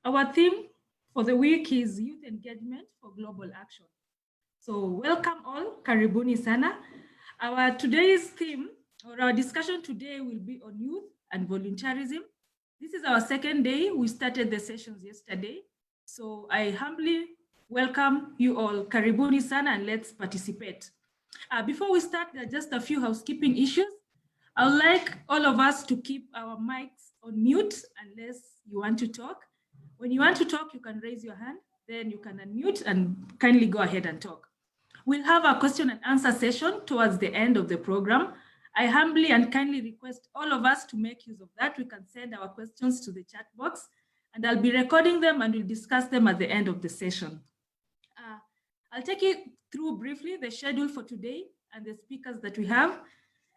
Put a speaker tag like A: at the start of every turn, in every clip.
A: Our theme for the week is Youth Engagement for Global Action. So welcome all, karibuni sana. Our today's theme, or our discussion today, will be on youth and volunteerism. This is our second day. We started the sessions yesterday. So I humbly welcome you all, karibuni sana, and let's participate. Before we start, there are just a few housekeeping issues. I would like all of us to keep our mics on mute unless you want to talk. When you want to talk, you can raise your hand, then you can unmute and kindly go ahead and talk. We'll have a question and answer session towards the end of the program. I humbly and kindly request all of us to make use of that. We can send our questions to the chat box, and I'll be recording them and we'll discuss them at the end of the session. I'll take you through briefly the schedule for today and the speakers that we have.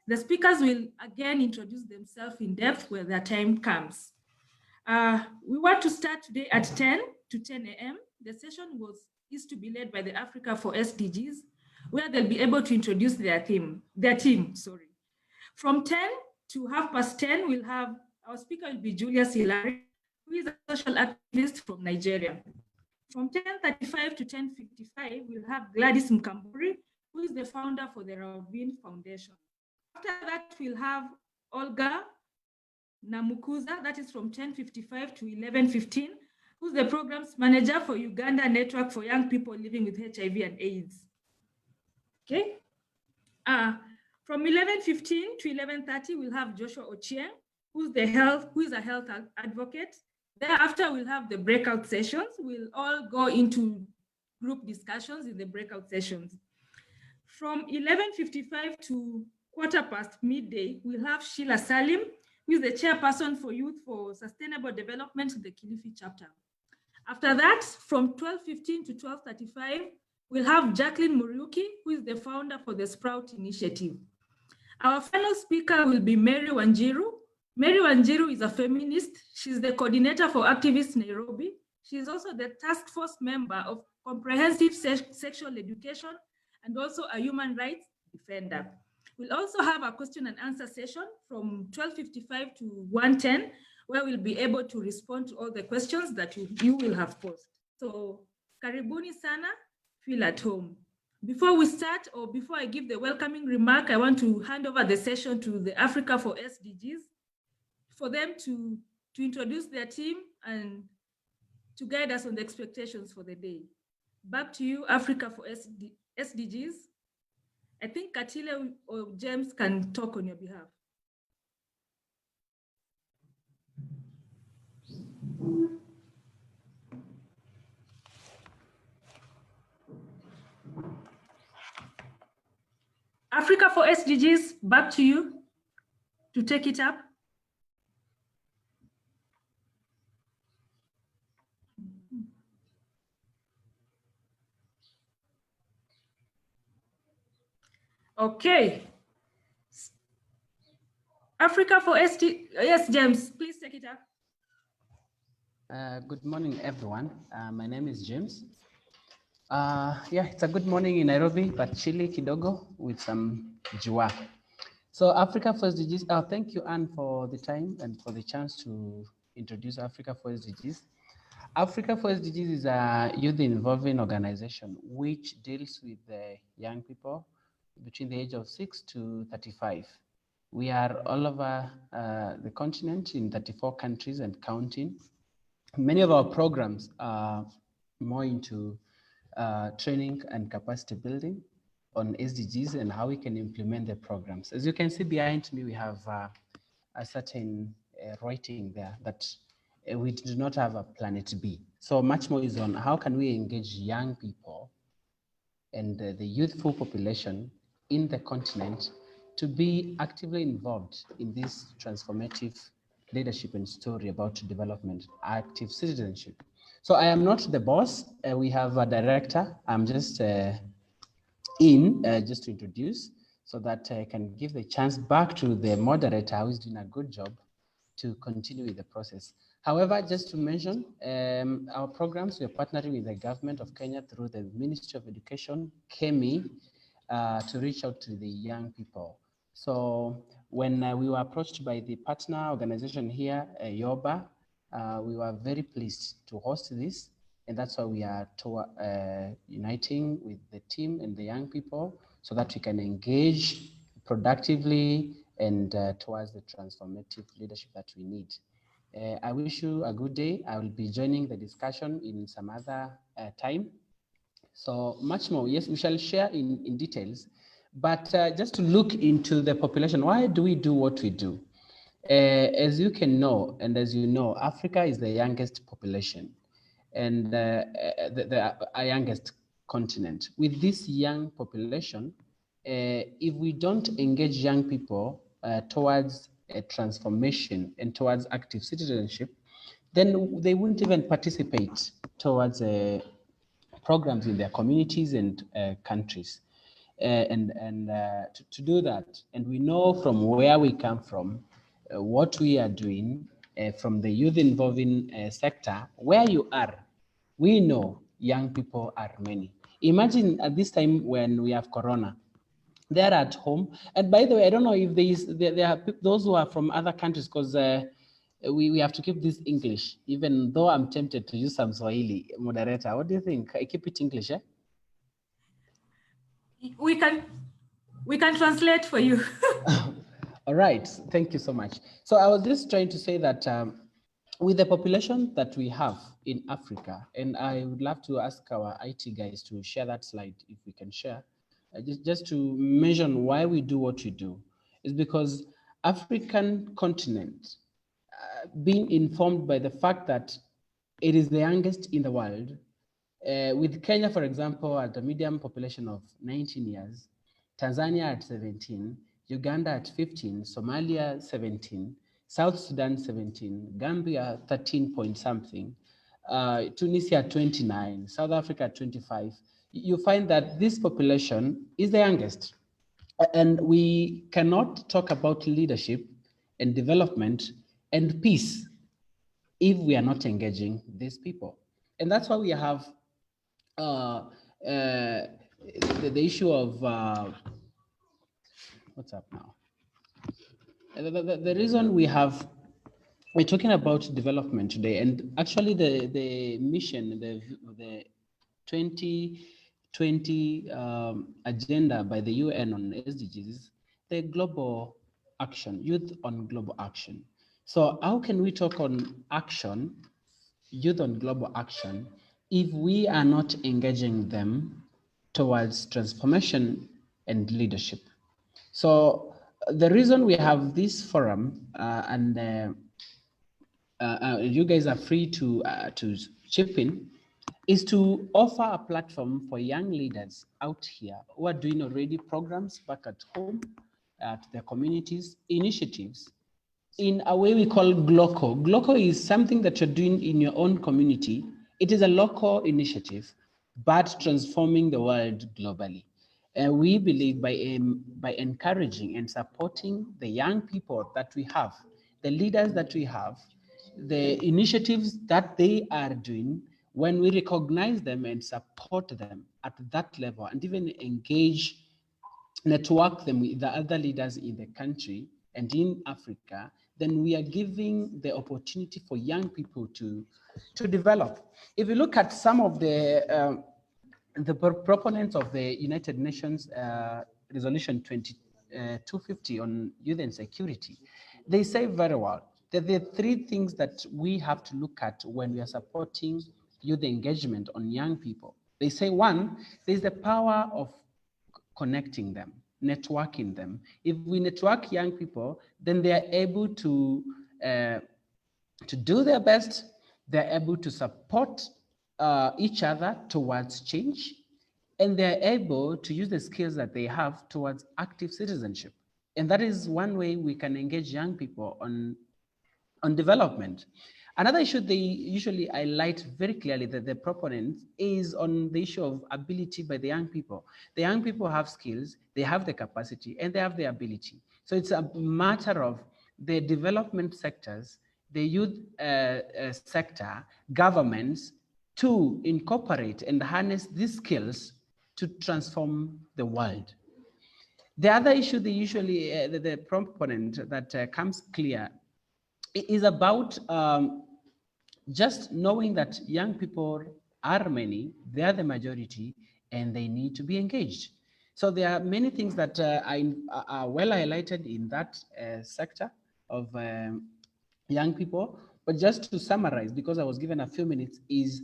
A: The speakers will again introduce themselves in depth when their time comes. We want to start today at 10 to 10 a.m. The session is to be led by the Africa for SDGs, where they'll be able to introduce their team. From 10 to 10:30, we'll have our speaker will be Julius Laurie, who is a social activist from Nigeria. From 10:35 to 10:55, we'll have Gladys Mkamburi, who is the founder for the Ravine Foundation. After that, we'll have Olga Namukunza, that is from 10:55 to 11:15, who's the programs manager for Uganda Network for Young People Living with HIV and AIDS. Okay. From 11:15 to 11:30, we'll have Joshua Ochieng, who is a health advocate. Thereafter, we'll have the breakout sessions. We'll all go into group discussions in the breakout sessions. From 11:55 to midday, we'll have Sheila Salim, who is the chairperson for Youth for Sustainable Development in the Kilifi chapter. After that, from 12:15 to 12:35, we'll have Jacqueline Muriuki, who is the founder for the Sprout Initiative. Our final speaker will be Mary Wanjiru. Mary Wanjiru is a feminist. She's the coordinator for Activists Nairobi. She is also the task force member of comprehensive sexual education and also a human rights defender. We'll also have a question and answer session from 12:55 to 1:10, where we'll be able to respond to all the questions that you will have posed. So, karibuni sana, feel at home. Before we start, or before I give the welcoming remark, I want to hand over the session to the Africa for SDGs for them to introduce their team and to guide us on the expectations for the day. Back to you, Africa for SDGs. I think Katile or James can talk on your behalf. Africa for SDGs, back to you to take it up. Okay. Africa for SDGs, yes, James, please take it up.
B: Good morning, everyone. My name is James. It's a good morning in Nairobi, but chilly kidogo with some jua. So Africa for SDGs, thank you, Anne, for the time and for the chance to introduce Africa for SDGs. Africa for SDGs is a youth involving organization which deals with the young people between the age of 6 to 35. We are all over the continent in 34 countries and counting. Many of our programs are more into training and capacity building on SDGs and how we can implement the programs. As you can see behind me, we have a certain writing there that we do not have a planet B. So much more is on how can we engage young people and the youthful population in the continent to be actively involved in this transformative leadership and story about development, active citizenship. So I am not the boss. We have a director. I'm just just to introduce so that I can give the chance back to the moderator who is doing a good job to continue with the process. However, just to mention, our programs, we're partnering with the government of Kenya through the Ministry of Education, KEMI, to reach out to the young people. So when we were approached by the partner organization here, YOBA, We were very pleased to host this, and that's why we are uniting with the team and the young people so that we can engage productively and towards the transformative leadership that we need. I wish you a good day. I will be joining the discussion in some other time. So much more, yes, we shall share in details, but just to look into the population, why do we do what we do? As you can know, and as you know, Africa is the youngest population and the youngest continent. With this young population, if we don't engage young people towards a transformation and towards active citizenship, then they wouldn't even participate towards programs in their communities and countries. To do that, and we know from where we come from, what we are doing from the youth involving sector, where you are, we know young people are many. Imagine at this time when we have Corona, they're at home. And by the way, I don't know if there are those who are from other countries, because we have to keep this English, even though I'm tempted to use some Swahili. Moderator, what do you think? I keep it English, eh?
A: We can translate for you.
B: All right, thank you so much. So I was just trying to say that with the population that we have in Africa, and I would love to ask our IT guys to share that slide if we can share, just to mention why we do what we do, is because African continent, being informed by the fact that it is the youngest in the world, with Kenya, for example, at a median population of 19 years, Tanzania at 17, Uganda at 15, Somalia 17, South Sudan 17, Gambia 13 point something, Tunisia 29, South Africa 25. You find that this population is the youngest. And we cannot talk about leadership and development and peace if we are not engaging these people. And that's why we have the issue of what's up now? The reason we're talking about development today, and actually the mission, the 2020 agenda by the UN on SDGs, the global action, youth on global action. So how can we talk on action, youth on global action, if we are not engaging them towards transformation and leadership? So the reason we have this forum, and you guys are free to chip in, is to offer a platform for young leaders out here who are doing already programs back at home, at their communities, initiatives, in a way we call GLOCO. GLOCO is something that you're doing in your own community. It is a local initiative, but transforming the world globally. And we believe by encouraging and supporting the young people that we have, the leaders that we have, the initiatives that they are doing, when we recognize them and support them at that level and even engage, network them with the other leaders in the country and in Africa, then we are giving the opportunity for young people to develop. If you look at some of the proponents of the United Nations Resolution 250 on youth and security, they say very well that there are three things that we have to look at when we are supporting youth engagement on young people. They say, one, there's the power of connecting them, networking them. If we network young people, then they are able to do their best. They're able to support each other towards change, and they're able to use the skills that they have towards active citizenship. And that is one way we can engage young people on development. Another issue they usually highlight very clearly that the proponents is on the issue of ability by the young people. The young people have skills, they have the capacity, and they have the ability. So it's a matter of the development sectors, the youth sector, governments, to incorporate and harness these skills to transform the world. The other issue they usually, the proponent that comes clear is about just knowing that young people are many, they are the majority, and they need to be engaged. So there are many things that are well highlighted in that sector of young people. But just to summarize, because I was given a few minutes, is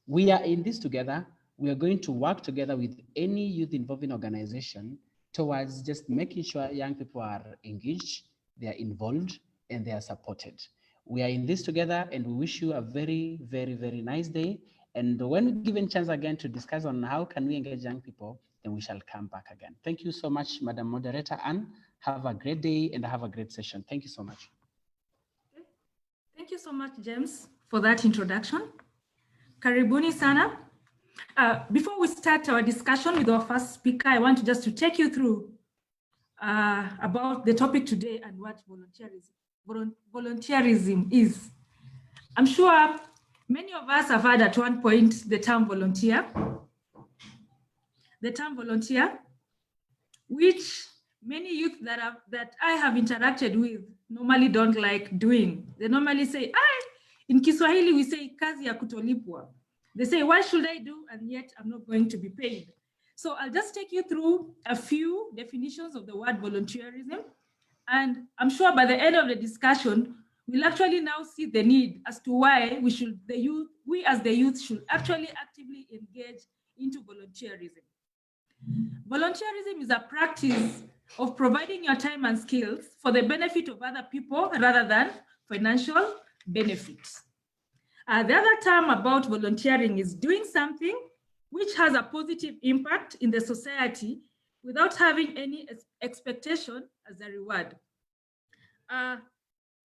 B: we are in this together. We are going to work together with any youth involving organization towards just making sure young people are engaged, they are involved, and they are supported. We are in this together, and we wish you a very, very, very nice day. And when we're given chance again to discuss on how can we engage young people, then we shall come back again. Thank you so much, Madam Moderator Anne. Have a great day and have a great session. Thank you so much.
A: Thank you so much, James, for that introduction. Karibuni sana. Before we start our discussion with our first speaker, I want just to take you through about the topic today and what volunteerism is. I'm sure many of us have heard at one point the term volunteer. The term volunteer, which many youth that I have interacted with normally don't like doing. They normally say, in Kiswahili, we say kazi ya kutolipwa. They say, why should I do? And yet I'm not going to be paid. So I'll just take you through a few definitions of the word volunteerism. And I'm sure by the end of the discussion, we'll actually now see the need as to why we as the youth should actually actively engage into volunteerism. Volunteerism is a practice of providing your time and skills for the benefit of other people rather than financial benefits. The other term about volunteering is doing something which has a positive impact in the society without having any expectation as a reward.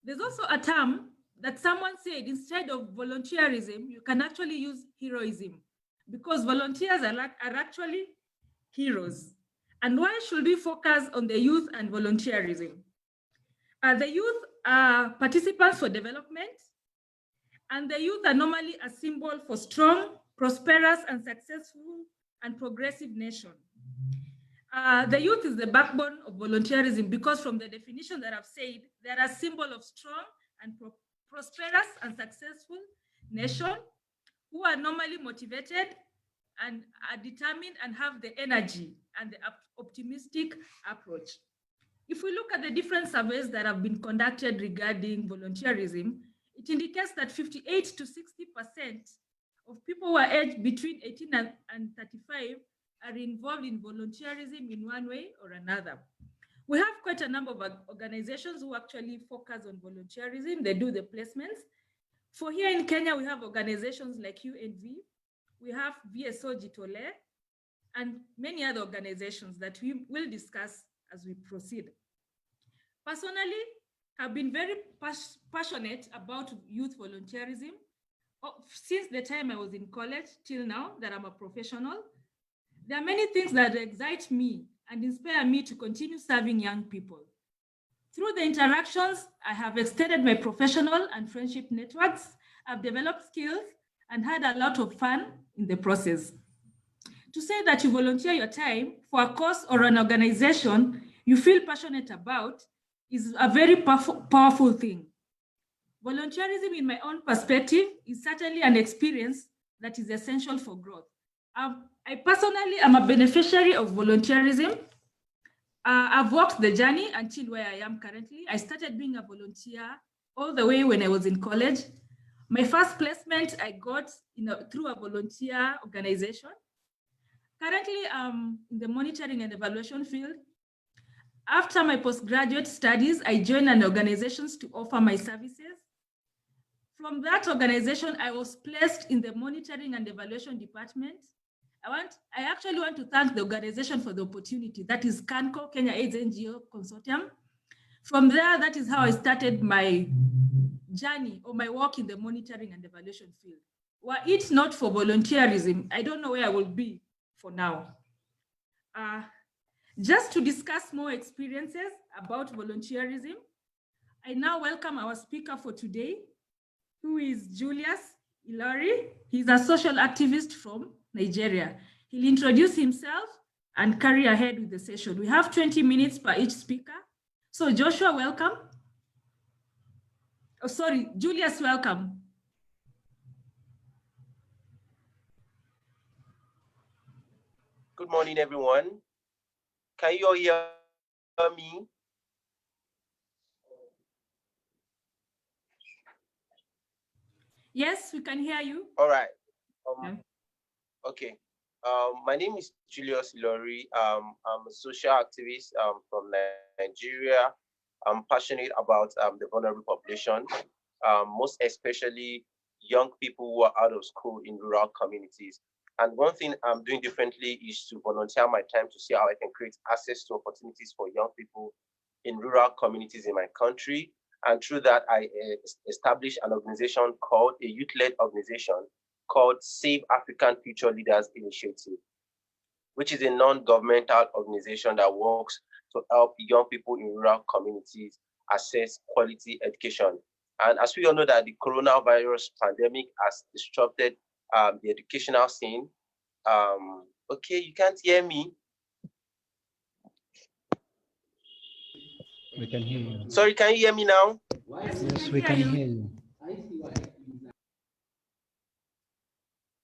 A: There's also a term that someone said, instead of volunteerism, you can actually use heroism, because volunteers are actually heroes. And why should we focus on the youth and volunteerism? The youth are participants for development, and the youth are normally a symbol for strong, prosperous, and successful and progressive nation. The youth is the backbone of volunteerism, because from the definition that I've said, they're a symbol of strong and prosperous and successful nation who are normally motivated and are determined and have the energy and the optimistic approach. If we look at the different surveys that have been conducted regarding volunteerism, it indicates that 58 to 60% of people who are aged between 18 and 35 are involved in volunteerism in one way or another. We have quite a number of organizations who actually focus on volunteerism. They do the placements. For here in Kenya, we have organizations like UNV, we have VSO Jitole, and many other organizations that we will discuss as we proceed. Personally, I've been very passionate about youth volunteerism since the time I was in college till now that I'm a professional. There are many things that excite me and inspire me to continue serving young people. Through the interactions, I have extended my professional and friendship networks. I've developed skills and had a lot of fun in the process. To say that you volunteer your time for a cause or an organization you feel passionate about is a very powerful thing. Volunteerism, in my own perspective, is certainly an experience that is essential for growth. I personally am a beneficiary of volunteerism. I've walked the journey until where I am currently. I started being a volunteer all the way when I was in college. My first placement I got through a volunteer organization. Currently, I'm in the monitoring and evaluation field. After my postgraduate studies, I joined an organization to offer my services. From that organization, I was placed in the monitoring and evaluation department. I actually want to thank the organization for the opportunity. That is CANCO, Kenya AIDS NGO Consortium. From there, that is how I started my journey or my work in the monitoring and evaluation field. Were it not for volunteerism, I don't know where I will be for now. Just to discuss more experiences about volunteerism, I now welcome our speaker for today, who is Julius Laurie. He's a social activist from Nigeria. He'll introduce himself and carry ahead with the session. We have 20 minutes per each speaker. So Joshua, welcome. Oh, sorry, Julius, welcome.
C: good morning, everyone. Can you all hear me?
A: Yes, we can hear you.
C: All right.
A: Yeah.
C: Okay. My name is Julius Laurie. I'm a social activist from Nigeria. I'm passionate about the vulnerable population, most especially young people who are out of school in rural communities. And one thing I'm doing differently is to volunteer my time to see how I can create access to opportunities for young people in rural communities in my country. And through that, I established an organization called a youth-led organization called Save African Future Leaders Initiative, which is a non-governmental organization that works to help young people in rural communities access quality education. And as we all know that the coronavirus pandemic has disrupted the educational scene. Okay, you can't hear me.
B: We can hear you.
C: Sorry, can you hear me now?
B: Yes, we can hear you.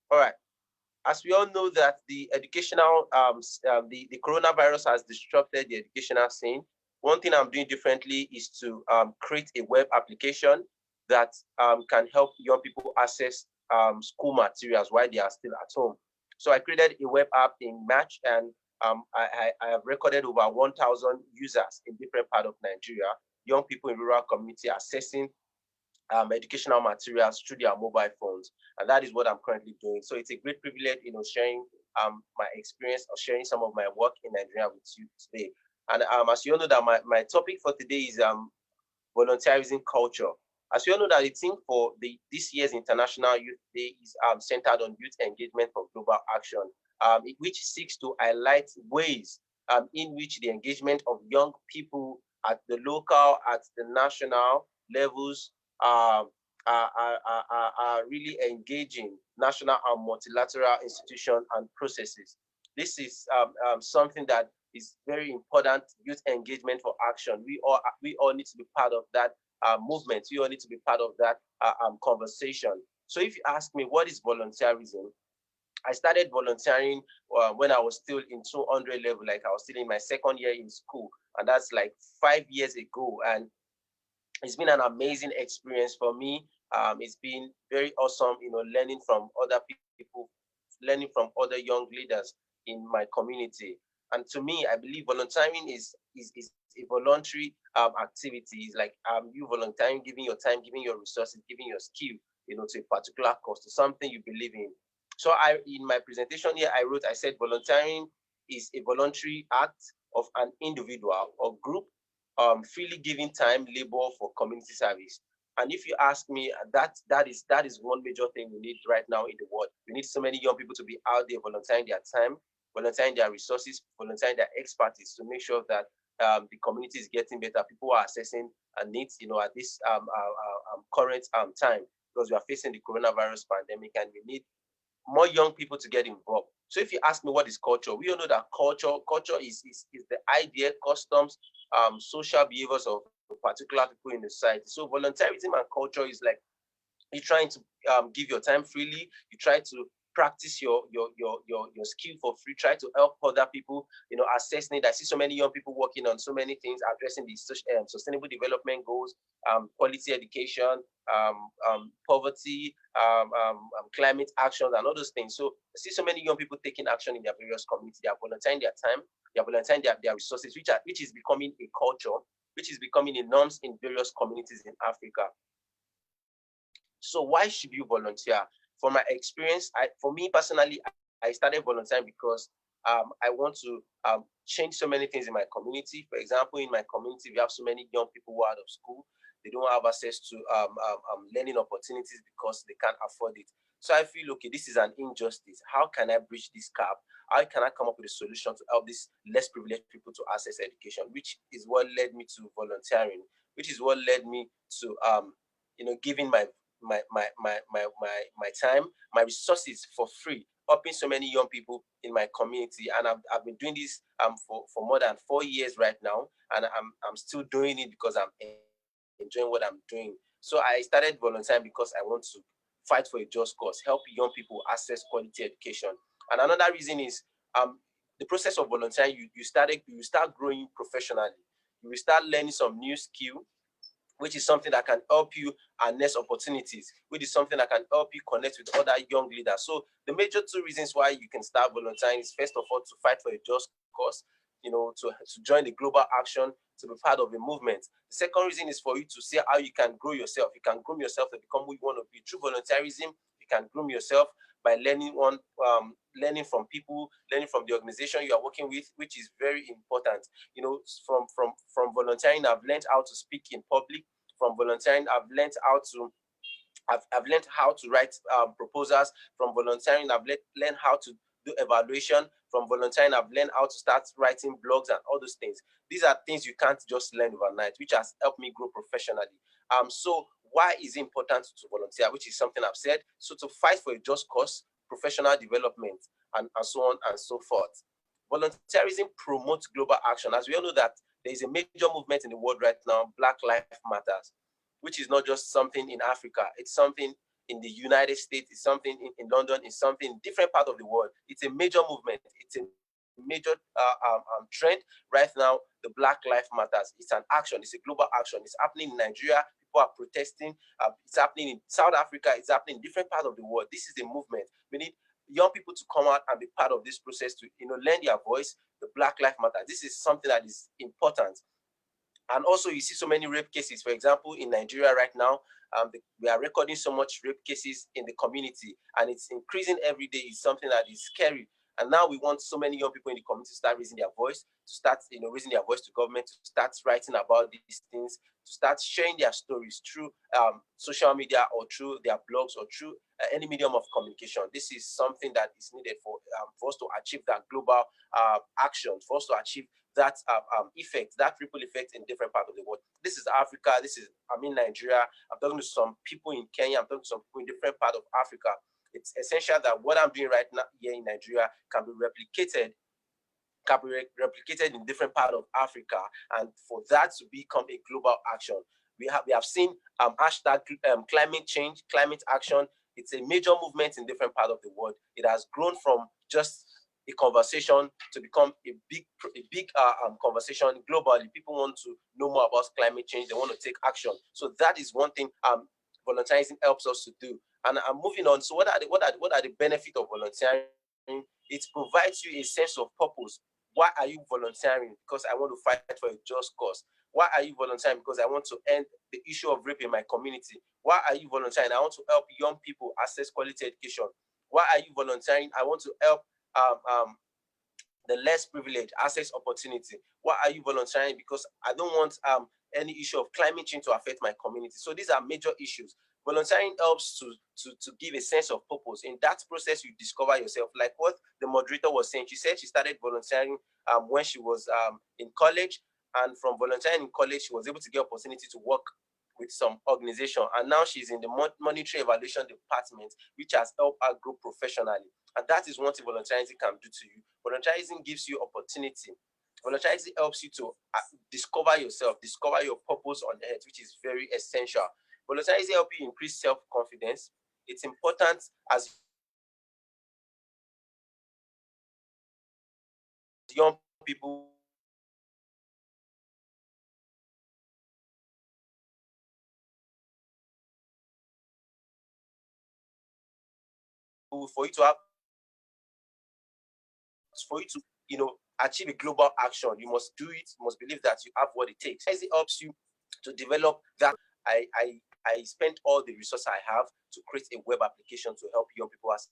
C: All right. As we all know that the educational, the coronavirus has disrupted the educational scene. One thing I'm doing differently is to create a web application that can help young people access school materials while they are still at home. So I created a web app in March, and I have recorded over 1,000 users in different parts of Nigeria, young people in rural community accessing educational materials through their mobile phones, and that is what I'm currently doing. So it's a great privilege, sharing my experience or sharing some of my work in Nigeria with you today. And as you all know, that my topic for today is volunteerism culture. As you all know, that the theme for this year's International Youth Day is centered on youth engagement for global action, which seeks to highlight ways in which the engagement of young people at the local, at the national levels um, are really engaging national and multilateral institutions and processes. This is something that is very important. Youth engagement for action. We all need to be part of that movement. We all need to be part of that conversation. So if you ask me what is volunteerism, I started volunteering when I was still in 200 level, like I was still in my second year in school, and that's like 5 years ago. And it's been an amazing experience for me. It's been very awesome, learning from other people, learning from other young leaders in my community. And to me, I believe volunteering is a voluntary activity. It's like you volunteering, giving your time, giving your resources, giving your skill, to a particular cause, to something you believe in. So in my presentation here, I said volunteering is a voluntary act of an individual or group freely giving time, labor for community service. And if you ask me, that is one major thing we need right now in the world. We need so many young people to be out there volunteering their time, volunteering their resources, volunteering their expertise to make sure that the community is getting better. People are assessing needs, at this current time, because we are facing the coronavirus pandemic, and we need more young people to get involved. So if you ask me what is culture, we all know that culture is the idea, customs, social behaviors of particular people in the society. So volunteerism and culture is like you're trying to give your time freely. You try to practice your skill for free. Try to help other people, assess needs. I see so many young people working on so many things, addressing the sustainable development goals, quality education, poverty, climate actions, and all those things. So I see so many young people taking action in their various communities. They are volunteering their time. They are volunteering their resources, which is becoming a culture, which is becoming a norms in various communities in Africa. So why should you volunteer? From my experience, for me personally, I started volunteering because I want to change so many things in my community. For example, in my community, we have so many young people who are out of school. They don't have access to learning opportunities because they can't afford it. So I feel, okay, this is an injustice. How can I bridge this gap? How can I come up with a solution to help these less privileged people to access education? Which is what led me to volunteering, which is what led me to giving my time, my resources for free, helping so many young people in my community. And I've been doing this for more than 4 years right now, and I'm still doing it because I'm enjoying what I'm doing. So I started volunteering because I want to fight for a just cause, help young people access quality education. And another reason is the process of volunteering, you start growing professionally. You will start learning some new skill, which is something that can help you harness opportunities, which is something that can help you connect with other young leaders. So the major two reasons why you can start volunteering is, first of all, to fight for a just cause, to join the global action, to be part of a movement. The second reason is for you to see how you can grow yourself. You can groom yourself to become who you want to be. Through volunteerism, you can groom yourself by learning from people, learning from the organization you are working with, which is very important. From volunteering, I've learned how to speak in public. From volunteering, I've learned how to write proposals. From volunteering, I've learned how to do evaluation. From volunteering, I've learned how to start writing blogs and all those things. These are things you can't just learn overnight, which has helped me grow professionally. So why is it important to volunteer, which is something I've said? So to fight for a just cause, professional development, and so on and so forth. Volunteerism promotes global action. As we all know that there is a major movement in the world right now, Black Lives Matters, which is not just something in Africa. It's something in the United States, it's something in London, it's something in different parts of the world. It's a major movement. It's a major trend right now. The Black Lives Matters. It's an action. It's a global action. It's happening in Nigeria. People are protesting. It's happening in South Africa. It's happening in different parts of the world. This is a movement. We need young people to come out and be part of this process to lend their voice. The Black Lives Matter. This is something that is important. And also, you see so many rape cases. For example, in Nigeria right now, we are recording so much rape cases in the community, and it's increasing every day. It's something that is scary. And now we want so many young people in the community to start raising their voice, to start raising their voice to government, to start writing about these things, to start sharing their stories through social media or through their blogs or through any medium of communication. This is something that is needed for us to achieve that global action, for us to achieve that effect, that ripple effect in different parts of the world. This is Africa. I'm in Nigeria. I'm talking to some people in Kenya. I'm talking to some people in different parts of Africa. It's essential that what I'm doing right now here in Nigeria can be replicated in different parts of Africa, and for that to become a global action. We have seen hashtag climate change, climate action. It's a major movement in different parts of the world. It has grown from just a conversation to become a big conversation globally. People want to know more about climate change. They want to take action. So that is one thing volunteerism helps us to do. And I'm moving on. So what are the benefits of volunteering? It provides you a sense of purpose. Why are you volunteering? Because I want to fight for a just cause. Why are you volunteering? Because I want to end the issue of rape in my community. Why are you volunteering? I want to help young people access quality education. Why are you volunteering? I want to help the less privileged access opportunity. Why are you volunteering? Because I don't want any issue of climate change to affect my community. So these are major issues. Volunteering helps to give a sense of purpose. In that process, you discover yourself. Like what the moderator was saying, she said she started volunteering when she was in college, and from volunteering in college, she was able to get opportunity to work with some organization, and now she's in the monetary evaluation department, which has helped her grow professionally. And that is one thing volunteerism can do to you. Volunteerism gives you opportunity. Volunteerism helps you to discover yourself, discover your purpose on earth, which is very essential. Volunteerism helps you increase self-confidence. It's important as young people for you to achieve a global action. You must do it. You must believe that you have what it takes. It helps you to develop that. I spent all the resources I have to create a web application to help young people access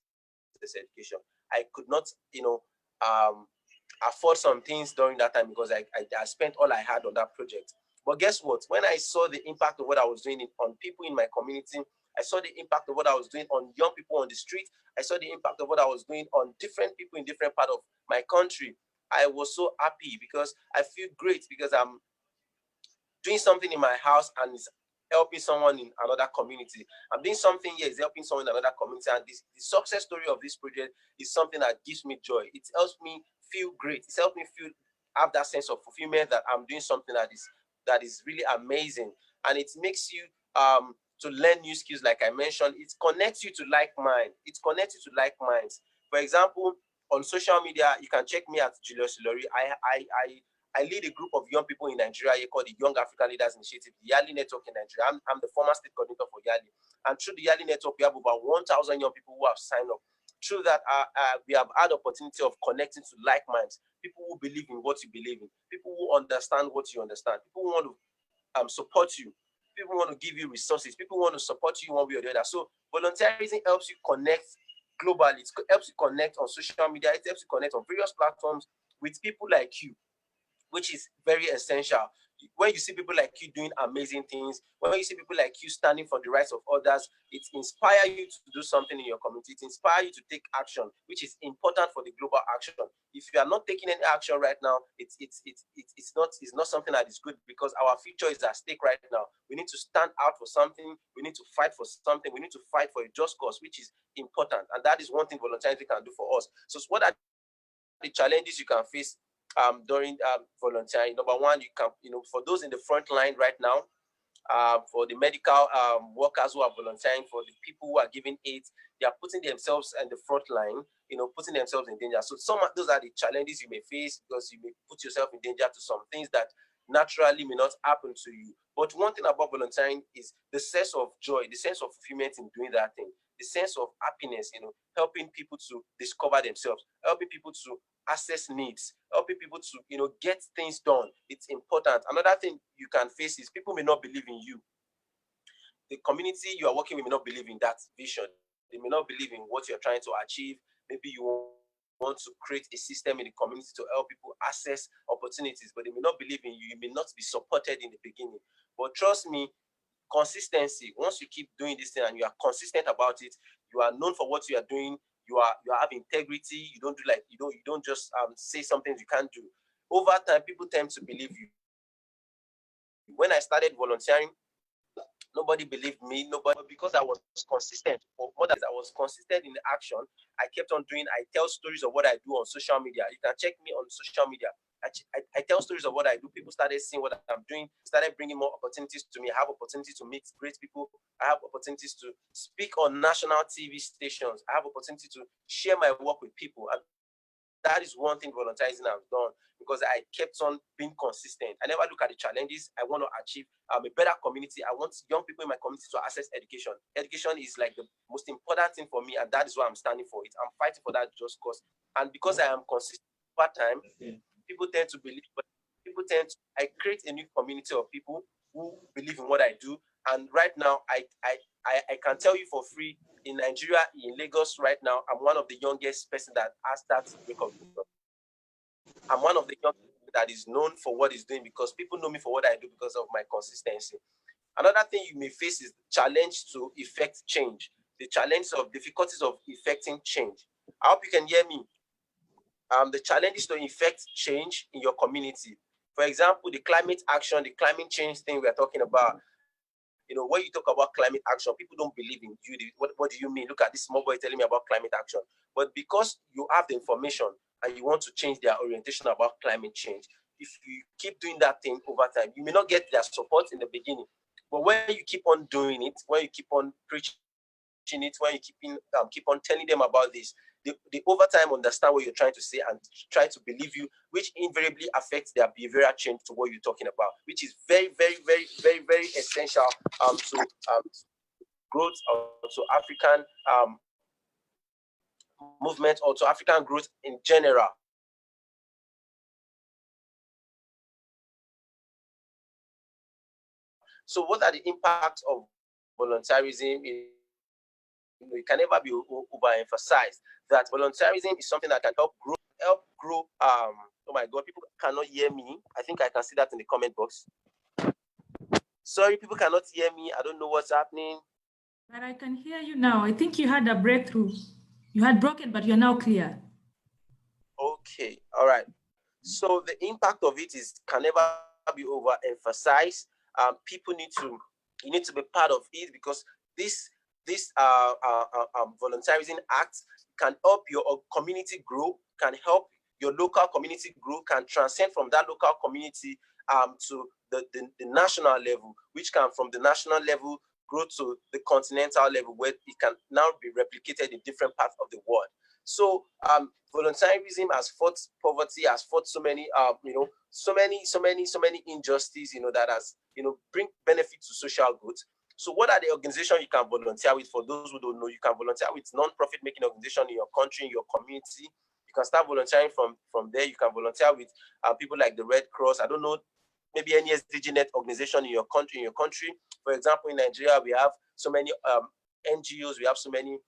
C: this education. I could not, afford some things during that time because I spent all I had on that project. But guess what? When I saw the impact of what I was doing on people in my community, I saw the impact of what I was doing on young people on the street. I saw the impact of what I was doing on different people in different parts of my country. I was so happy because I feel great because I'm doing something in my house and it's helping someone in another community. I'm doing something here, is helping someone in another community. And the success story of this project is something that gives me joy. It helps me feel great. It helps me have that sense of fulfillment that I'm doing something that is really amazing. And it makes you to learn new skills, like I mentioned. It connects you to like minds. It connects you to like minds. For example, on social media, you can check me at Julius Laurie. I lead a group of young people in Nigeria here called the Young African Leaders Initiative, the Yali Network in Nigeria. I'm the former state coordinator for Yali. And through the Yali Network, we have about 1,000 young people who have signed up. Through that, we have had the opportunity of connecting to like minds, people who believe in what you believe in, people who understand what you understand, people who want to support you, people who want to give you resources, people who want to support you one way or the other. So volunteerism helps you connect globally. It helps you connect on social media. It helps you connect on various platforms with people like you, which is very essential. When you see people like you doing amazing things, when you see people like you standing for the rights of others, it inspires you to do something in your community. It inspires you to take action, which is important for the global action. If you are not taking any action right now, it's not something that is good, because our future is at stake right now. We need to stand out for something. We need to fight for something. We need to fight for a just cause, which is important. And that is one thing volunteering can do for us. So what are the challenges you can face during volunteering? Number one, you can, for those in the front line right now, for the medical workers who are volunteering, for the people who are giving aid, they are putting themselves in the front line, putting themselves in danger. So some of those are the challenges you may face, because you may put yourself in danger to some things that naturally may not happen to you. But one thing about volunteering is the sense of joy, the sense of fulfillment in doing that thing, the sense of happiness, helping people to discover themselves, helping people to access needs, helping people to, get things done. It's important. Another thing you can face is people may not believe in you. The community you are working with may not believe in that vision. They may not believe in what you're trying to achieve. Maybe you want to create a system in the community to help people access opportunities, but they may not believe in you. You may not be supported in the beginning. But trust me, consistency, once you keep doing this thing and you are consistent about it, you are known for what you are doing, you have integrity, you don't do like, you don't just say something you can't do. Over time, people tend to believe you. When I started volunteering, nobody believed me, because I was consistent. For more than I was consistent in the action, I kept on doing. I tell stories of what I do on social media. You can check me on social media. I tell stories of what I do. People started seeing what I'm doing, started bringing more opportunities to me. I have opportunities to meet great people. I have opportunities to speak on national TV stations. I have opportunity to share my work with people. And that is one thing volunteerism has done, because I kept on being consistent. I never look at the challenges. I want to achieve a better community. I want young people in my community to access education. Education is like the most important thing for me, and that is why I'm standing for it. I'm fighting for that just cause. And because I am consistent over time, people tend to believe, but I create a new community of people who believe in what I do. And right now, I can tell you for free, in Nigeria, in Lagos right now, I'm one of the youngest person that has that recognition. I'm one of the young people that is known for what he's doing, because people know me for what I do because of my consistency. Another thing you may face is the challenge to effect change, the challenge of difficulties of effecting change. I hope you can hear me. The challenge is to effect change in your community. For example, the climate action, the climate change thing we are talking about. When you talk about climate action, people don't believe in you. What do you mean? Look at this small boy telling me about climate action. But because you have the information and you want to change their orientation about climate change, if you keep doing that thing over time, you may not get their support in the beginning. But when you keep on doing it, when you keep on preaching it, when you keep on telling them about this, they over time understand what you're trying to say and try to believe you, which invariably affects their behavioral change to what you're talking about, which is very, very, very, very, very essential to growth, or to African movement, or to African growth in general. So what are the impacts of volunteerism? It can never be overemphasized that volunteerism is something that can help grow. Oh my God, people cannot hear me. I think I can see that in the comment box. Sorry, people cannot hear me. I don't know what's happening.
A: But I can hear you now. I think you had a breakthrough. You had broken, but you're now clear.
C: Okay, all right. So the impact of it can never be overemphasized. People you need to be part of it, because this volunteerism act can help your community grow, can help your local community grow, can transcend from that local community to the national level, which can from the national level grow to the continental level, where it can now be replicated in different parts of the world. So volunteerism has fought poverty, has fought so many, so many injustices, that has, bring benefit to social good. So what are the organizations you can volunteer with? For those who don't know, you can volunteer with non-profit making organization in your country, in your community. You can start volunteering from there. You can volunteer with people like the Red Cross. I don't know, maybe any SDG net organization in your country. For example, in Nigeria, we have so many NGOs, we have so many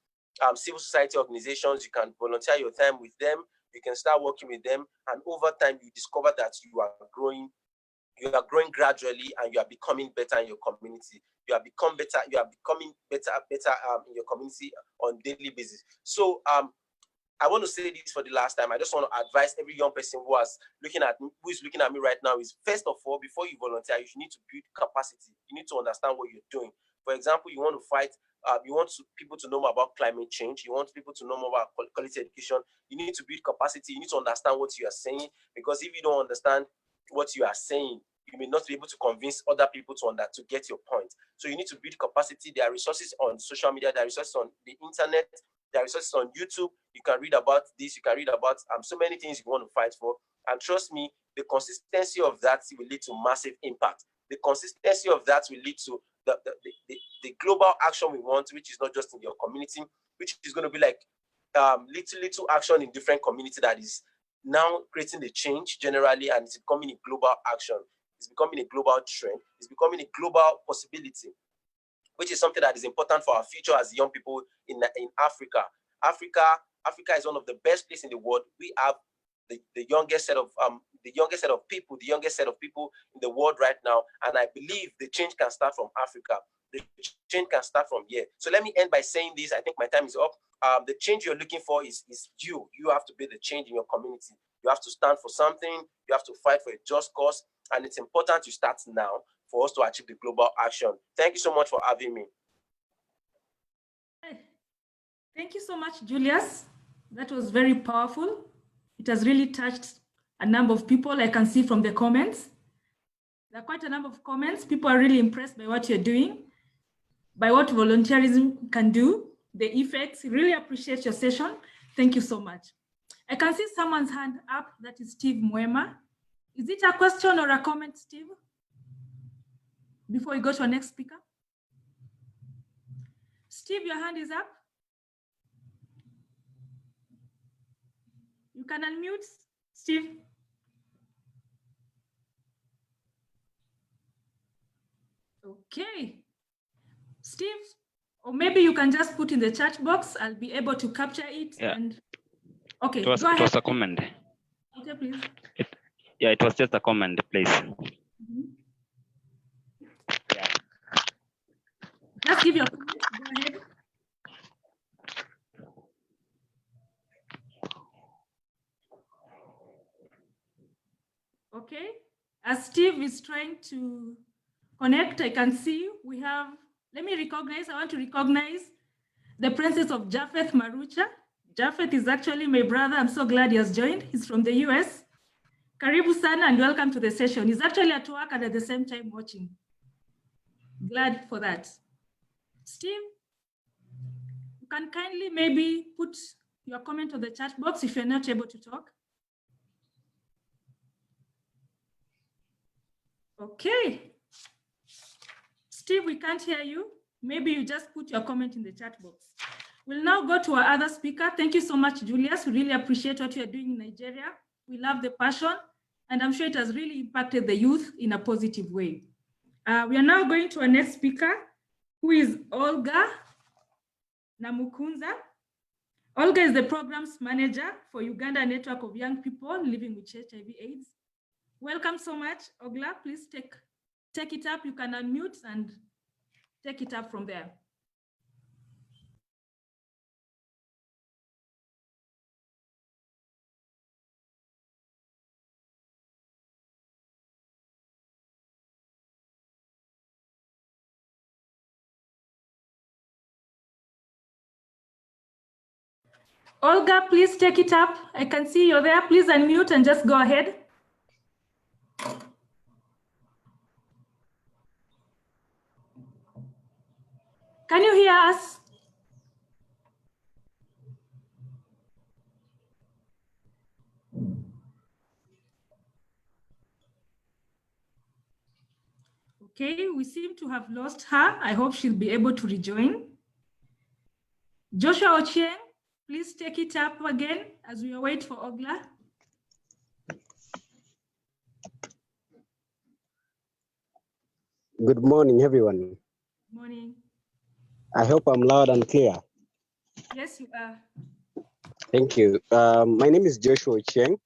C: civil society organizations. You can volunteer your time with them. You can start working with them, and over time, you discover that you are growing gradually, and you are becoming better in your community. You are becoming better in your community on a daily basis. So I want to say this for the last time. I just want to advise every young person who is looking at me right now is, first of all, before you volunteer, you need to build capacity. You need to understand what you're doing. For example, you want to fight, you want people to know more about climate change. You want people to know more about quality education. You need to build capacity. You need to understand what you are saying, because if you don't understand what you are saying, you may not be able to convince other people to get your point. So you need to build capacity. There are resources on social media. There are resources on the internet. There are resources on YouTube. You can read about this. You can read about so many things you want to fight for. And trust me, the consistency of that will lead to massive impact. The consistency of that will lead to the global action we want, which is not just in your community, which is going to be like little action in different communities that is now creating the change generally, and it's becoming a global action. It's becoming a global trend. It's becoming a global possibility, which is something that is important for our future as young people in Africa. Africa is one of the best places in the world. We have the youngest set of people in the world right now, and I believe the change can start from Africa. The change can start from here. So let me end by saying this. I think my time is up. The change you're looking for is you. You have to be the change in your community. You have to stand for something. You have to fight for a just cause, and it's important to start now for us to achieve the global action. Thank you so much for having me.
A: Thank you so much, Julius. That was very powerful. It has really touched a number of people. I can see from the comments. There are quite a number of comments. People are really impressed by what you're doing, by what volunteerism can do, the effects. Really appreciate your session. Thank you so much. I can see someone's hand up. That is Steve Mwema. Is it a question or a comment, Steve? Before we go to our next speaker. Steve, your hand is up. You can unmute, Steve. Okay. Steve, or maybe you can just put in the chat box. I'll be able to capture it.
D: Yeah.
A: And okay,
D: it was a comment.
A: Okay, please.
D: It was just a comment, please.
A: Mm-hmm. Yeah. Just give your comment. Go ahead. Okay. As Steve is trying to connect, I can see we have, I want to recognize the presence of Japheth Marucha. Japheth is actually my brother. I'm so glad he has joined. He's from the US. Karibu sana and welcome to the session. He's actually at work and at the same time watching. Glad for that. Steve, you can kindly maybe put your comment on the chat box if you're not able to talk. Okay. Steve, we can't hear you. Maybe you just put your comment in the chat box. We'll now go to our other speaker. Thank you so much, Julius. We really appreciate what you're doing in Nigeria. We love the passion, and I'm sure it has really impacted the youth in a positive way. We are now going to our next speaker, who is Olga Namukunza. Olga is the programs manager for Uganda Network of Young People Living with HIV/AIDS. Welcome so much, Olga. Please take it up. You can unmute and take it up from there. Olga, please take it up. I can see you're there. Please unmute and just go ahead. Can you hear us? Okay, we seem to have lost her. I hope she'll be able to rejoin. Joshua Ochieng, please take it up again as we await for Olga.
E: Good morning, everyone.
A: Morning.
E: I hope I'm loud and clear.
A: Yes, you are.
E: Thank you. My name is Joshua Chang.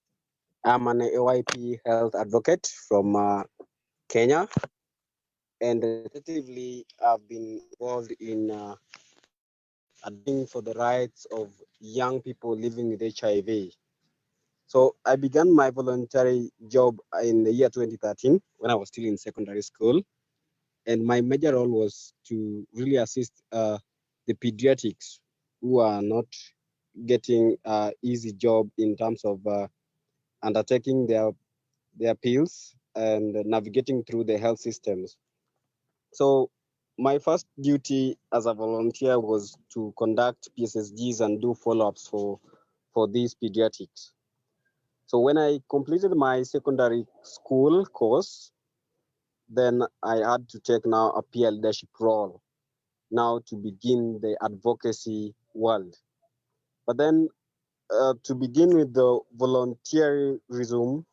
E: I'm an AYP health advocate from Kenya, and relatively I've been involved in advocating for the rights of young people living with HIV. So I began my voluntary job in the year 2013 when I was still in secondary school. And my major role was to really assist the pediatrics who are not getting easy job in terms of undertaking their pills and navigating through the health systems. So my first duty as a volunteer was to conduct PSSGs and do follow-ups for these pediatrics. So when I completed my secondary school course, then I had to take now a peer leadership role now to begin the advocacy world. But then to begin with the volunteerism,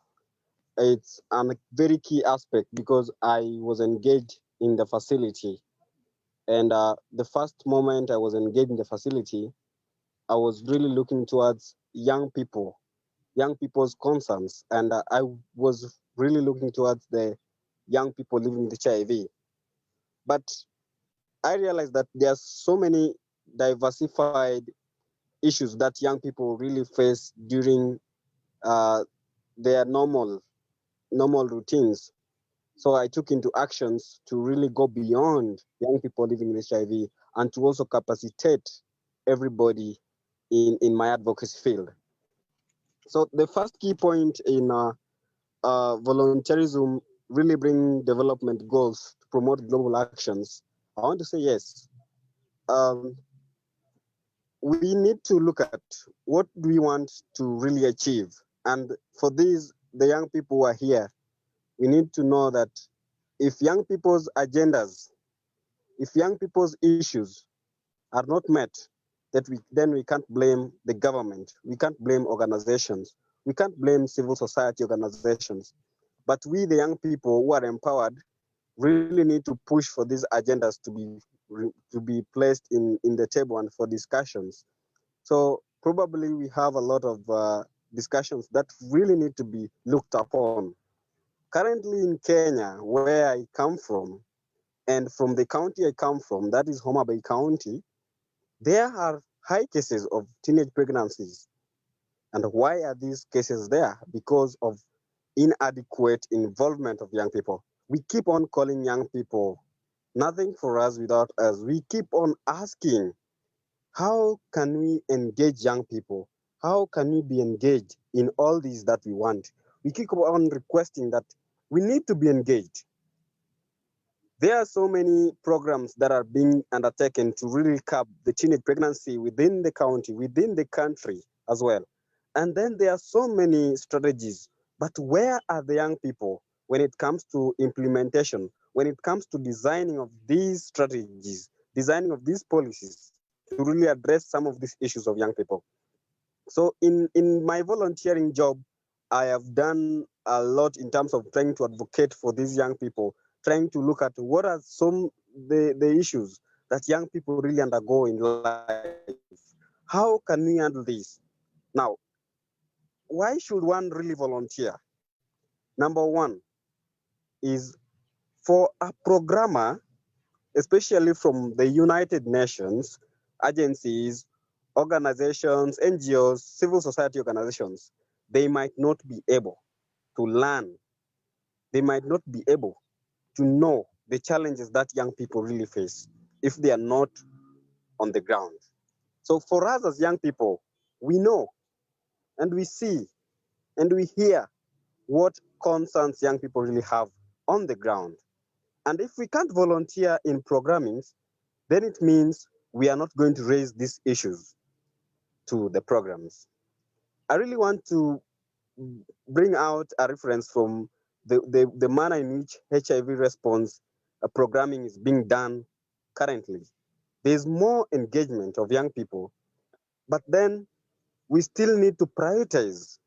E: it's a very key aspect because I was engaged in the facility. And the first moment I was engaged in the facility, I was really looking towards young people's concerns. And I was really looking towards the young people living with HIV. But I realized that there are so many diversified issues that young people really face during their normal routines. So I took into actions to really go beyond young people living with HIV and to also capacitate everybody in my advocacy field. So the first key point in volunteerism really bring development goals to promote global actions. I want to say yes. We need to look at what do we want to really achieve. And for these, the young people who are here, we need to know that if young people's agendas, if young people's issues are not met, then we can't blame the government, we can't blame organizations, we can't blame civil society organizations. But we, the young people who are empowered, really need to push for these agendas to be placed in the table and for discussions. So probably we have a lot of discussions that really need to be looked upon. Currently in Kenya, where I come from, and from the county I come from, that is Homa Bay County, there are high cases of teenage pregnancies. And why are these cases there? Because of inadequate involvement of young people. We keep on calling young people, nothing for us without us. We keep on asking, how can we engage young people? How can we be engaged in all these that we want? We keep on requesting that we need to be engaged. There are so many programs that are being undertaken to really curb the teenage pregnancy within the county, within the country as well. And then there are so many strategies, but where are the young people when it comes to implementation, when it comes to designing of these strategies, designing of these policies to really address some of these issues of young people? So in my volunteering job, I have done a lot in terms of trying to advocate for these young people, trying to look at what are some the issues that young people really undergo in life. How can we handle this? Now, why should one really volunteer? Number one is for a programmer, especially from the United Nations, agencies, organizations, NGOs, civil society organizations, they might not be able to learn. They might not be able to know the challenges that young people really face if they are not on the ground. So for us as young people, we know and we see and we hear what concerns young people really have on the ground. And if we can't volunteer in programming, then it means we are not going to raise these issues to the programs. I really want to bring out a reference from the manner in which HIV response programming is being done currently. There's more engagement of young people, but then we still need to prioritize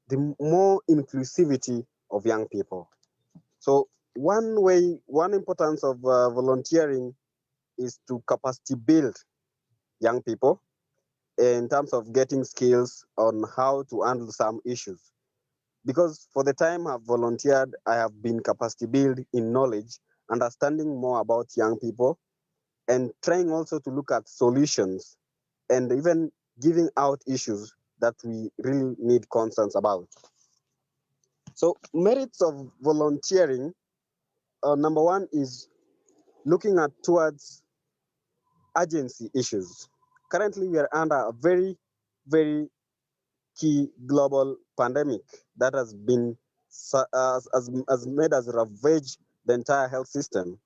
E: the more inclusivity of young people. So one importance of volunteering is to capacity build young people in terms of getting skills on how to handle some issues. Because for the time I've volunteered, I have been capacity built in knowledge, understanding more about young people, and trying also to look at solutions and even giving out issues that we really need concerns about. So merits of volunteering, number one is looking at towards urgency issues. Currently, we are under a very, very key global pandemic that has been has made us ravage the entire health system.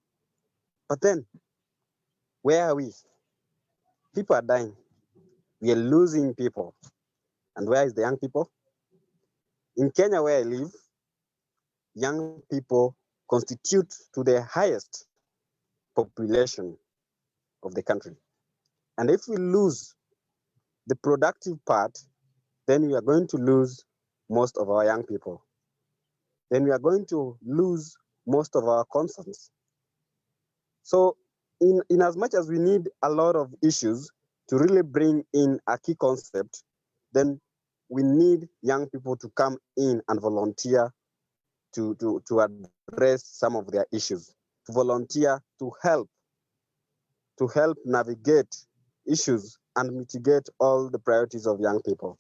E: But then, where are we? People are dying. We are losing people. And where is the young people? In Kenya, where I live, young people constitute to the highest population of the country. And if we lose the productive part, then we are going to lose most of our young people. Then we are going to lose most of our concerns. So in as much as we need a lot of issues to really bring in a key concept, then we need young people to come in and volunteer to address some of their issues, to volunteer to help navigate issues and mitigate all the priorities of young people.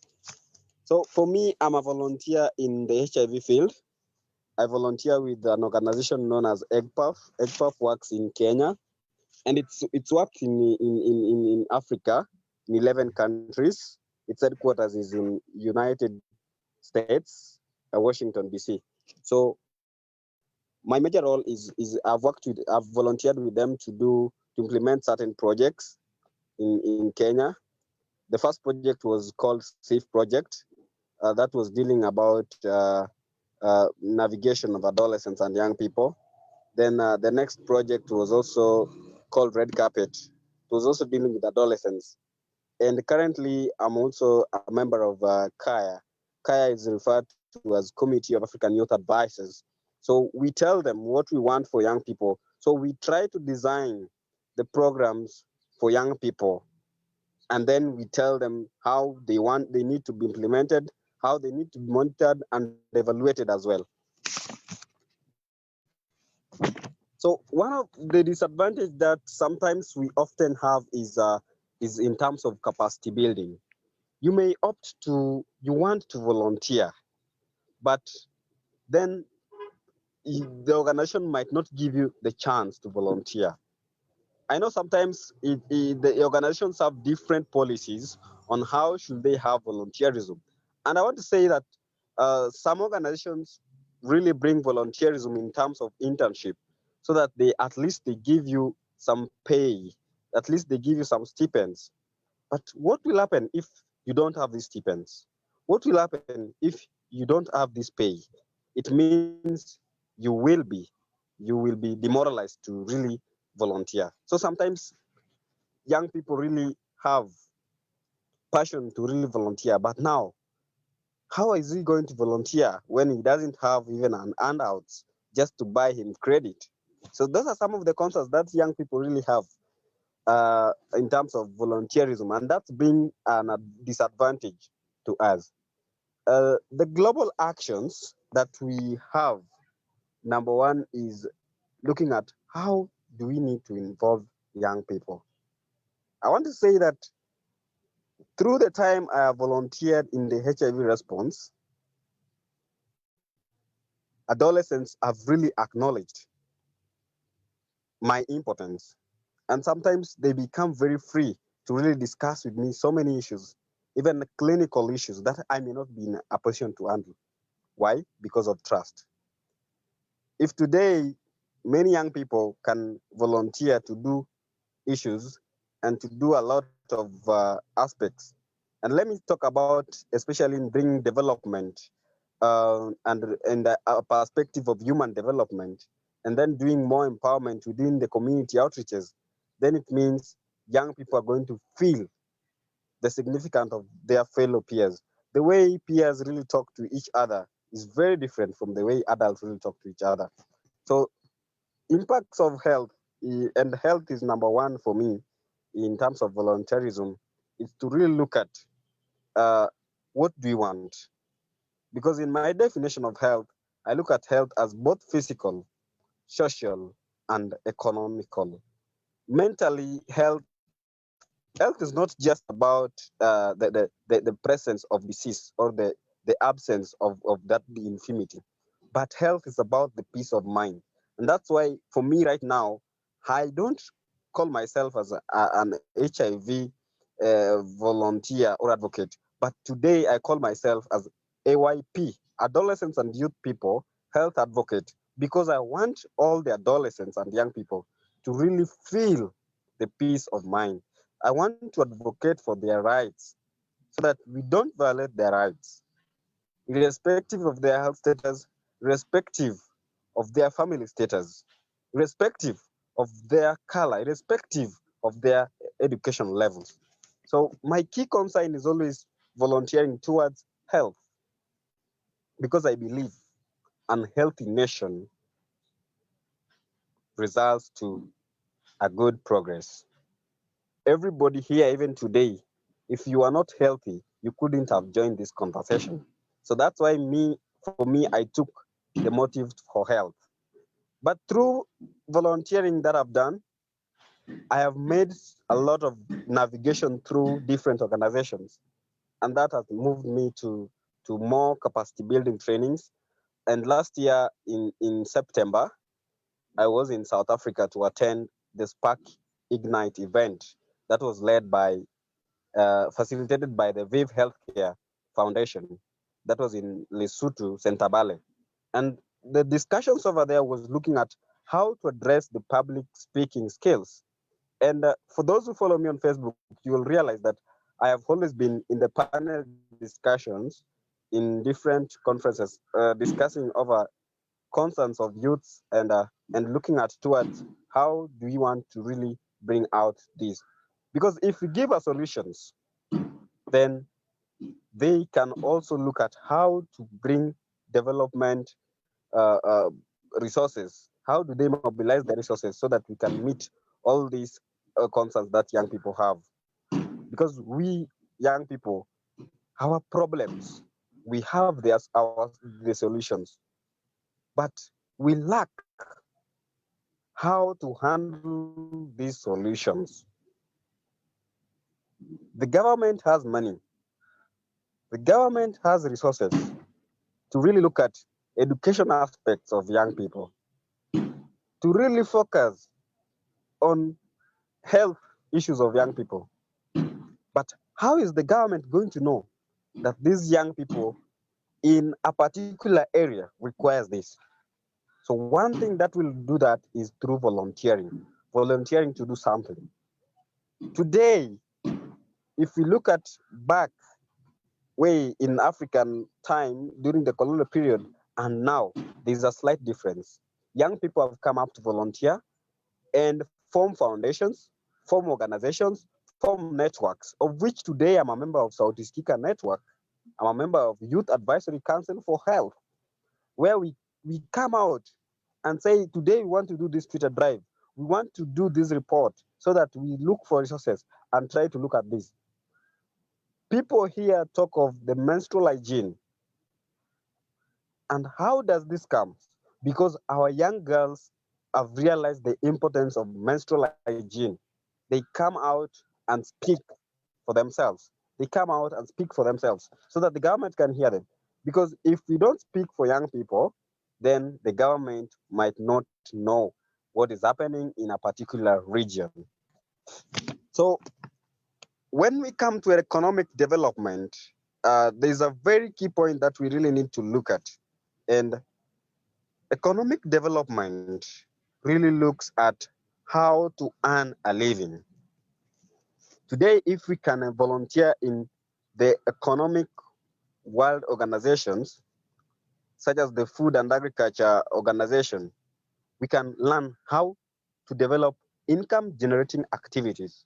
E: So for me, I'm a volunteer in the HIV field. I volunteer with an organization known as EGPAF. EGPAF works in Kenya, and it's worked in Africa, in 11 countries. Its headquarters is in United States, Washington, D.C. So my major role is I've volunteered with them to implement certain projects in Kenya. The first project was called Safe Project. That was dealing about navigation of adolescents and young people. Then the next project was also called Red Carpet. It was also dealing with adolescents. And currently, I'm also a member of KAYA. KAYA is referred to as Committee of African Youth Advisors. So we tell them what we want for young people. So we try to design the programs for young people, and then we tell them how they need to be implemented, how they need to be monitored and evaluated as well. So one of the disadvantages that sometimes we often have is in terms of capacity building. You may you want to volunteer, but then the organization might not give you the chance to volunteer. I know sometimes the organizations have different policies on how should they have volunteerism. And I want to say that some organizations really bring volunteerism in terms of internship, so that they give you some pay, at least they give you some stipends. But what will happen if you don't have these stipends? What will happen if you don't have this pay? It means you will be demoralized to really volunteer. So sometimes young people really have passion to really volunteer, but now how is he going to volunteer when he doesn't have even an handout just to buy him credit? So those are some of the concerns that young people really have in terms of volunteerism, and that's been a disadvantage to us. The global actions that we have, number one is looking at how do we need to involve young people. I want to say that through the time I have volunteered in the HIV response, adolescents have really acknowledged my importance. And sometimes they become very free to really discuss with me so many issues, even clinical issues that I may not be in a position to handle. Why? Because of trust. If today many young people can volunteer to do issues and to do a lot of aspects, and let me talk about especially in bringing development and a perspective of human development, and then doing more empowerment within the community outreaches, then it means young people are going to feel the significance of their fellow peers. The way peers really talk to each other is very different from the way adults really talk to each other. So impacts of health, and health is number one for me in terms of volunteerism, is to really look at what do we want? Because in my definition of health, I look at health as both physical, social, and economical. Mentally, health is not just about the presence of disease or the absence of that infirmity, but health is about the peace of mind. And that's why, for me right now, I don't call myself as an HIV volunteer or advocate, but today I call myself as AYP, Adolescents and Youth People Health Advocate, because I want all the adolescents and young people to really feel the peace of mind. I want to advocate for their rights so that we don't violate their rights, irrespective of their health status, irrespective of their family status, irrespective of their color, irrespective of their education levels. So my key concern is always volunteering towards health, because I believe an healthy nation results to a good progress. Everybody here, even today, if you are not healthy, you couldn't have joined this conversation. So that's why for me, I took the motive for health. But through volunteering that I've done, I have made a lot of navigation through different organizations, and that has moved me to more capacity building trainings. And last year in September, I was in South Africa to attend the Spark Ignite event that was facilitated by the Viv Healthcare Foundation. That was in Lesotho, Sentabale. And the discussions over there was looking at how to address the public speaking skills. And for those who follow me on Facebook, you will realize that I have always been in the panel discussions in different conferences, discussing over concerns of youths and looking at towards how do we want to really bring out this. Because if we give our solutions, then they can also look at how to bring development resources. How do they mobilize the resources so that we can meet all these concerns that young people have? Because we young people, our problems, we have the solutions, but we lack how to handle these solutions. The government has money. The government has resources to really look at education aspects of young people, to really focus on health issues of young people. But how is the government going to know that these young people in a particular area requires this? So one thing that will do that is through volunteering to do something. Today, if we look at back way in African time during the colonial period and now, there's a slight difference. Young people have come up to volunteer and form foundations, form organizations, form networks, of which today I'm a member of Southeast Kika Network. I'm a member of Youth Advisory Council for Health, where we come out and say, today we want to do this Twitter drive. We want to do this report so that we look for resources and try to look at this. People here talk of the menstrual hygiene. And how does this come? Because our young girls have realized the importance of menstrual hygiene. They come out and speak for themselves. They come out and speak for themselves so that the government can hear them. Because if we don't speak for young people, then the government might not know what is happening in a particular region. So when we come to economic development, there's a very key point that we really need to look at. And economic development really looks at how to earn a living. Today, if we can volunteer in the economic world organizations, such as the Food and Agriculture Organization, we can learn how to develop income generating activities,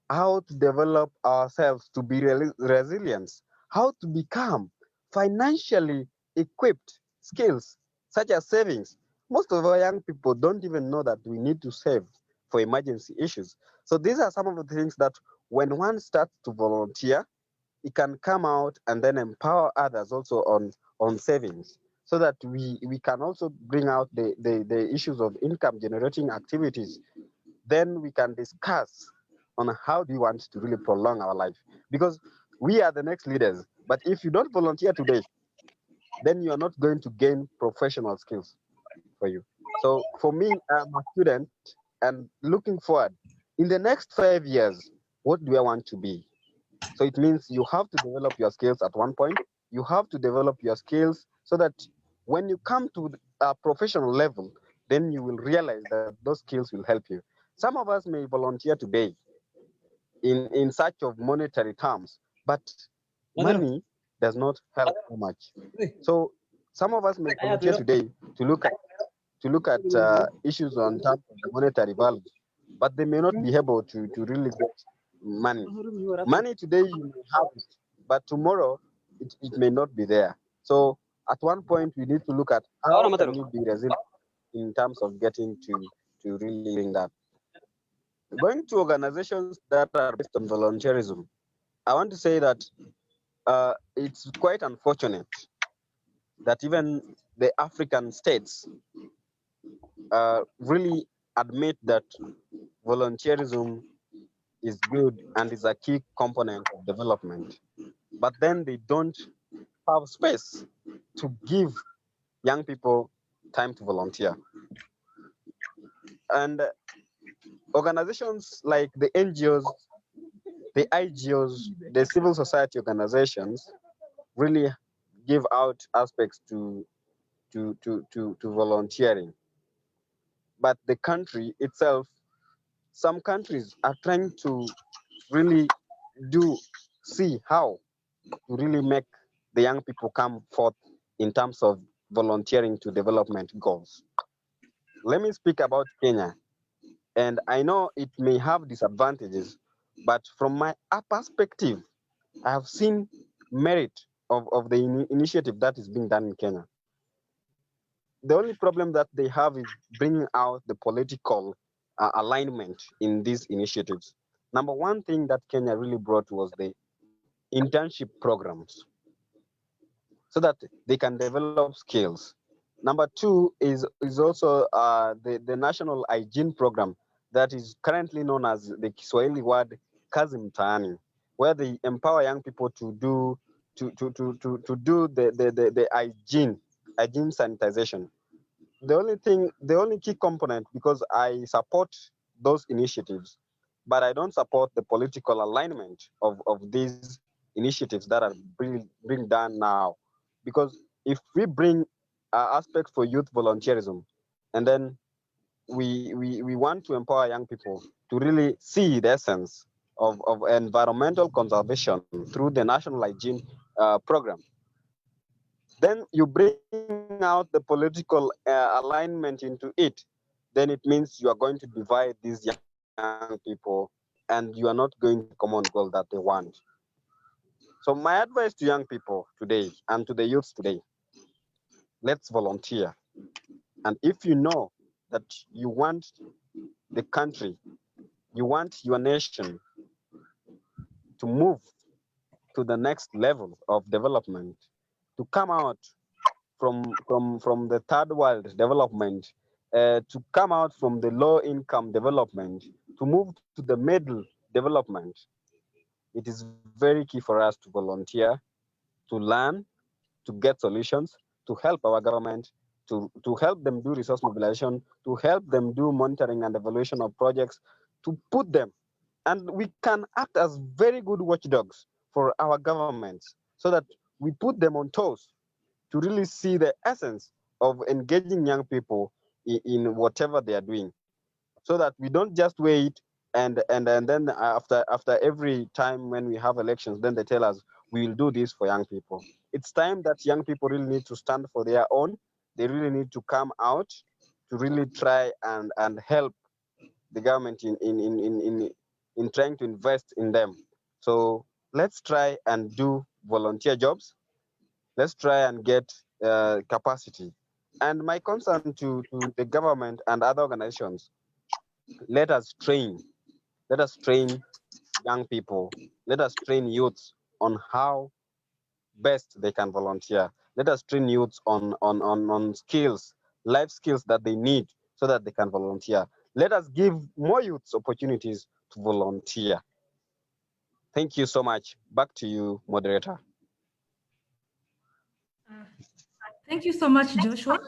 E: how to develop ourselves to be resilient, how to become financially equipped, skills such as savings. Most of our young people don't even know that we need to save for emergency issues. So these are some of the things that when one starts to volunteer, it can come out and then empower others also on savings, so that we can also bring out the issues of income generating activities. Then we can discuss on how do you want to really prolong our life, because we are the next leaders. But if you don't volunteer today, then you are not going to gain professional skills for you. So for me, I'm a student and looking forward in the next 5 years, what do I want to be? So it means you have to develop your skills at one point. You have to develop your skills so that when you come to a professional level, then you will realize that those skills will help you. Some of us may volunteer today in search of monetary terms, but money does not help so much. So some of us may volunteer today to look at issues on terms of the monetary value, but they may not be able to really get money. Money today you may have it, but tomorrow it may not be there. So at one point we need to look at how can we be resilient in terms of getting to really doing that. Going to organizations that are based on volunteerism, I want to say that it's quite unfortunate that even the African states really admit that volunteerism is good and is a key component of development, but then they don't have space to give young people time to volunteer. And organizations like the NGOs, the IGOs, the civil society organizations really give out aspects to volunteering. But the country itself, some countries are trying to really see how to really make the young people come forth in terms of volunteering to development goals. Let me speak about Kenya. And I know it may have disadvantages, but from my perspective, I have seen merit of the initiative that is being done in Kenya. The only problem that they have is bringing out the political alignment in these initiatives. Number one thing that Kenya really brought was the internship programs, so that they can develop skills. Number two is also the national hygiene program that is currently known as the Kiswahili word kazi mtaani, where they empower young people to do the hygiene sanitization. The only key component, because I support those initiatives, but I don't support the political alignment of these initiatives that are being done now. Because if we bring aspects for youth volunteerism, and then we want to empower young people to really see the essence of environmental conservation through the national hygiene program, then you bring out the political alignment into it, then it means you are going to divide these young people and you are not going to common goal that they want. So my advice to young people today and to the youths today, let's volunteer. And if you know that you want the country, you want your nation to move to the next level of development, to come out from the third world development, to come out from the low income development, to move to the middle development, it is very key for us to volunteer, to learn, to get solutions, to help our government, to help them do resource mobilization, to help them do monitoring and evaluation of projects, to put them. And we can act as very good watchdogs for our governments, so that we put them on toes to really see the essence of engaging young people in whatever they are doing, so that we don't just wait and then after every time when we have elections, then they tell us we will do this for young people. It's time that young people really need to stand for their own. They really need to come out really try and help the government in trying to invest in them. So let's try and do volunteer jobs. Let's try and get capacity. And my concern to the government and other organizations, let us train young people, let us train youths on how best they can volunteer. Let us train youths on skills, life skills that they need so that they can volunteer. Let us give more youths opportunities to volunteer. Thank you so much. Back to you, moderator.
A: Thank you so much, Joshua.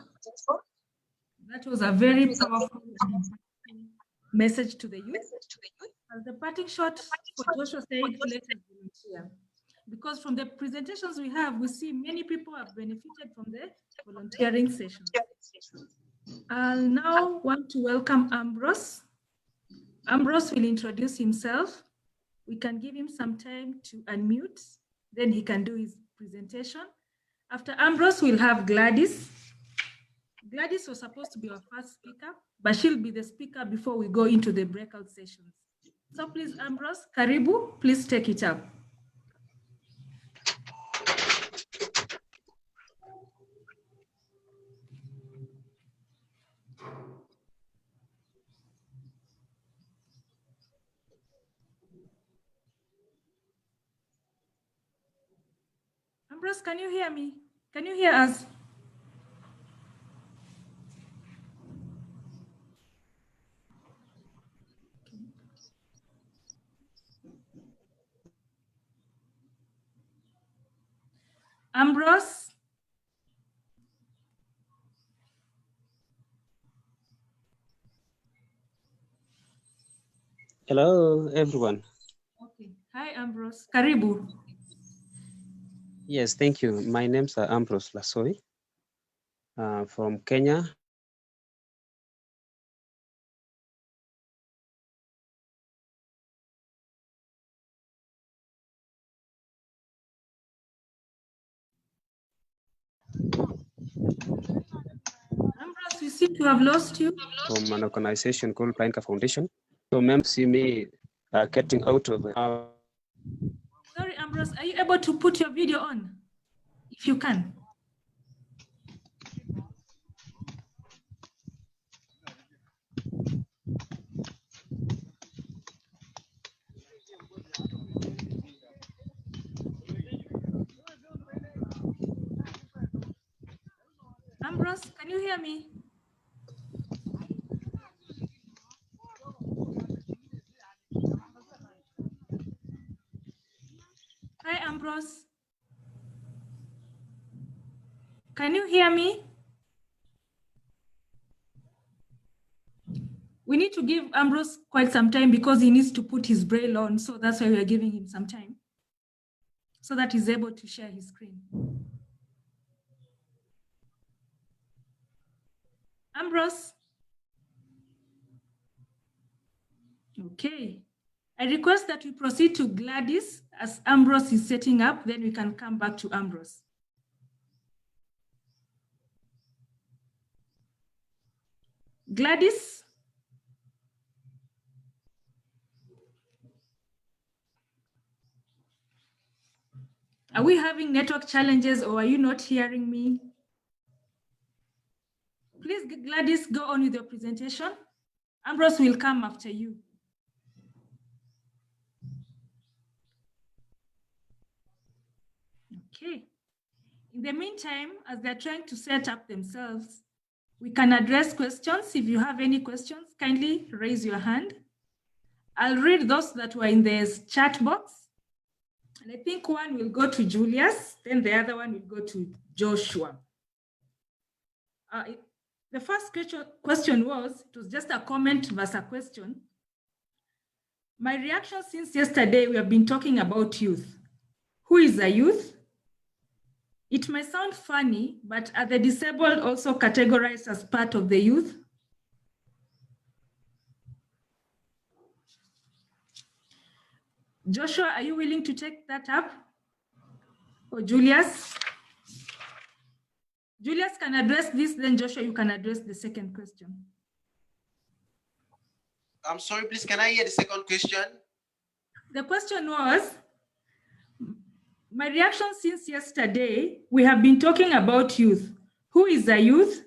A: That was a very powerful message to the youth. As the parting shot for Joshua said, let us volunteer. Because from the presentations we have, we see many people have benefited from the volunteering sessions. I'll now want to welcome Ambrose. Ambrose will introduce himself. We can give him some time to unmute, then he can do his presentation. After Ambrose, we'll have Gladys. Gladys was supposed to be our first speaker, but she'll be the speaker before we go into the breakout sessions. So please, Ambrose, Karibu, please take it up. Ambrose, can you hear me? Can you hear us? Ambrose?
F: Hello, everyone.
A: Okay. Hi, Ambrose. Karibu.
F: Yes, thank you. My name's Ambrose Lasoi from Kenya.
A: Ambrose, we seem to have lost you.
F: From an organization called Pinker Foundation. So members see me getting out of the
A: Sorry, Ambrose, are you able to put your video on? If you can. Ambrose, can you hear me? Hi, Ambrose. Can you hear me? We need to give Ambrose quite some time because he needs to put his braille on. So that's why we are giving him some time so that he's able to share his screen. Ambrose. Okay. I request that we proceed to Gladys as Ambrose is setting up, then we can come back to Ambrose. Gladys? Are we having network challenges or are you not hearing me? Please, Gladys, go on with your presentation. Ambrose will come after you. Okay. In the meantime, as they're trying to set up themselves, we can address questions. If you have any questions, kindly raise your hand. I'll read those that were in the chat box. And I think one will go to Julius, then the other one will go to Joshua. The first question was, it was just a comment versus a question. My reaction since yesterday, we have been talking about youth. Who is a youth? It may sound funny, but are the disabled also categorized as part of the youth? Joshua, are you willing to take that up? Or Julius? Julius can address this, then Joshua, you can address the second question.
C: I'm sorry, please, can I hear the second question?
A: The question was, my reaction since yesterday, we have been talking about youth. Who is a youth?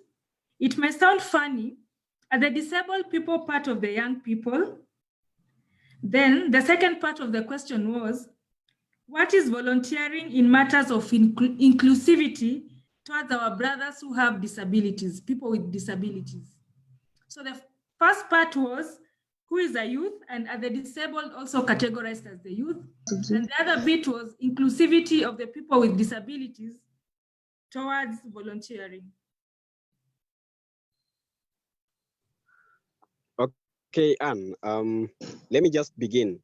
A: It may sound funny. Are the disabled people part of the young people? Then the second part of the question was, what is volunteering in matters of inclusivity towards our brothers who have disabilities, people with disabilities? So the first part was, who is a youth, and are the disabled also categorized as the youth? And the other bit was inclusivity of the people with disabilities towards volunteering.
E: Okay, Anne, let me just begin.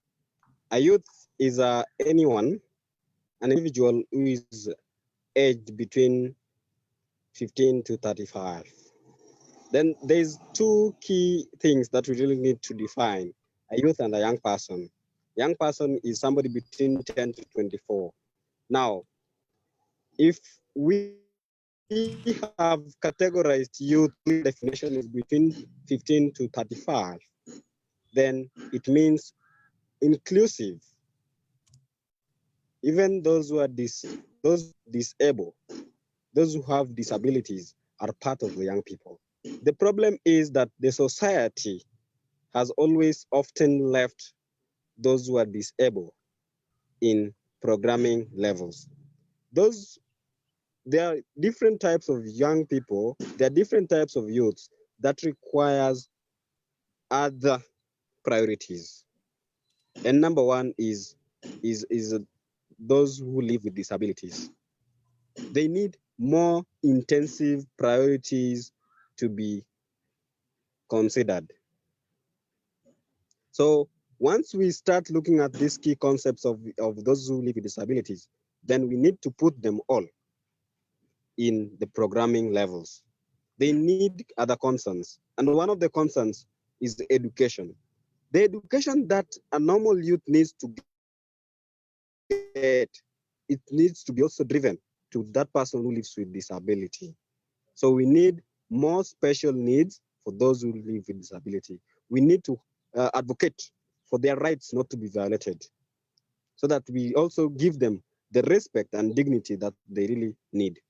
E: A youth is anyone, an individual who is aged between 15 to 35. Then there's two key things that we really need to define: a youth and a young person. Young person is somebody between 10 to 24. Now, if we have categorized youth, the definition is between 15 to 35, then it means inclusive. Even those who are disabled, those who have disabilities are part of the young people. The problem is that the society has always often left those who are disabled in programming levels. There are different types of young people, there are different types of youths that requires other priorities. And number one is those who live with disabilities. They need more intensive priorities to be considered. So once we start looking at these key concepts of those who live with disabilities, then we need to put them all in the programming levels. They need other concerns. And one of the concerns is the education. The education that a normal youth needs to get, it needs to be also driven to that person who lives with disability. So we need more special needs for those who live with disability. We need to advocate for their rights not to be violated, so that we also give them the respect and dignity that they really need.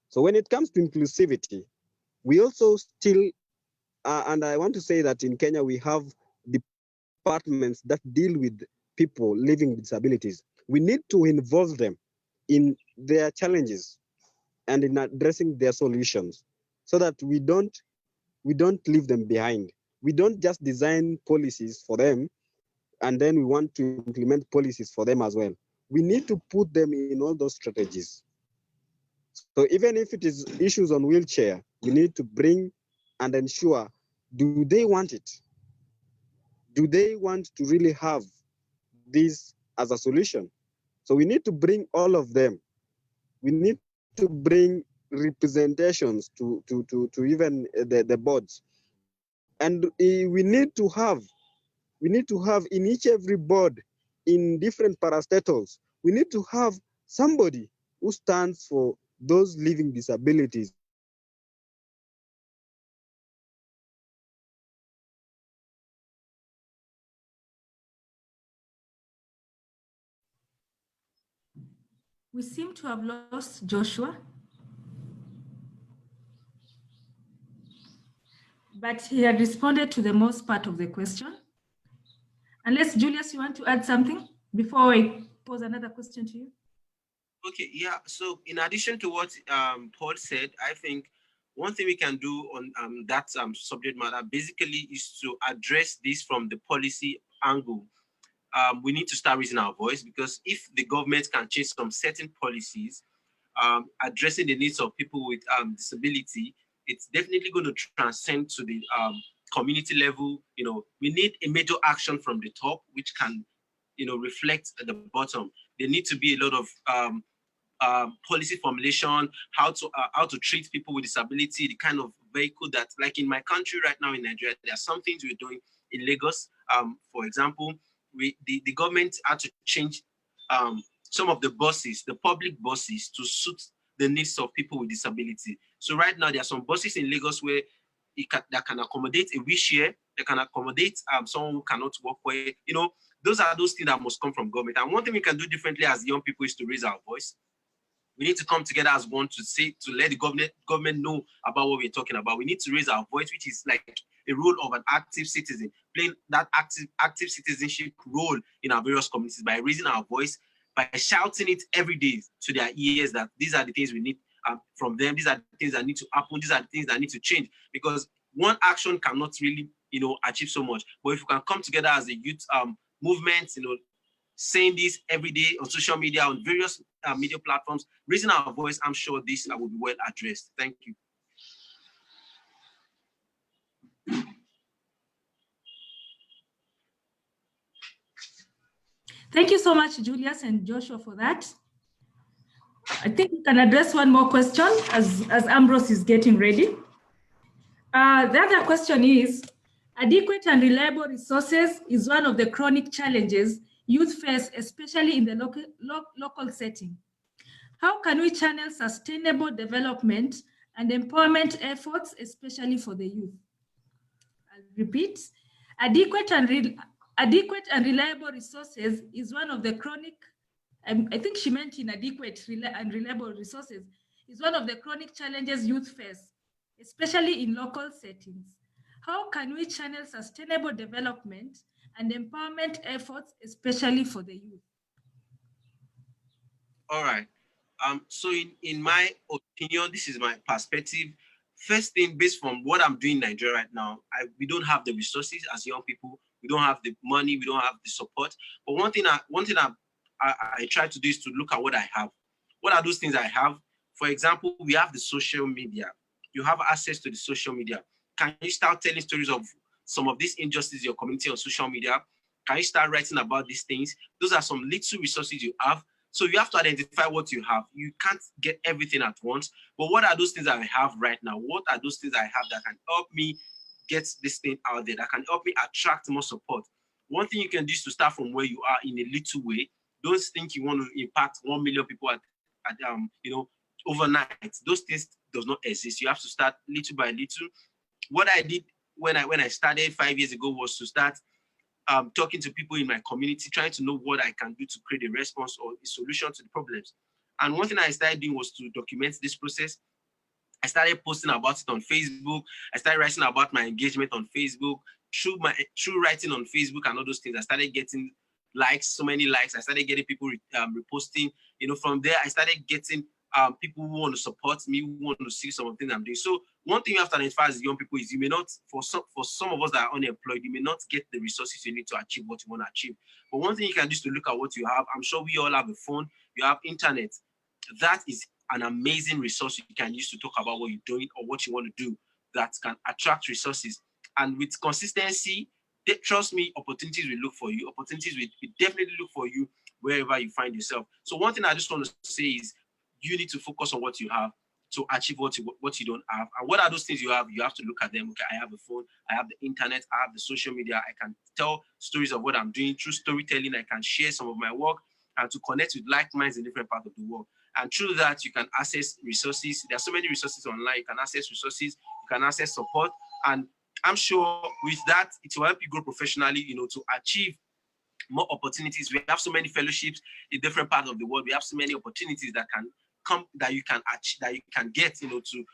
E: So when it comes to inclusivity, we also still, and I want to say that in Kenya, we have departments that deal with people living with disabilities. We need to involve them in their challenges and in addressing their solutions, so that we don't leave them behind. We don't just design policies for them and then we want to implement policies for them as well. We need to put them in all those strategies. So even if it is issues on wheelchair, we need to bring and ensure, do they want it? Do they want to really have this as a solution? So we need to bring all of them. We need to bring representations to even the boards. And we need to have in each every board, in different parastatals, we need to have somebody who stands for those living disabilities.
A: We seem to have lost Joshua, but he had responded to the most part of the question. Unless, Julius, you want to add something before I pose another question to you?
C: Okay, yeah. So in addition to what Paul said, I think one thing we can do on that subject matter basically is to address this from the policy angle. We need to start raising our voice, because if the government can change some certain policies addressing the needs of people with disability, it's definitely going to transcend to the community level. You know, we need a major action from the top, which can, you know, reflect at the bottom. There need to be a lot of policy formulation, how to treat people with disability, the kind of vehicle that, like in my country right now in Nigeria, there are some things we're doing in Lagos. For example, the government had to change some of the buses, the public buses, to suit the needs of people with disability. So right now, there are some buses in Lagos where that can accommodate a wheelchair, that can accommodate someone who cannot walk. Where, those are those things that must come from government. And one thing we can do differently as young people is to raise our voice. We need to come together as one to let the government know about what we're talking about. We need to raise our voice, which is like a role of an active citizen, playing that active citizenship role in our various communities by raising our voice, by shouting it every day to their ears that these are the things we need from them. These are the things that need to happen. These are the things that need to change, because one action cannot really, achieve so much. But if we can come together as a youth movement, saying this every day on social media, on various media platforms, raising our voice, I'm sure this will be well addressed. Thank you.
A: Thank you so much, Julius and Joshua, for that. I think we can address one more question as Ambrose is getting ready. The other question is, adequate and reliable resources is one of the chronic challenges youth face, especially in the local setting. How can we channel sustainable development and empowerment efforts, especially for the youth? I'll repeat, adequate and reliable resources is one of the chronic, I think she meant inadequate and reliable resources, is one of the chronic challenges youth face, especially in local settings. How can we channel sustainable development and empowerment efforts, especially for the youth?
C: All right. So in my opinion, this is my perspective. First thing, based from what I'm doing in Nigeria right now, we don't have the resources as young people. We don't have the money. We don't have the support. But one thing I try to do is to look at what I have. What are those things I have? For example, we have the social media. You have access to the social media. Can you start telling stories of some of these injustices in your community on social media? Can you start writing about these things? Those are some little resources you have. So you have to identify what you have. You can't get everything at once. But what are those things that I have right now? What are those things I have that can help me get this thing out there, that can help me attract more support? One thing you can do is to start from where you are in a little way. Don't think you want to impact 1 million people at overnight. Those things does not exist. You have to start little by little. What I did when I started 5 years ago was to start talking to people in my community, trying to know what I can do to create a response or a solution to the problems. And one thing I started doing was to document this process. I started posting about it on Facebook. I started writing about my engagement on Facebook. Through writing on Facebook and all those things, I started getting likes, so many likes. I started getting people reposting. From there, I started getting people who want to support me, who want to see some of the things I'm doing. So one thing you have to identify as young people is you may not, for some of us that are unemployed, you may not get the resources you need to achieve what you want to achieve. But one thing you can do is to look at what you have. I'm sure we all have a phone, you have internet. That is an amazing resource you can use to talk about what you're doing or what you want to do that can attract resources. And with consistency, trust me, opportunities will look for you. Opportunities will definitely look for you wherever you find yourself. So one thing I just want to say is you need to focus on what you have to achieve what you don't have. And what are those things you have? You have to look at them. Okay, I have a phone, I have the internet, I have the social media. I can tell stories of what I'm doing through storytelling. I can share some of my work and to connect with like minds in different parts of the world. And through that, you can access resources. There are so many resources online. You can access resources, you can access support. And I'm sure with that, it will help you grow professionally, to achieve more opportunities. We have so many fellowships in different parts of the world. We have so many opportunities that can come, that you can achieve, that you can get, to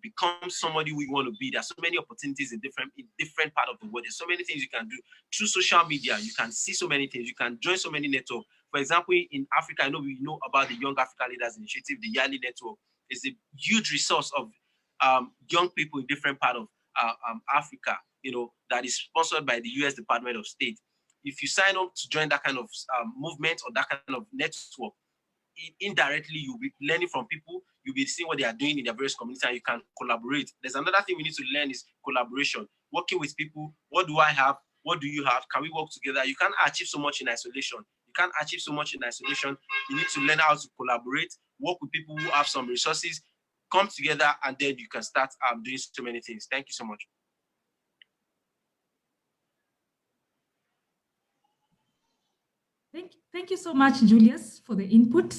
C: become somebody who you want to be. There are so many opportunities in different parts of the world. There's so many things you can do through social media. You can see so many things. You can join so many networks. For example, in Africa, we know about the Young Africa Leaders Initiative, the Yali Network. It's a huge resource of young people in different parts of Africa, that is sponsored by the US Department of State. If you sign up to join that kind of movement or that kind of network, indirectly you'll be learning from people, you'll be seeing what they are doing in their various communities, and you can collaborate. There's another thing we need to learn is collaboration, working with people. What do I have? What do you have? Can we work together? You can't achieve so much in isolation. You can't achieve so much in isolation. You need to learn how to collaborate, work with people who have some resources, come together, and then you can start doing so many things. Thank you so much.
A: Thank you so much, Julius, for the input.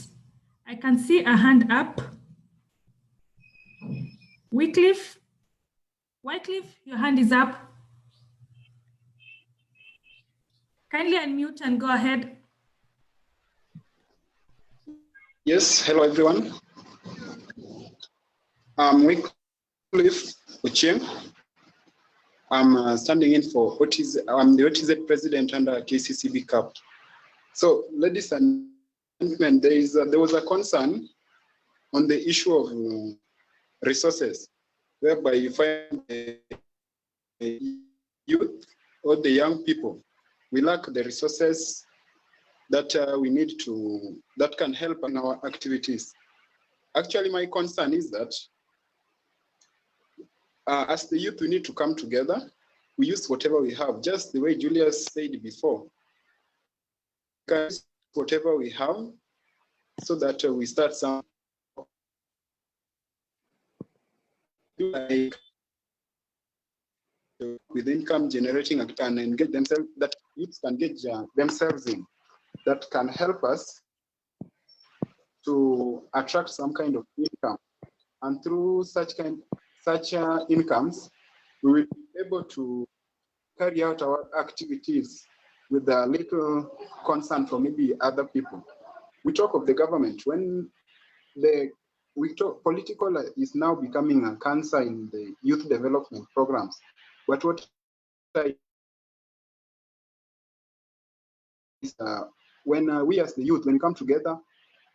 A: I can see a hand up. Wycliffe, your hand is up. Kindly unmute and go ahead.
G: Yes, hello everyone. I'm Wycliffe Chang. I'm standing in for OTZ. I'm the OTZ president under KCCB CAP. So, ladies and gentlemen, there was a concern on the issue of resources, whereby you find the youth or the young people, we lack the resources that we need to, that can help in our activities. Actually, my concern is that as the youth, we need to come together. We use whatever we have, just the way Julius said before. We can use whatever we have so that we start some like with income generating and get themselves, that youths can get themselves in, that can help us to attract some kind of income. And through such incomes, we will be able to carry out our activities with a little concern for maybe other people. We talk of the government, when political is now becoming a cancer in the youth development programs. But what is when we as the youth, when we come together,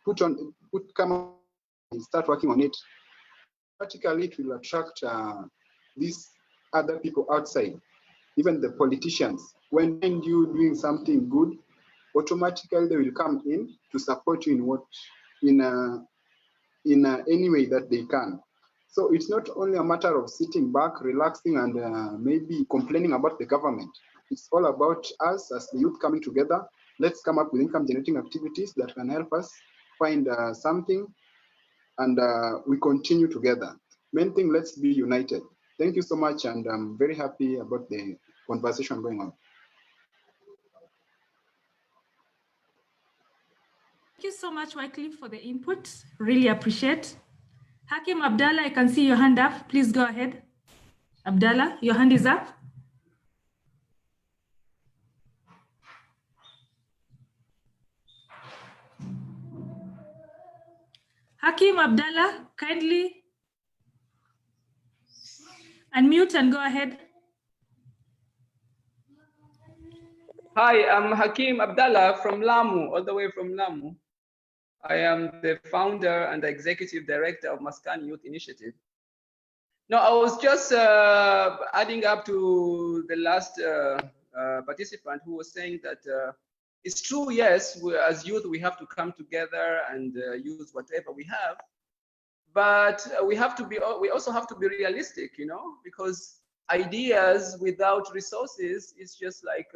G: come on and start working on it, practically it will attract these other people outside, even the politicians. When you doing something good, automatically they will come in to support you in any way that they can. So it's not only a matter of sitting back, relaxing, and maybe complaining about the government. It's all about us as the youth coming together. Let's come up with income generating activities that can help us find something, and we continue together. Main thing, let's be united. Thank you so much, and I'm very happy about the conversation going on.
A: Thank you so much, Wycliffe, for the input. Really appreciate. Hakim Abdallah, I can see your hand up. Please go ahead. Abdallah, your hand is up. Hakim Abdallah, kindly unmute and go ahead.
H: Hi, I'm Hakim Abdallah from Lamu, all the way from Lamu. I am the founder and the executive director of Maskani Youth Initiative. No, I was just adding up to the last participant who was saying that it's true, yes, as youth, we have to come together and use whatever we have, but we also have to be realistic, you know, because ideas without resources is just like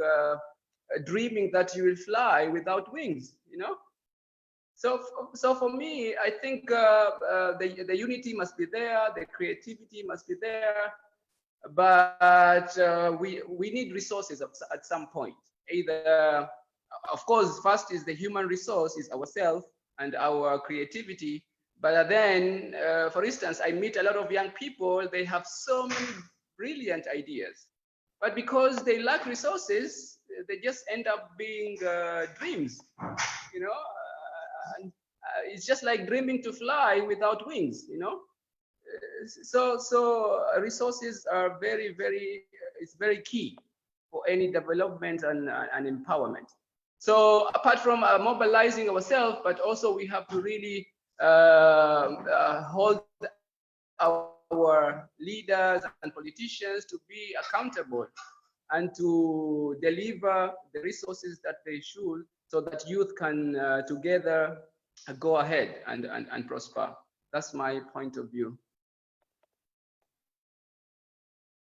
H: dreaming that you will fly without wings, you know. So for me, I think the unity must be there, the creativity must be there, but we need resources at some point. Either, of course, first is the human resource, is ourselves and our creativity. But then, for instance, I meet a lot of young people, they have so many brilliant ideas, but because they lack resources, they just end up being dreams, you know. And it's just like dreaming to fly without wings, you know. So resources are it's very key for any development and empowerment. So apart from mobilizing ourselves, but also we have to really hold our leaders and politicians to be accountable and to deliver the resources that they should, so that youth can together go ahead and prosper. That's my point of view.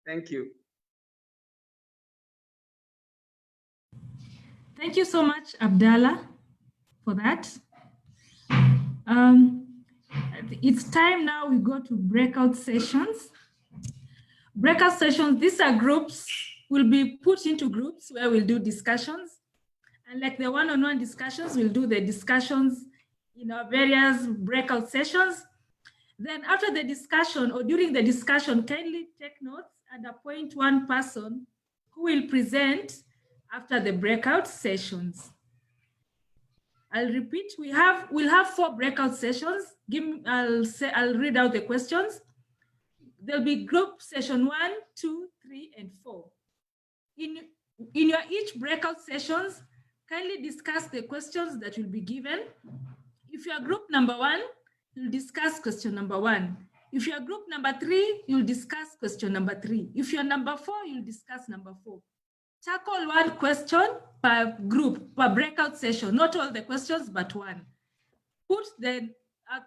H: Thank you.
A: Thank you so much, Abdallah, for that. It's time now we go to breakout sessions. Breakout sessions, these are groups, will be put into groups where we'll do discussions. And like the one-on-one discussions, we'll do the discussions in our various breakout sessions. Then after the discussion or during the discussion, kindly take notes and appoint one person who will present after the breakout sessions. I'll repeat, we'll have 4 breakout sessions. I'll read out the questions. There'll be group session 1, 2, 3, and 4. In your each breakout sessions, kindly discuss the questions that will be given. If you are group number 1, you'll discuss question number 1. If you are group number 3, you'll discuss question number 3. If you're number 4, you'll discuss number 4. Tackle one question per group, per breakout session, not all the questions, but one.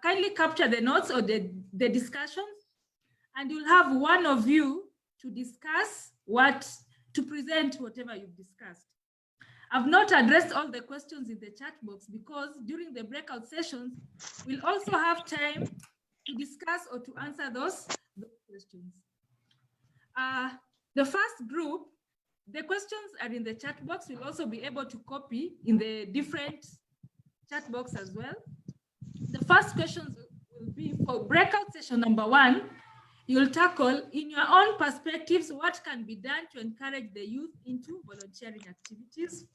A: Kindly capture the notes or the discussions, and you'll have one of you to discuss to present whatever you've discussed. I've not addressed all the questions in the chat box because during the breakout sessions, we'll also have time to discuss or to answer those questions. The first group, the questions are in the chat box. We'll also be able to copy in the different chat box as well. The first questions will be for breakout session number 1. You'll tackle, in your own perspectives, what can be done to encourage the youth into volunteering activities.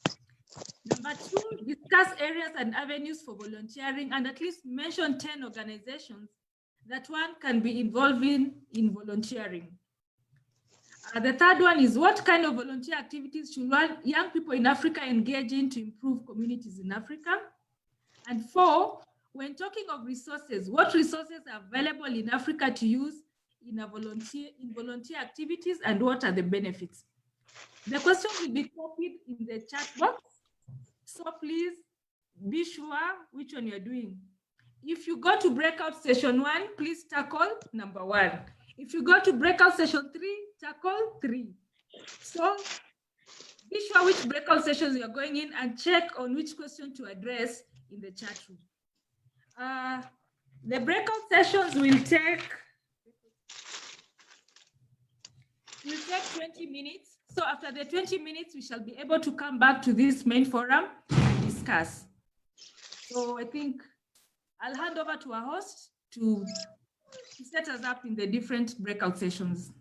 A: Number 2, discuss areas and avenues for volunteering and at least mention 10 organizations that one can be involved in volunteering. The third one is, what kind of volunteer activities should young people in Africa engage in to improve communities in Africa? And 4, when talking of resources, what resources are available in Africa to use in volunteer activities, and what are the benefits? The questions will be copied in the chat box, so please be sure which one you're doing. If you go to breakout session 1, please tackle number 1. If you go to breakout session 3, tackle 3. So be sure which breakout sessions you're going in and check on which question to address in the chat room. The breakout sessions will take 20 minutes. So after the 20 minutes, we shall be able to come back to this main forum and discuss. So I think I'll hand over to our host to set us up in the different breakout sessions.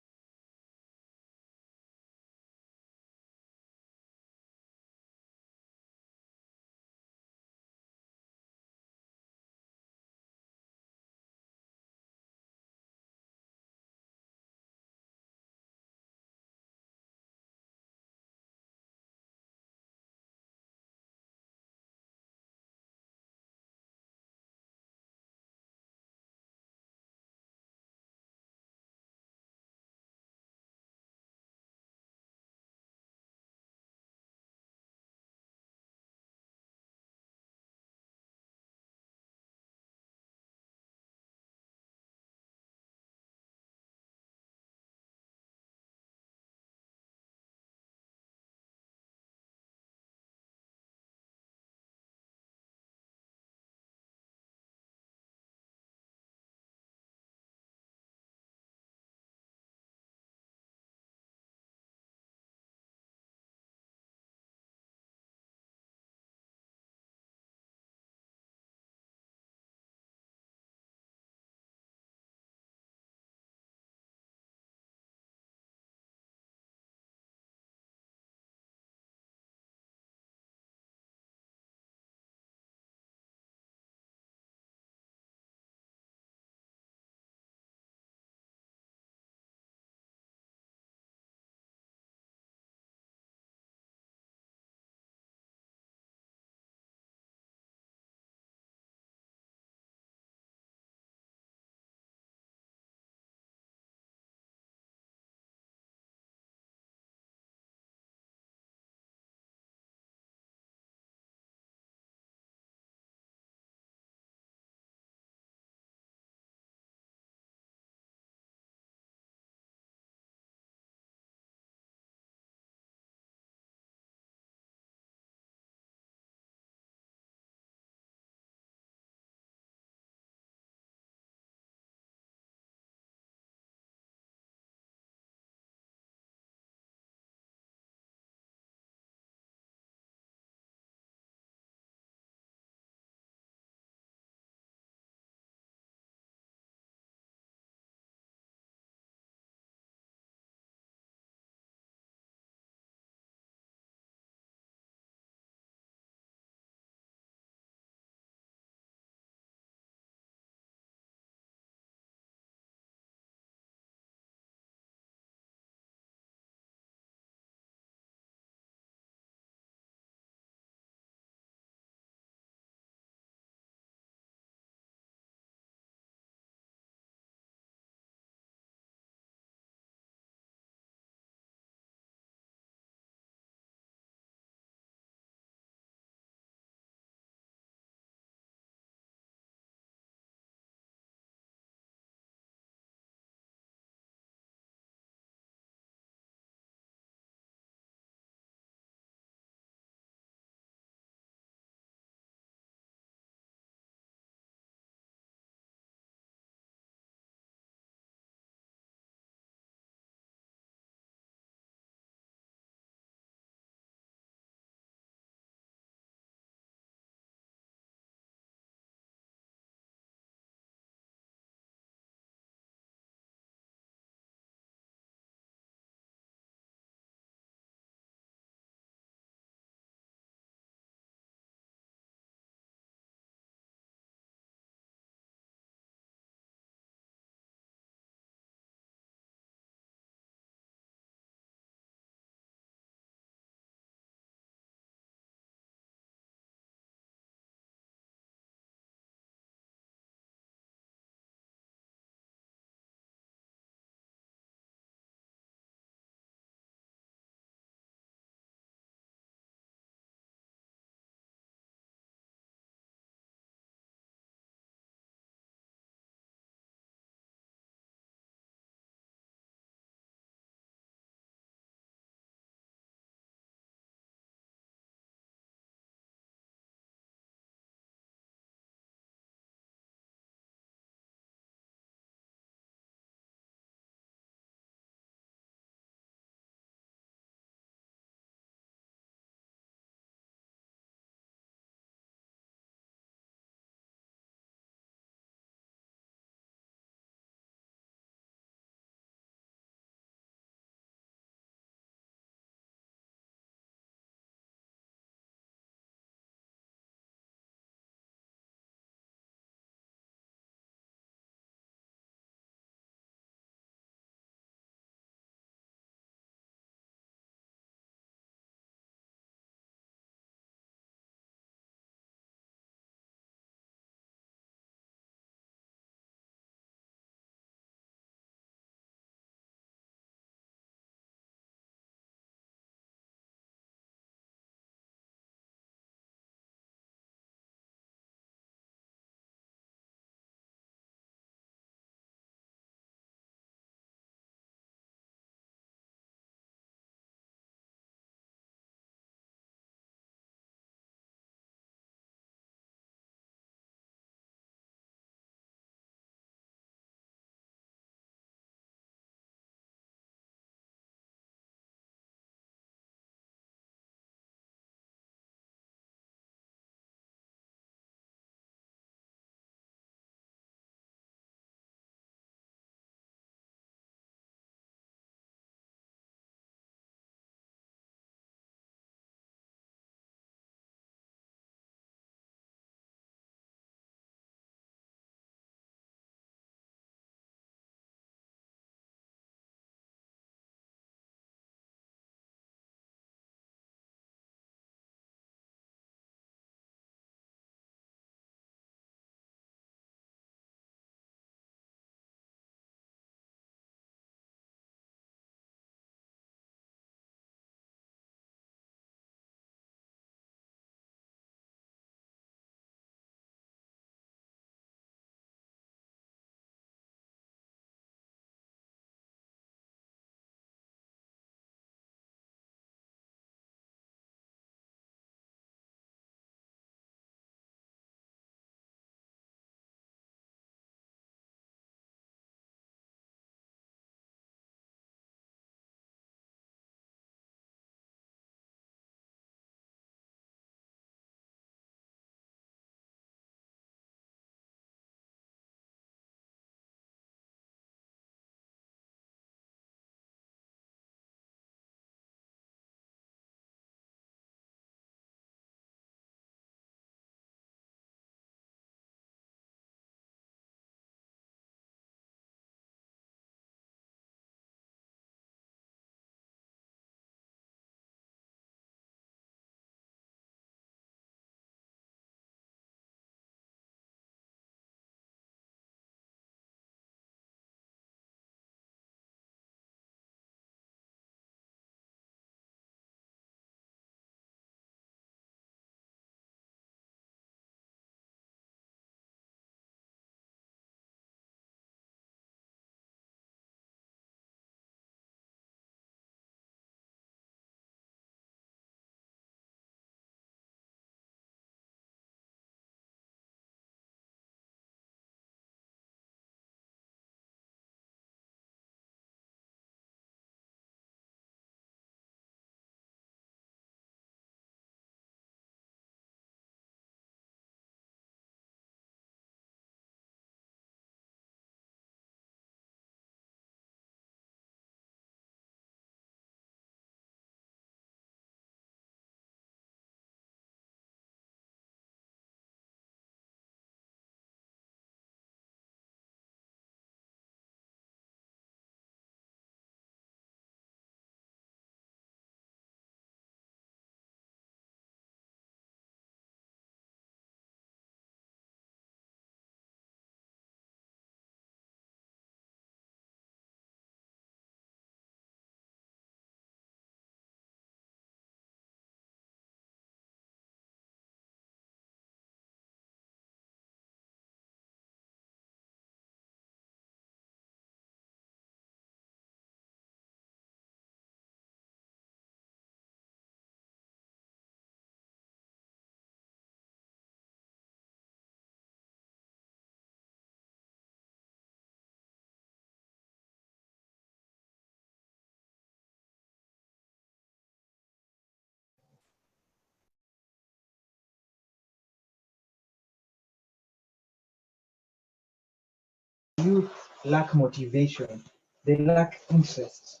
I: youth lack motivation, they lack interest.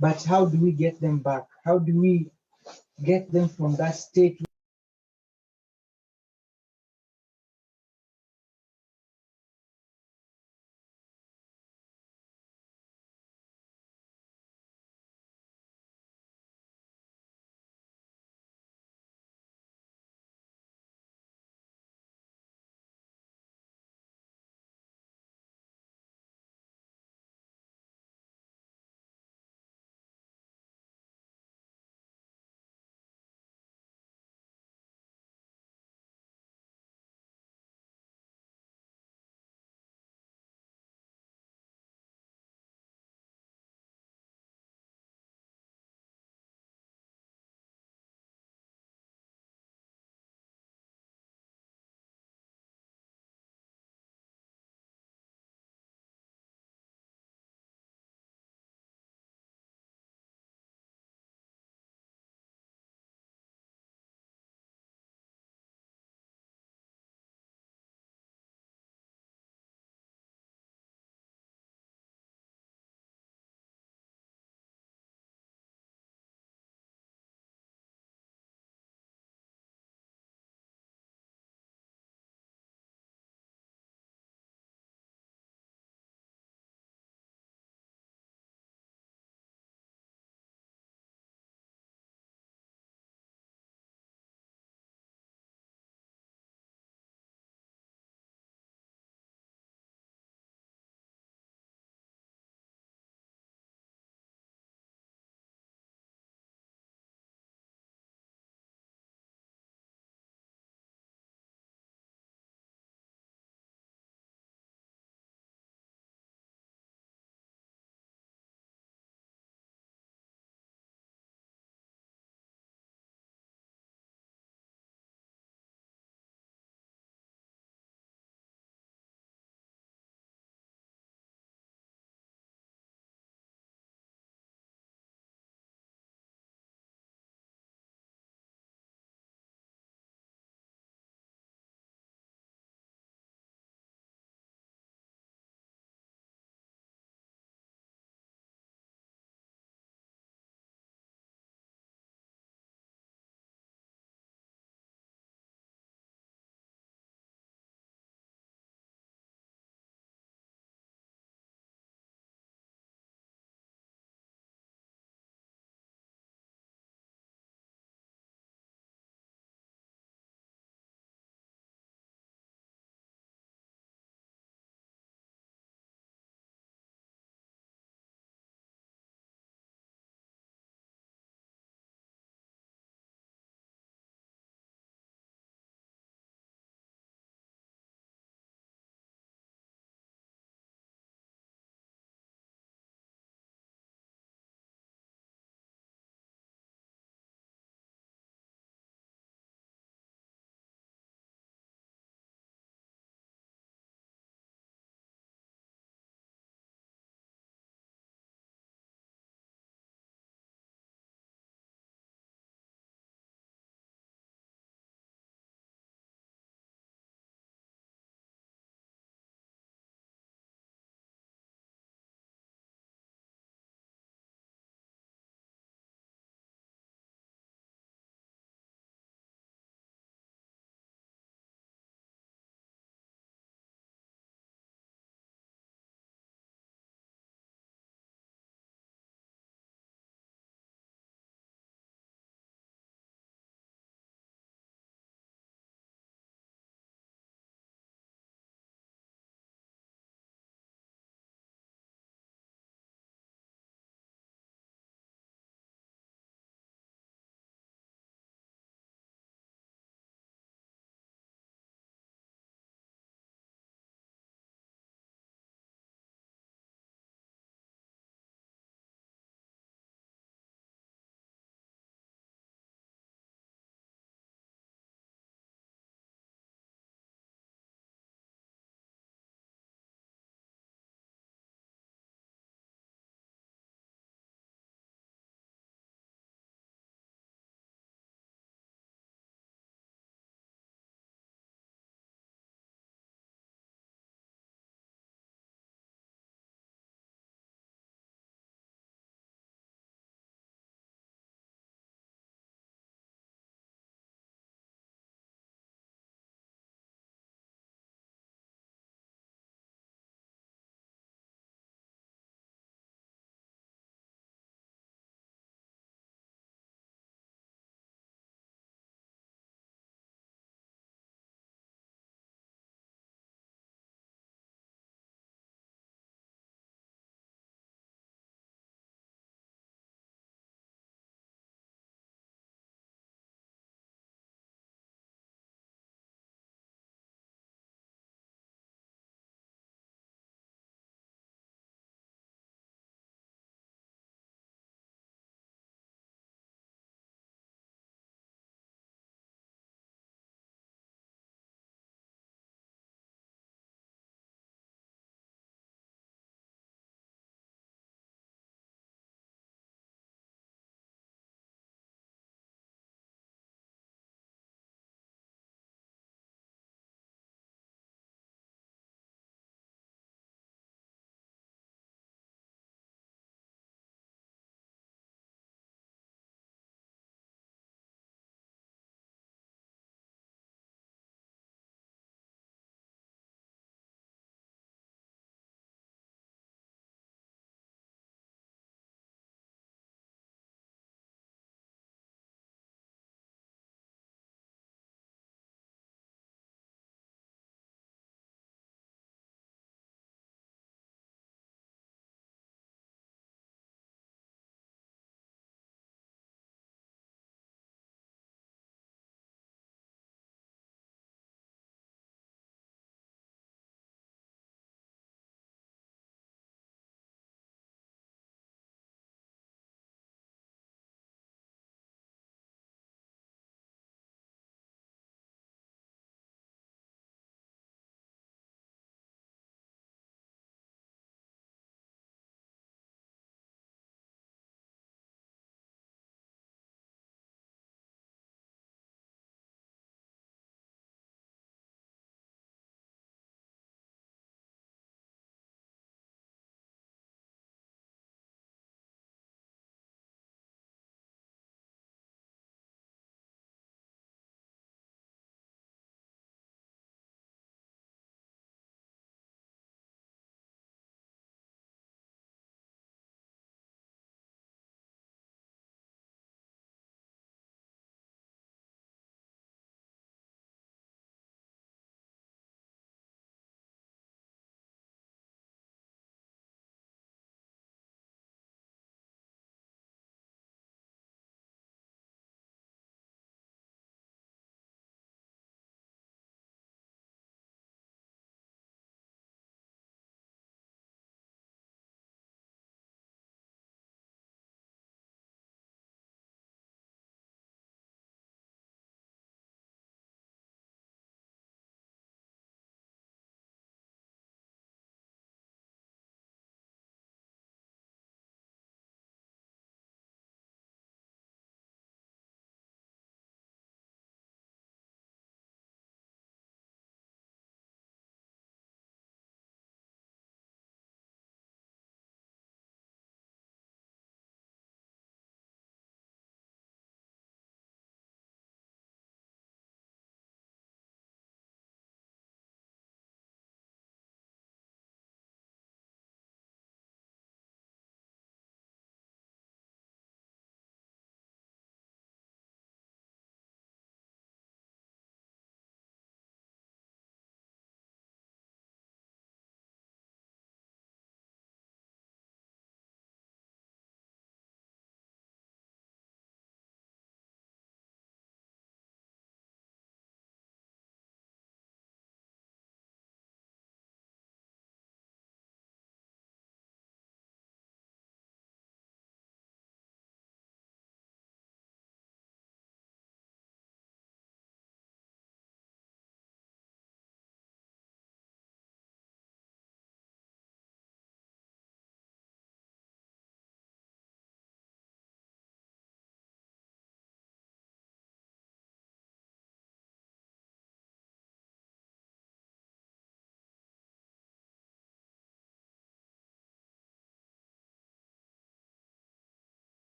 I: But how do we get them back? How do we get them from that state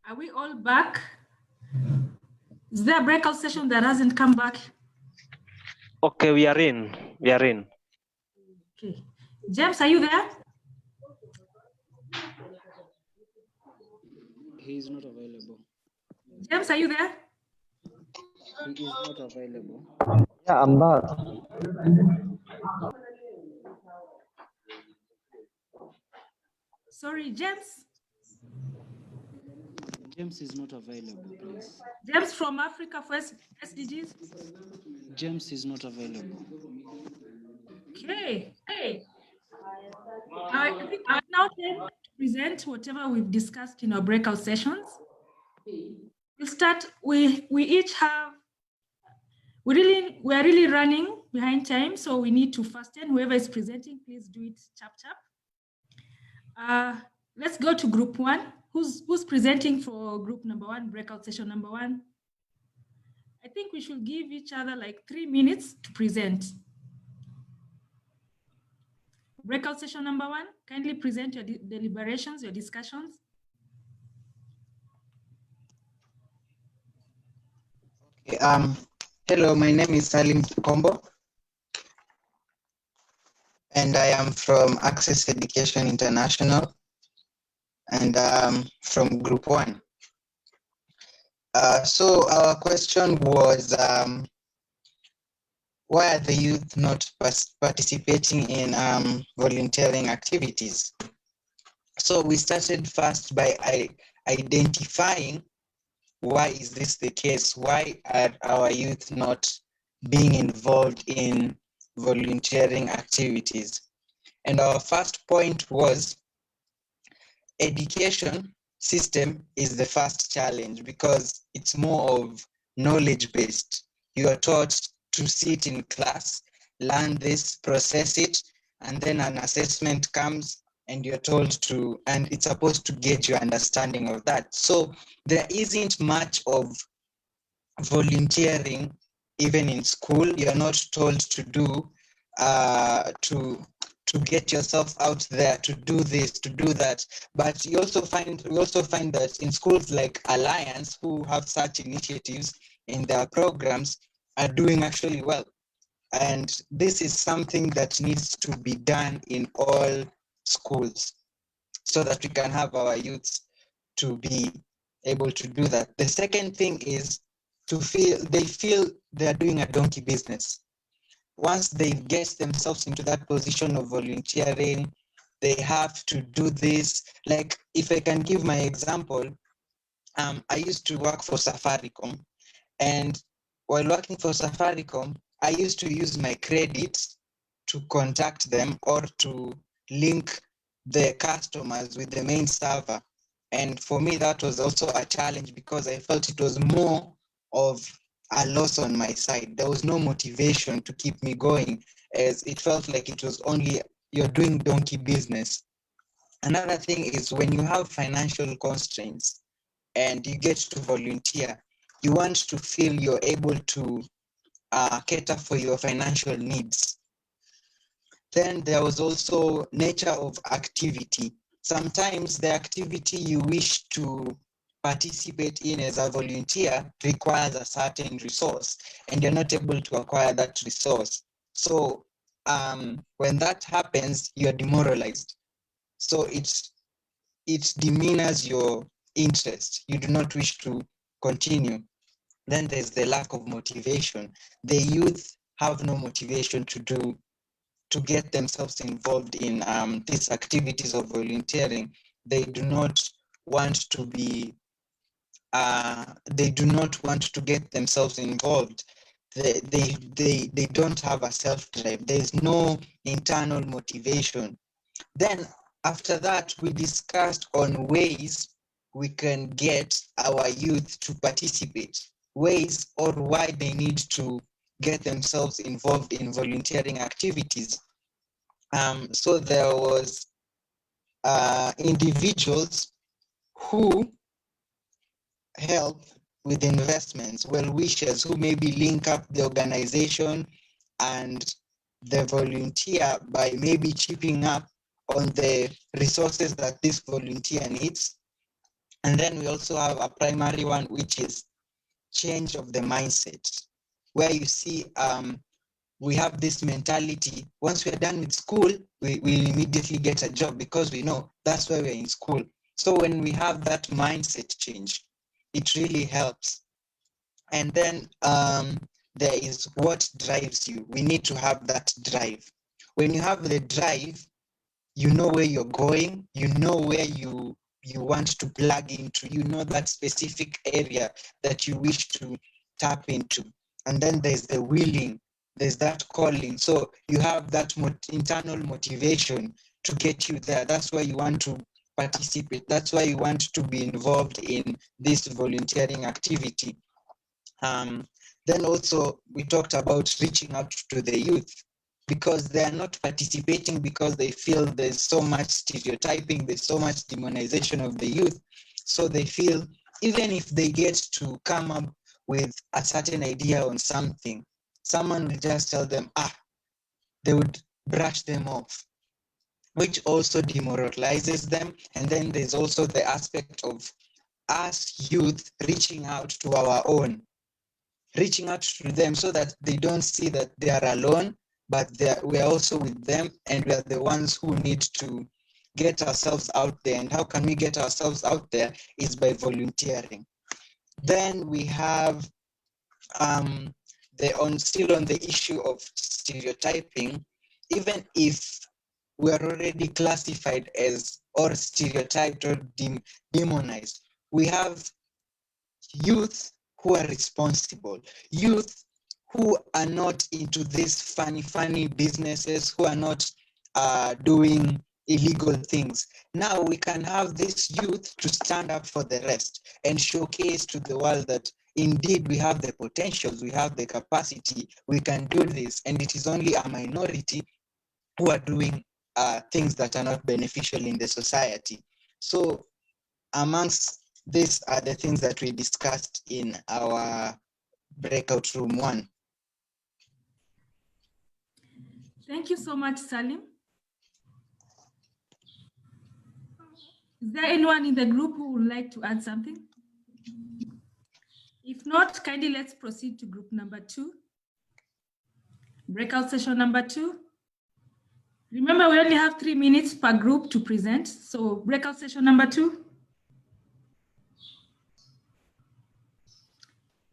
A: Are we all back? Is there a breakout session that hasn't come back?
J: Okay, we are in. We are in.
A: Okay. James, are you there?
K: He is not available.
A: James, are you there?
K: He is not available.
L: Yeah, I'm back.
A: Sorry, James.
K: James is not available, please.
A: James from Africa for SDGs.
K: James is not available.
A: Okay. Hey. I think it's now time to present whatever we've discussed in our breakout sessions. We'll start. We each have. We are really running behind time, so we need to fasten. Whoever is presenting, please do it chap. Let's go to group one. Who's presenting for group number one, breakout session number one? I think we should give each other like 3 minutes to present. Breakout session number one, kindly present your deliberations, your discussions.
M: Okay, hello, my name is Salim Kombo, and I am from Access Education International, and from Group 1. So our question was, why are the youth not participating in volunteering activities? So we started first by identifying why is this the case? Why are our youth not being involved in volunteering activities? And our first point was education system is the first challenge because it's more of knowledge-based. You are taught to sit in class, learn this, process it, and then an assessment comes and you're told to, and it's supposed to gauge your understanding of that. So there isn't much of volunteering even in school. You're not told to do, to get yourself out there, to do this, to do that. But we also find that in schools like Alliance, who have such initiatives in their programs, are doing actually well. And this is something that needs to be done in all schools so that we can have our youths to be able to do that. The second thing is they feel they're doing a donkey business. Once they get themselves into that position of volunteering, they have to do this. Like, if I can give my example, I used to work for Safaricom, and while working for Safaricom, I used to use my credits to contact them or to link the customers with the main server. And for me, that was also a challenge because I felt it was more of a loss on my side. There was no motivation to keep me going, as it felt like it was only you're doing donkey business. Another thing is when you have financial constraints and you get to volunteer, you want to feel you're able to cater for your financial needs. Then there was also nature of activity. Sometimes the activity you wish to participate in as a volunteer requires a certain resource, and you're not able to acquire that resource. So when that happens, you're demoralized. So it demeans your interest. You do not wish to continue. Then there's the lack of motivation. The youth have no motivation to get themselves involved in these activities of volunteering. They do not want to be, they do not want to get themselves involved. They don't have a self-drive. There's no internal motivation. Then after that, we discussed on ways we can get our youth to participate, ways or why they need to get themselves involved in volunteering activities. So there was individuals who help with investments, well-wishers who maybe link up the organization and the volunteer by maybe chipping up on the resources that this volunteer needs. And then we also have a primary one, which is change of the mindset, where you see we have this mentality. Once we're done with school, we immediately get a job because we know that's why we're in school. So when we have that mindset change, it really helps. And then there is what drives you. We need to have that drive. When you have the drive, you know where you're going, you know where you want to plug into, you know that specific area that you wish to tap into. And then there's the willing, there's that calling. So you have that internal motivation to get you there. That's why you want to participate. That's why you want to be involved in this volunteering activity. Then also we talked about reaching out to the youth, because they are not participating because they feel there's so much stereotyping, there's so much demonization of the youth. So they feel even if they get to come up with a certain idea on something, someone will just tell them, they would brush them off, which also demoralizes them. And then there's also the aspect of us youth reaching out to our own, reaching out to them so that they don't see that they are alone, but we're also with them, and we are the ones who need to get ourselves out there. And how can we get ourselves out there is by volunteering. Then we have still on the issue of stereotyping, even if we're already classified as or stereotyped or demonized, we have youth who are responsible, youth who are not into these funny businesses, who are not doing illegal things. Now we can have this youth to stand up for the rest and showcase to the world that indeed we have the potentials, we have the capacity, we can do this, and it is only a minority who are doing things that are not beneficial in the society. So amongst these are the things that we discussed in our breakout room 1.
A: Thank you so much, Salim. Is there anyone in the group who would like to add something? If not, kindly let's proceed to group number 2. Breakout session number 2. Remember, we only have 3 minutes per group to present. So breakout session number 2.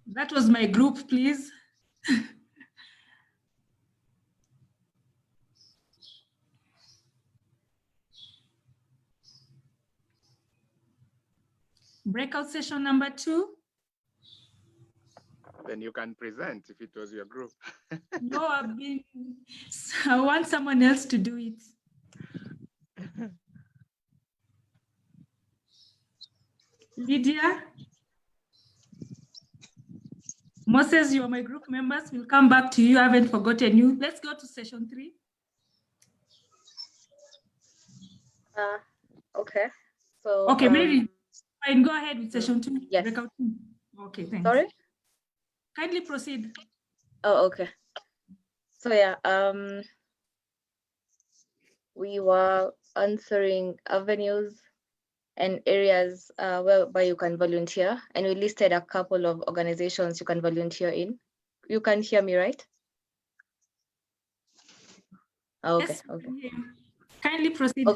A: That was my group, please. Breakout session number 2.
L: Then you can present if it was your group.
A: No, I want someone else to do it. Lydia? Moses, you are my group members. We'll come back to you. I haven't forgotten you. Let's go to session 3.
N: Okay. So
A: okay, Mary, fine. Go ahead with session 2.
N: Yes.
A: Breakout 2. Okay, thanks.
N: Sorry?
A: Kindly proceed.
N: Oh, okay. So yeah, we were answering avenues and areas whereby you can volunteer, and we listed a couple of organizations you can volunteer in. You can hear me, right? Oh, okay.
A: Yes,
N: Okay.
A: Kindly proceed.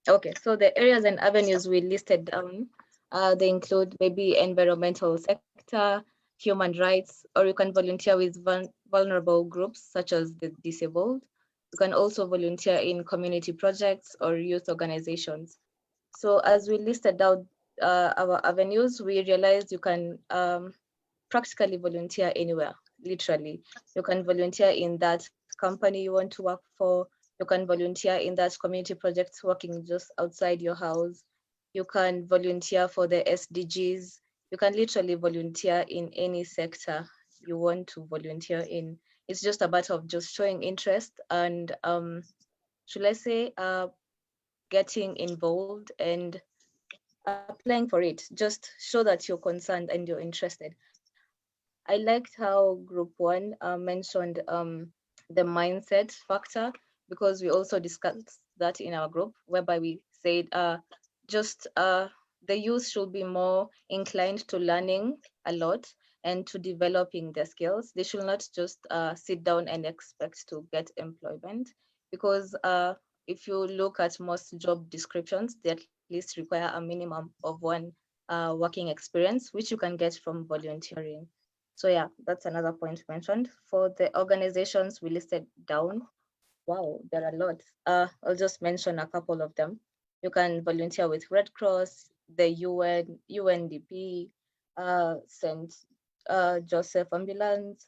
N: Okay. So the areas and avenues we listed down, they include maybe environmental sector, human rights, or you can volunteer with vulnerable groups such as the disabled. You can also volunteer in community projects or youth organizations. So as we listed out our avenues, we realized you can practically volunteer anywhere, literally. You can volunteer in that company you want to work for. You can volunteer in that community project working just outside your house. You can volunteer for the SDGs. You can literally volunteer in any sector you want to volunteer in. It's just a matter of just showing interest and, should I say, getting involved and applying for it. Just show that you're concerned and you're interested. I liked how group 1 mentioned the mindset factor, because we also discussed that in our group, whereby we said just the youth should be more inclined to learning a lot and to developing their skills. They should not just sit down and expect to get employment, because if you look at most job descriptions, they at least require a minimum of one working experience, which you can get from volunteering. So yeah, that's another point mentioned. For the organizations we listed down, wow, there are a lot. I'll just mention a couple of them. You can volunteer with Red Cross, the UN, UNDP, St. Joseph Ambulance,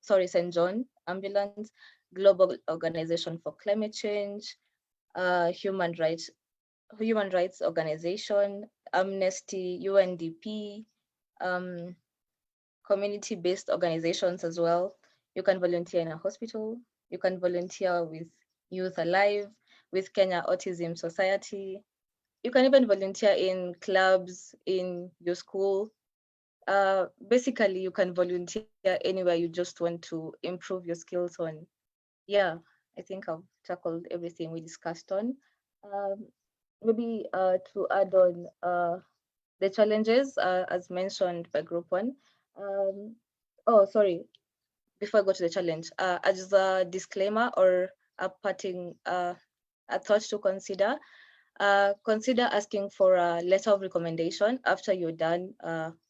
N: St. John Ambulance, Global Organization for Climate Change, Human Rights Organization, Amnesty, UNDP, community-based organizations as well. You can volunteer in a hospital. You can volunteer with Youth Alive, with Kenya Autism Society. You can even volunteer in clubs, in your school. Basically, you can volunteer anywhere you just want to improve your skills on. Yeah, I think I've tackled everything we discussed on. Maybe to add on the challenges, as mentioned by Group 1. Oh, sorry, before I go to the challenge, as a disclaimer or a parting, a thought to consider, consider asking for a letter of recommendation after you're done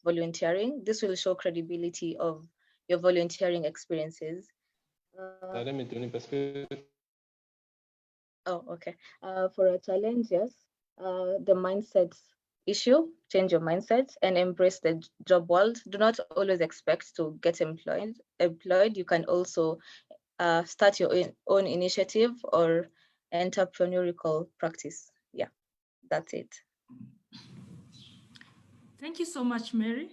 N: volunteering. This will show credibility of your volunteering experiences. Oh, okay. For a challenge, yes, the mindset issue, change your mindset and embrace the job world. Do not always expect to get employed. You can also start your own initiative or entrepreneurial practice. Yeah, that's it.
A: Thank you so much, Mary.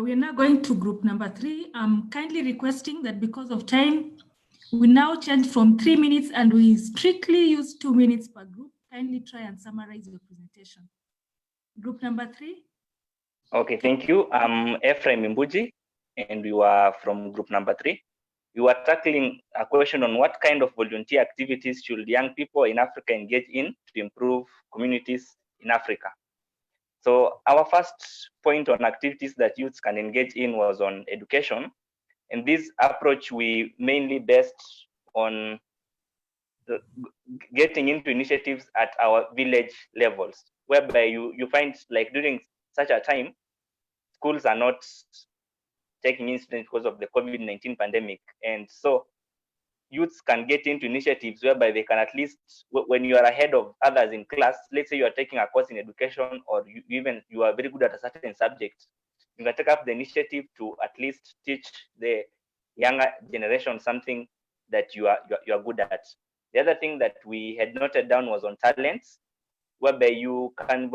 A: We are now going to group number 3. I'm kindly requesting that because of time, we now change from 3 minutes and we strictly use 2 minutes per group. Kindly try and summarize your presentation. Group number 3.
O: Okay, thank you. I'm Ephraim Mbuji, and we were from group number 3. We were tackling a question on what kind of volunteer activities should young people in Africa engage in to improve communities in Africa. So our first point on activities that youths can engage in was on education. And this approach we mainly based on getting into initiatives at our village levels, whereby you find like during such a time, schools are not taking in students because of the COVID-19 pandemic. And so youths can get into initiatives whereby they can at least, when you are ahead of others in class, let's say you are taking a course in education or you are very good at a certain subject, you can take up the initiative to at least teach the younger generation something that you are good at. The other thing that we had noted down was on talents, whereby you can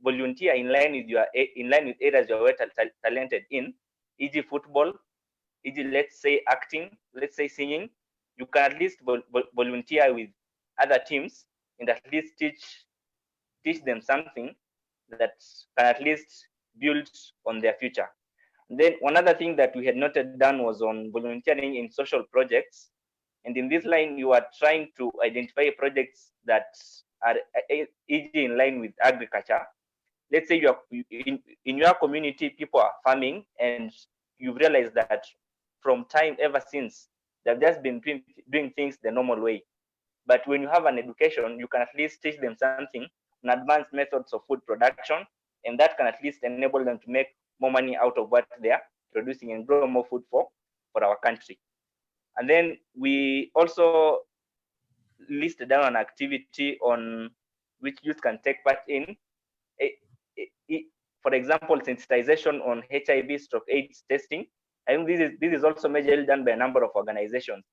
O: volunteer in line with areas you are talented in, e.g. football, e.g. let's say acting, let's say singing. You can at least volunteer with other teams and at least teach them something that can at least build on their future. And then one other thing that we had noted down was on volunteering in social projects. And in this line, you are trying to identify projects that are easy in line with agriculture. Let's say you are in your community, people are farming, and you've realized that from time ever since, they've just been doing things the normal way. But when you have an education, you can at least teach them something on advanced methods of food production, and that can at least enable them to make more money out of what they are producing and grow more food for our country. And then we also listed down an activity on which youth can take part in. For example, sensitization on HIV/AIDS testing. I think this is also majorly done by a number of organizations.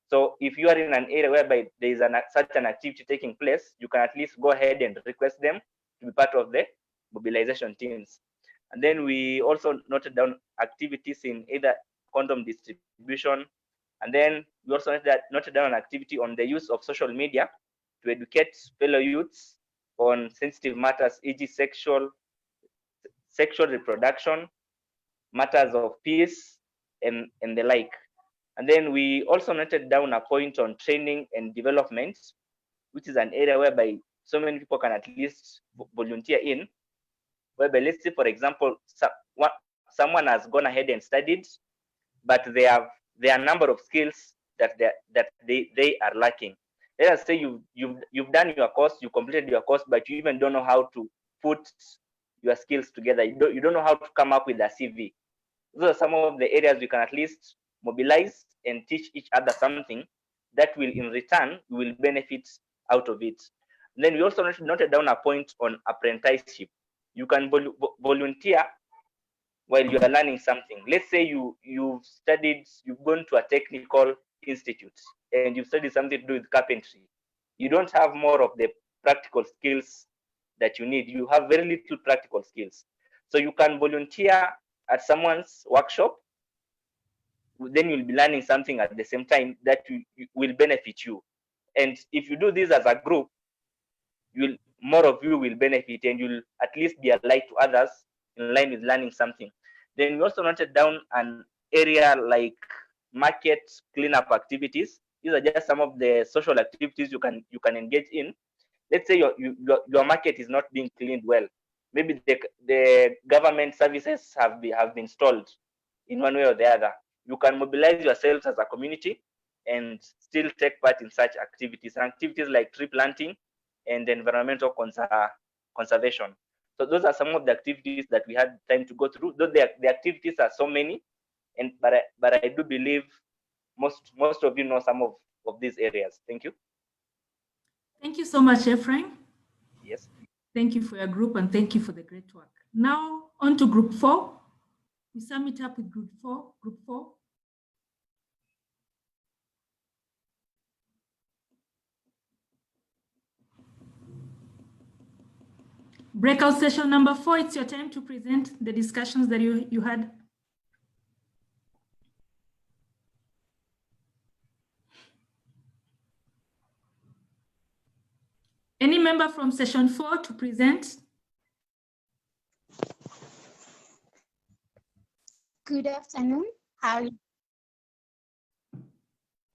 O: So if you are in an area whereby there is such an activity taking place, you can at least go ahead and request them to be part of the mobilization teams. And then we also noted down activities in either condom distribution. And then we also noted down an activity on the use of social media to educate fellow youths on sensitive matters, e.g. sexual reproduction, matters of peace, and the like. And then we also noted down a point on training and development, which is an area whereby so many people can at least volunteer in, whereby let's say, for example, someone has gone ahead and studied, but there are a number of skills that they are lacking. Let us say you've done your course, you completed your course, but you even don't know how to put your skills together. You don't know how to come up with a CV. Those are some of the areas we can at least mobilize and teach each other something that will, in return, will benefit out of it. And then we also noted down a point on apprenticeship. You can volunteer while you are learning something. Let's say you've gone to a technical institute and you've studied something to do with carpentry. You don't have more of the practical skills that you need. You have very little practical skills. So you can volunteer at someone's workshop, then you'll be learning something at the same time that will benefit you. And if you do this as a group, more of you will benefit, and you'll at least be a light to others in line with learning something. Then we also noted down an area like market cleanup activities. These are just some of the social activities you can engage in. Let's say your market is not being cleaned well. Maybe the government services have been stalled in one way or the other. You can mobilize yourselves as a community and still take part in such activities. Activities like tree planting and environmental conservation. So those are some of the activities that we had time to go through. Though the activities are so many, but I do believe most of you know some of these areas. Thank you.
A: Thank you so much, Ephraim.
O: Yes.
A: Thank you for your group and thank you for the great work. Now on to group 4. We sum it up with group 4. Group 4. Breakout session number 4, it's your time to present the discussions that you had. Any member from session 4 to present?
P: Good afternoon. How are you?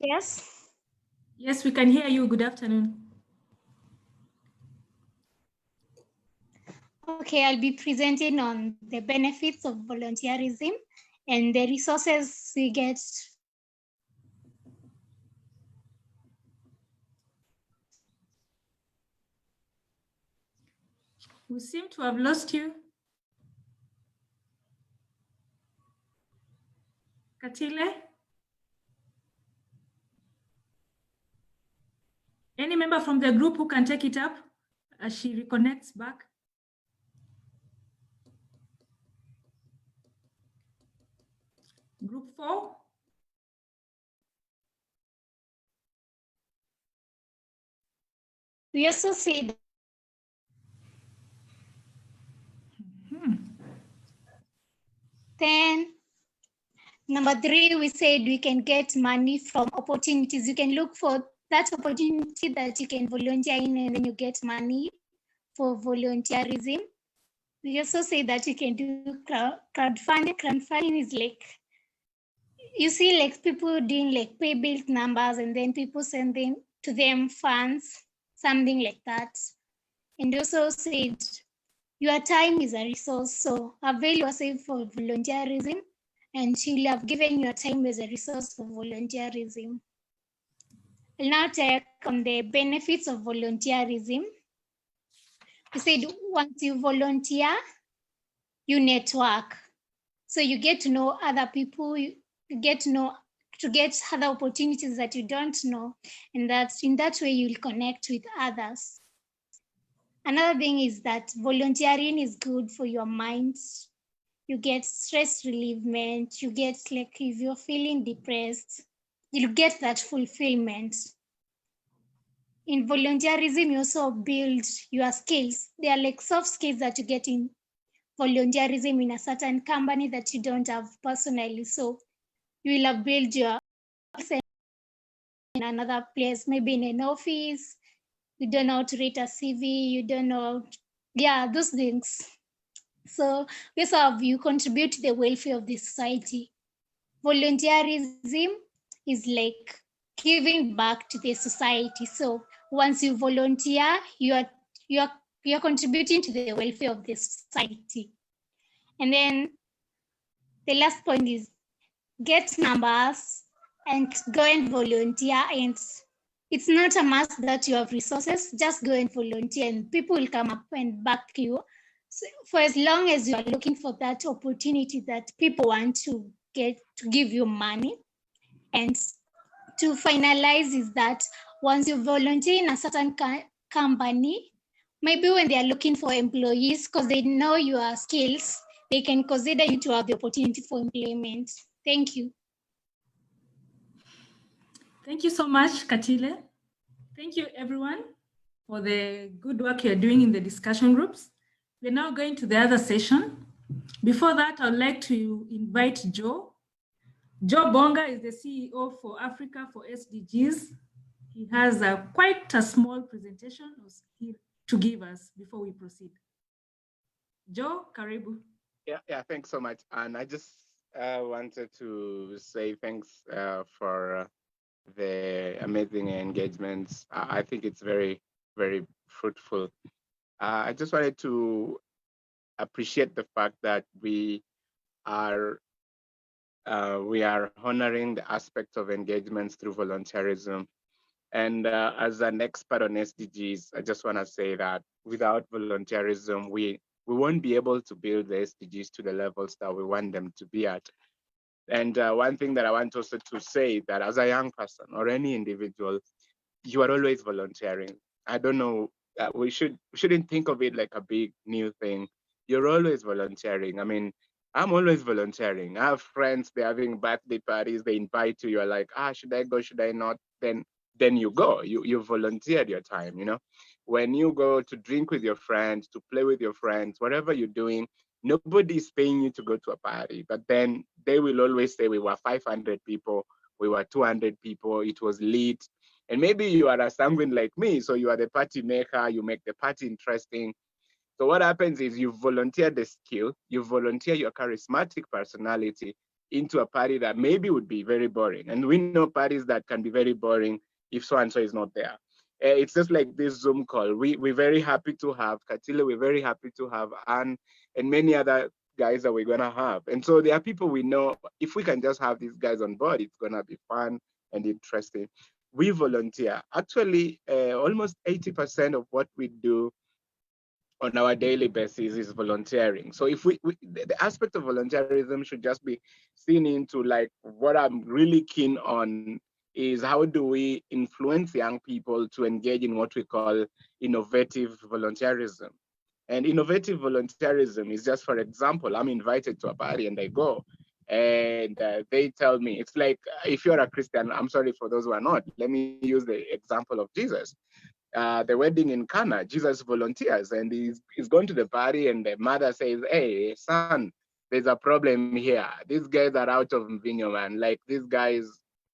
P: Yes.
A: Yes, we can hear you. Good afternoon.
P: Okay, I'll be presenting on the benefits of volunteerism and the resources we get.
A: We seem to have lost you. Katile? Any member from the group who can take it up as she reconnects back? Group 4?
P: We also see Then number 3, we said we can get money from opportunities. You can look for that opportunity that you can volunteer in and then you get money for volunteerism. We also say that you can do crowdfunding. Crowdfunding is like, you see like people doing like pay bill numbers and then people sending to them funds, something like that. And also said, your time is a resource, so avail yourself for volunteerism and you'll have given your time as a resource for volunteerism. I'll now take on the benefits of volunteerism. We said once you volunteer, you network. So you get to know other people, you get to get other opportunities that you don't know, and that's in that way you'll connect with others. Another thing is that volunteering is good for your mind. You get stress relievement, you get like if you're feeling depressed, you get that fulfillment. In volunteerism, you also build your skills. They are like soft skills that you get in volunteerism in a certain company that you don't have personally. So you will have built your in another place, maybe in an office. You don't know how to write a CV, you don't know, those things. So we also have you contribute to the welfare of the society. Volunteerism is like giving back to the society. So once you volunteer, you are you're contributing to the welfare of the society. And then the last point is get numbers and go and volunteer. And it's not a must that you have resources, just go and volunteer and people will come up and back you. So for as long as you are looking for that opportunity that people want to get to give you money. And to finalize is that once you volunteer in a certain company, maybe when they are looking for employees, because they know your skills, they can consider you to have the opportunity for employment. Thank you.
A: Thank you so much, Katile. Thank you, everyone, for the good work you're doing in the discussion groups. We're now going to the other session. Before that, I'd like to invite Joe. Joe Bonga is the CEO for Africa for SDGs. He has quite a small presentation to give us before we proceed. Joe, karibu.
L: Yeah, thanks so much. And I just wanted to say thanks for the amazing engagements. I think it's very, very fruitful. I just wanted to appreciate the fact that we are honoring the aspect of engagements through volunteerism. And as an expert on SDGs, I just want to say that without volunteerism, we won't be able to build the SDGs to the levels that we want them to be at. And one thing that I want also to say that as a young person or any individual, you are always volunteering. I don't know, we shouldn't think of it like a big new thing. You're always volunteering. I mean, I'm always volunteering. I have friends, they're having birthday parties, they invite you, you're like, should I go, should I not? Then you go, you volunteered your time, you know? When you go to drink with your friends, to play with your friends, whatever you're doing, nobody's paying you to go to a party, but then they will always say we were 500 people, we were 200 people, it was lit. And maybe you are a sanguine like me, so you are the party maker, you make the party interesting. So what happens is you volunteer the skill, you volunteer your charismatic personality into a party that maybe would be very boring. And we know parties that can be very boring if so-and-so is not there. It's just like this Zoom call. We're very happy to have Katila, we're very happy to have Anne and many other guys that we're gonna have. And so there are people we know, if we can just have these guys on board, it's gonna be fun and interesting. We volunteer. Actually, almost 80% of what we do on our daily basis is volunteering. So if the aspect of volunteerism should just be seen into like what I'm really keen on is how do we influence young people to engage in what we call innovative volunteerism. And innovative volunteerism is just, for example, I'm invited to a party and I go and they tell me, it's like, if you're a Christian, I'm sorry for those who are not, let me use the example of Jesus. The wedding in Cana, Jesus volunteers and he's going to the party and the mother says, hey, son, there's a problem here. These guys are out of mvinyo, man. Like these guys,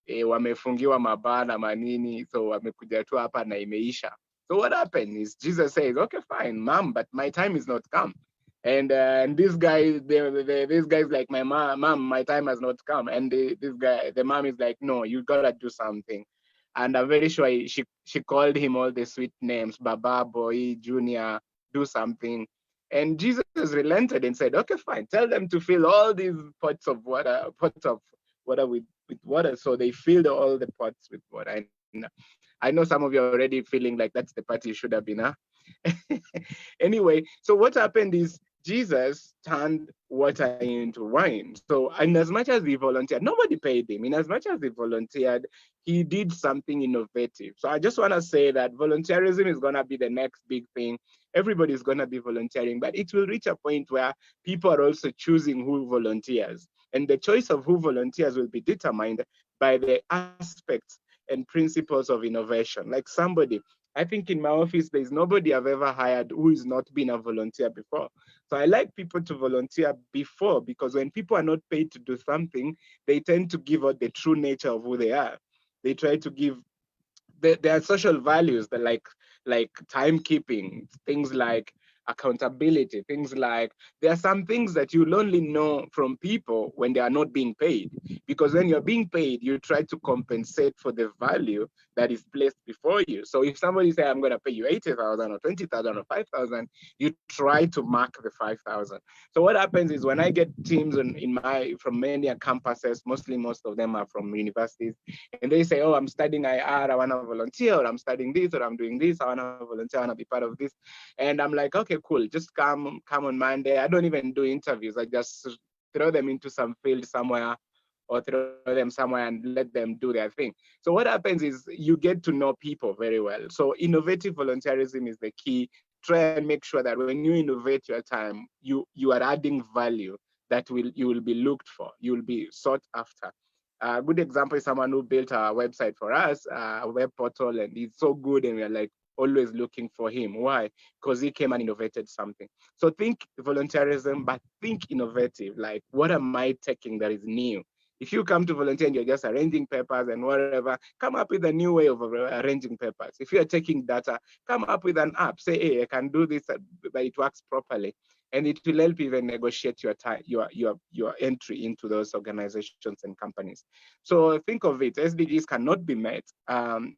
L: wamefungiwa mabana manini, so wamekuja tu hapa na imeisha. So what happened is Jesus says, okay, fine, mom, but my time is not come. And this guy, this guy's like, my mom, my time has not come. And the mom is like, no, you gotta do something. And I'm very sure she called him all the sweet names, Baba, Boy, Junior, do something. And Jesus relented and said, okay, fine, tell them to fill all these pots of water with water. So they filled all the pots with water. And I know some of you are already feeling like that's the party you should have been, huh? Anyway, so what happened is Jesus turned water into wine. So, in as much as he volunteered, nobody paid him. In as much as he volunteered, he did something innovative. So I just want to say that volunteerism is going to be the next big thing. Everybody's going to be volunteering, but it will reach a point where people are also choosing who volunteers. And the choice of who volunteers will be determined by the aspects and principles of innovation. Like somebody, I think in my office, there's nobody I've ever hired who is not been a volunteer before. So I like people to volunteer before, because when people are not paid to do something, they tend to give out the true nature of who they are. They try to give their social values that like timekeeping, things like accountability, things like there are some things that you'll only know from people when they are not being paid, because when you're being paid, you try to compensate for the value that is placed before you. So if somebody say, I'm going to pay you 80,000 or 20,000 or 5,000, you try to mark the 5,000. So what happens is when I get teams from many campuses, mostly most of them are from universities, and they say, oh, I'm studying IR, I want to volunteer, or I'm studying this, or I'm doing this, I want to volunteer, I want to be part of this. And I'm like, okay, cool, just come on Monday. I don't even do interviews. I just throw them into some field somewhere, or throw them somewhere and let them do their thing. So what happens is you get to know people very well. So innovative volunteerism is the key. Try and make sure that when you innovate your time, you are adding value that you will be looked for, you will be sought after. A good example is someone who built a website for us, a web portal, and it's so good, and we're like always looking for him. Why? Because he came and innovated something. So think volunteerism, but think innovative. Like, what am I taking that is new? If you come to volunteer and you're just arranging papers and whatever, come up with a new way of arranging papers. If you're taking data, come up with an app. Say, hey, I can do this, but it works properly. And it will help even negotiate your entry into those organizations and companies. So think of it, SDGs cannot be met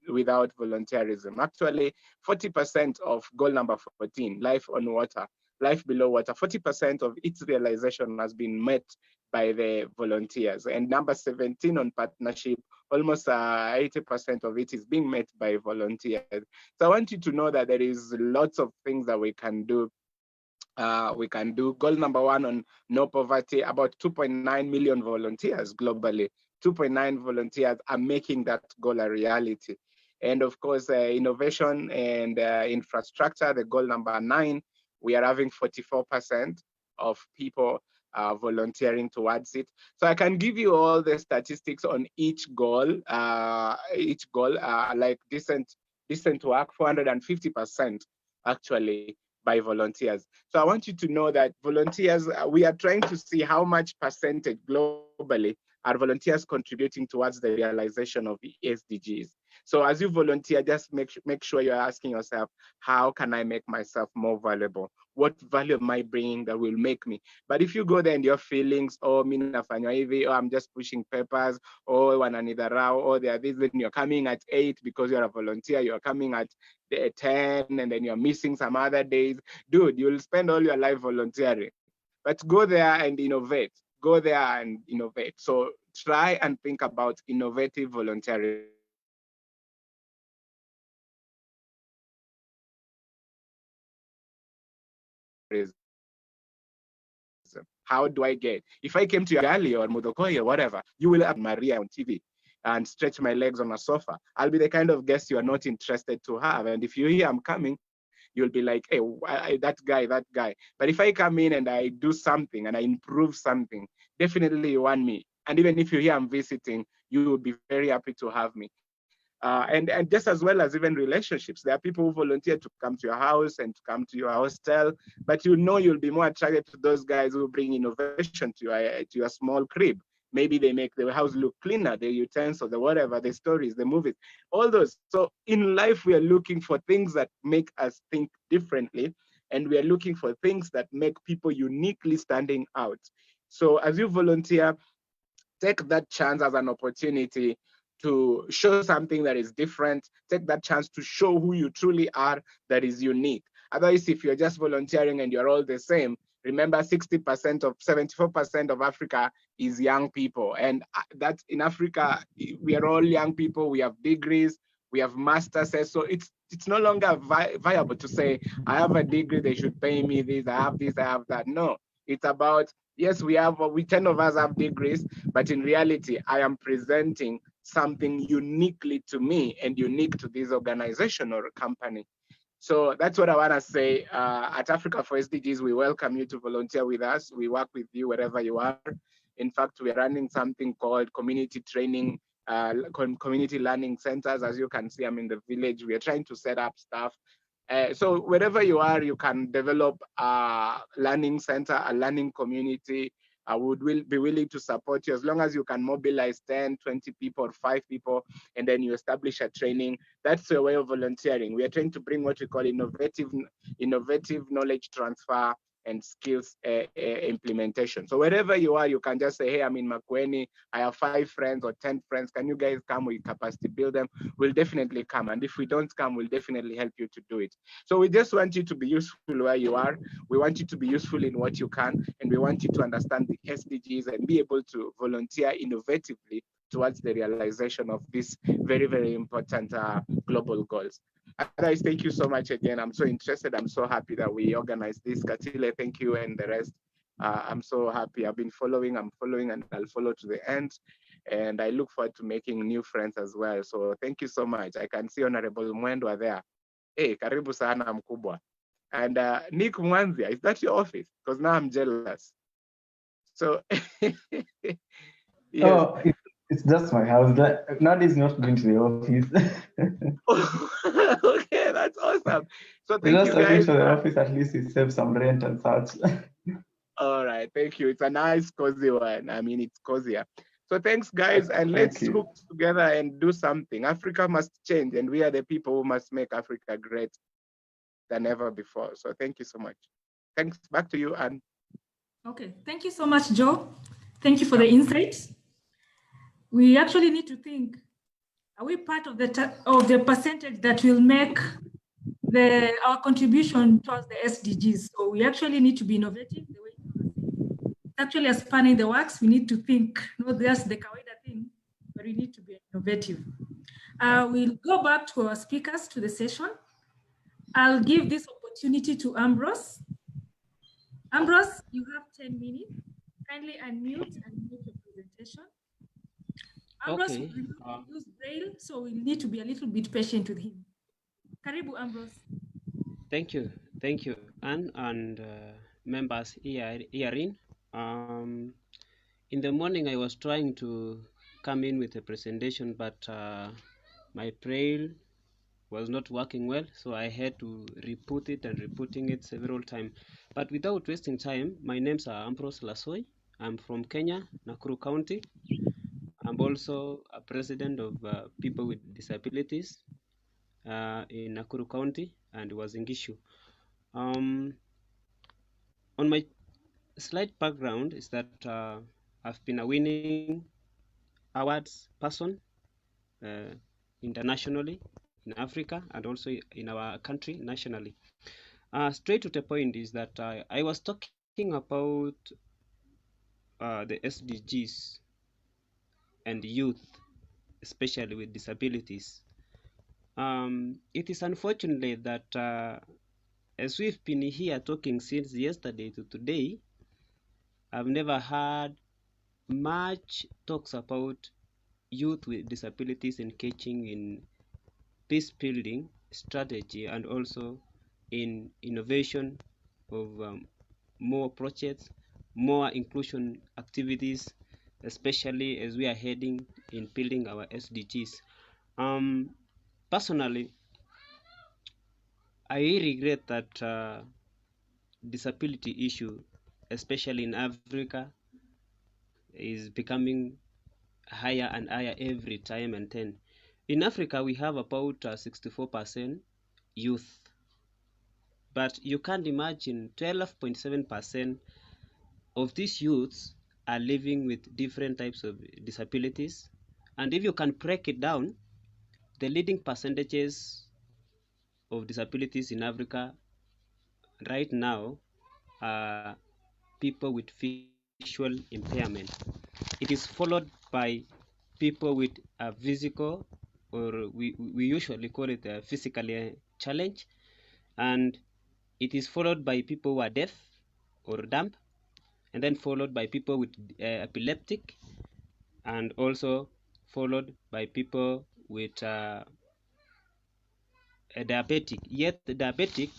L: without volunteerism. Actually, 40% of goal number 14, life on water, life below water, 40% of its realization has been met by the volunteers. And number 17 on partnership, almost 80% of it is being met by volunteers. So I want you to know that there is lots of things that we can do. Goal number 1 on no poverty, about 2.9 million volunteers globally. 2.9 volunteers are making that goal a reality. And of course, innovation and infrastructure, the goal number 9, we are having 44% of people volunteering towards it. So I can give you all the statistics on each goal, like decent work, 450% actually by volunteers. So I want you to know that volunteers, we are trying to see how much percentage globally are volunteers contributing towards the realization of the SDGs. So as you volunteer, just make sure you're asking yourself, how can I make myself more valuable? What value am I bringing that will make me? But if you go there and your feelings, oh, I'm just pushing papers, or or there are these, then you're coming at 8 because you're a volunteer, you're coming at 10, and then you're missing some other days. Dude, you'll spend all your life volunteering. But go there and innovate. Go there and innovate. So try and think about innovative volunteerism. How do I get? If I came to Gali or Mudokoi or whatever, you will have Maria on TV and stretch my legs on a sofa. I'll be the kind of guest you are not interested to have. And if you hear I'm coming, you'll be like, hey, that guy. But if I come in and I do something and I improve something, definitely you want me. And even if you hear I'm visiting, you will be very happy to have me. And just as well as even relationships, there are people who volunteer to come to your house and to come to your hostel, but you'll be more attracted to those guys who bring innovation to your small crib. Maybe they make the house look cleaner, the utensils, the whatever, the stories, the movies, all those. So in life, we are looking for things that make us think differently, and we are looking for things that make people uniquely standing out. So as you volunteer, take that chance as an opportunity to show something that is different. Take that chance to show who you truly are that is unique. Otherwise, if you're just volunteering and you're all the same, remember 74% of Africa is young people. And that in Africa, we are all young people. We have degrees, we have masters. So it's no longer viable to say, I have a degree, they should pay me this, I have that. No, it's about, yes, we 10 of us have degrees, but in reality, I am presenting something uniquely to me and unique to this organization or company. So that's what I want to say. At Africa for SDGs, we welcome you to volunteer with us. We work with you wherever you are. In fact, we are running something called community training, community learning centers. As you can see, I'm in the village. We are trying to set up stuff. So wherever you are, you can develop a learning center, a learning community, I would be willing to support you as long as you can mobilize 10, 20 people, or 5 people, and then you establish a training. That's a way of volunteering. We are trying to bring what we call innovative knowledge transfer and skills implementation. So wherever you are, you can just say, hey, I'm in Makueni, I have 5 friends or 10 friends. Can you guys come? We capacity build them. We'll definitely come. And if we don't come, we'll definitely help you to do it. So we just want you to be useful where you are. We want you to be useful in what you can. And we want you to understand the SDGs and be able to volunteer innovatively towards the realization of these very, very important global goals. Otherwise, thank you so much again. I'm so interested. I'm so happy that we organized this. Katile, thank you, and the rest. I'm so happy. I've been following, I'm following, and I'll follow to the end. And I look forward to making new friends as well. So thank you so much. I can see Honorable Mwendwa there. Hey, karibu sana mkubwa. And Nick Mwanzia, is that your office? Because now I'm jealous. So, yes.
Q: Oh, it's just my house. Nowadays, not going to the office.
L: Okay, that's awesome. So thank
Q: Just
L: you guys.
Q: to the office, at least it saves some rent and such.
L: All right, thank you. It's a nice, cozy one. I mean, it's cozier. So thanks, guys, and let's hook together and do something. Africa must change, and we are the people who must make Africa great than ever before. So thank you so much. Thanks. Back to you, Anne.
A: Okay, thank you so much, Joe. Thank you for the insights. We actually need to think, are we part of the percentage that will make our contribution towards the SDGs? So we actually need to be innovative. The way it's actually a span in the works, we need to think, not just the kawaida thing, but we need to be innovative. We'll go back to our speakers to the session. I'll give this opportunity to Ambrose. Ambrose, you have 10 minutes. Kindly unmute and mute your presentation. Ambrose
J: Okay.
A: will use Braille, so we'll need to be a little bit patient with him. Karibu, Ambrose.
J: Thank you, Anne, and members herein. In the morning, I was trying to come in with a presentation, but my Braille was not working well, so I had to re-put it and rebooting it several times. But without wasting time, my name's Ambrose Lasoi. I'm from Kenya, Nakuru County. I'm also a president of People with Disabilities in Nakuru County and Wazingishu. On my slight background is that I've been a winning awards person internationally in Africa and also in our country nationally. Straight to the point is that I was talking about the SDGs and youth, especially with disabilities. It is unfortunate that as we've been here talking since yesterday to today, I've never heard much talks about youth with disabilities engaging in peace building strategy and also in innovation of more projects, more inclusion activities, especially as we are heading in building our SDGs. Personally, I regret that disability issue, especially in Africa, is becoming higher and higher every time and then. In Africa, we have about 64% youth, but you can't imagine 12.7% of these youths are living with different types of disabilities. And if you can break it down, the leading percentages of disabilities in Africa right now are people with visual impairment. It is followed by people with a physical, or we usually call it a physically challenge, and it is followed by people who are deaf or dumb, and then followed by people with epileptic, and also followed by people with a diabetic. Yet the diabetic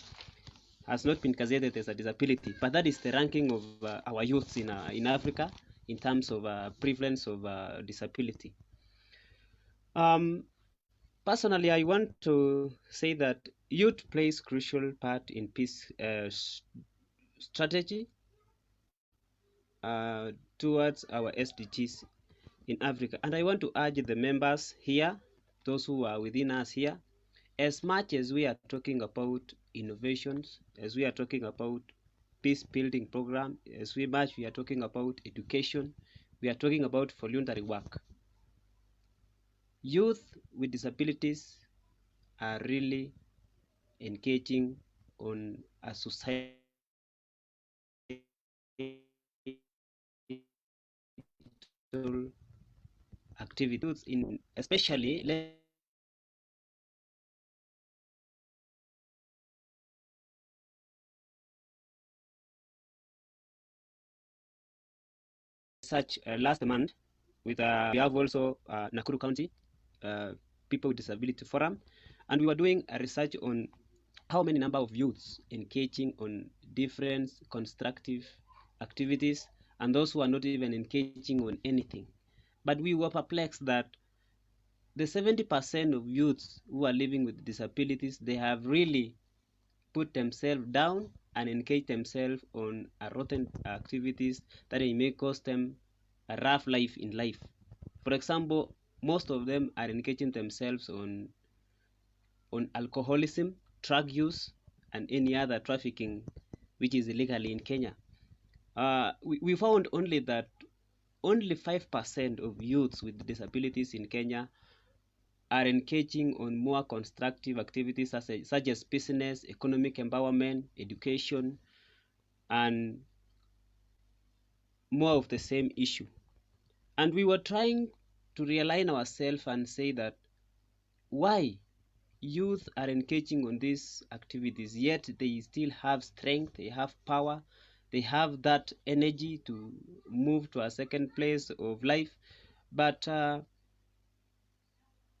J: has not been gazetted as a disability, but that is the ranking of our youths in Africa in terms of prevalence of disability. Personally, I want to say that youth plays crucial part in peace strategy, towards our SDGs in Africa. And I want to urge the members here, those who are within us here, as much as we are talking about innovations, as we are talking about peace building program, as much we are talking about education, we are talking about voluntary work. Youth with disabilities are really engaging on a societal activities, in especially such last month with we have also Nakuru County People with Disability Forum, and we were doing a research on how many number of youths engaging on different constructive activities and those who are not even engaging on anything. But we were perplexed that the 70% of youths who are living with disabilities, they have really put themselves down and engage themselves on rotten activities that may cost them a rough life in life. For example, most of them are engaging themselves on alcoholism, drug use, and any other trafficking which is illegally in Kenya. We found only that only 5% of youths with disabilities in Kenya are engaging on more constructive activities such as business, economic empowerment, education, and more of the same issue. And we were trying to realign ourselves and say that why youth are engaging on these activities, yet they still have strength, they have power, they have that energy to move to a second place of life. But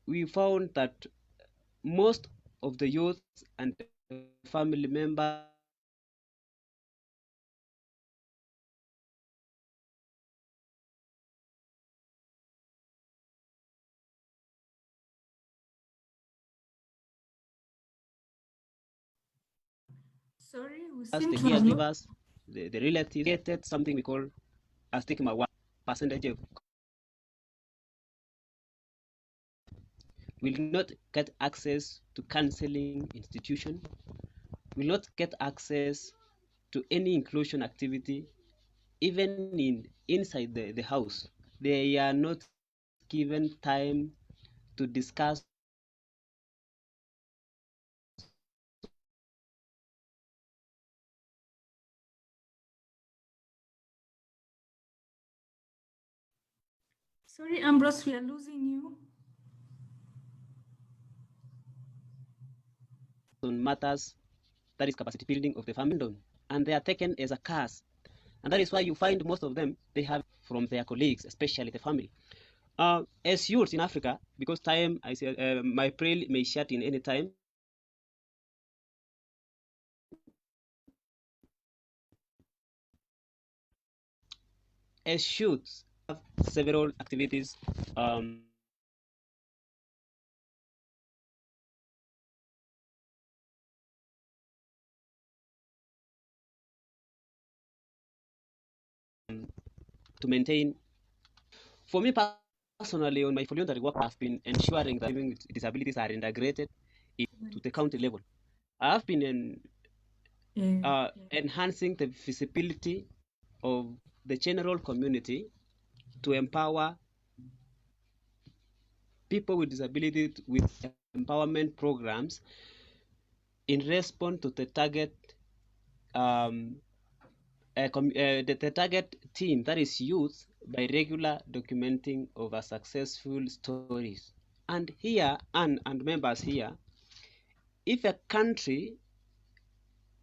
J: we found that most of the youth and family members
A: Sorry, we
J: as
A: seem
J: the
A: to have
J: caregivers, the relatives, created something we call a stigma 1 percentage of will not get access to counseling institution, will not get access to any inclusion activity, even inside the house. They are not given time to discuss
A: Sorry, Ambrose, we are losing you.
J: on matters that is capacity building of the family, and they are taken as a curse. And that is why you find most of them, they have from their colleagues, especially the family. As youths in Africa, because time, I said, my prayer may shut in any time. As youths, have several activities. To maintain. For me personally, on my voluntary work, I've been ensuring that living with disabilities are integrated to the county level. I have been enhancing the visibility of the general community to empower people with disabilities with empowerment programs in response to the target the target team, that is youth, by regular documenting of a successful stories. And here, and members here, if a country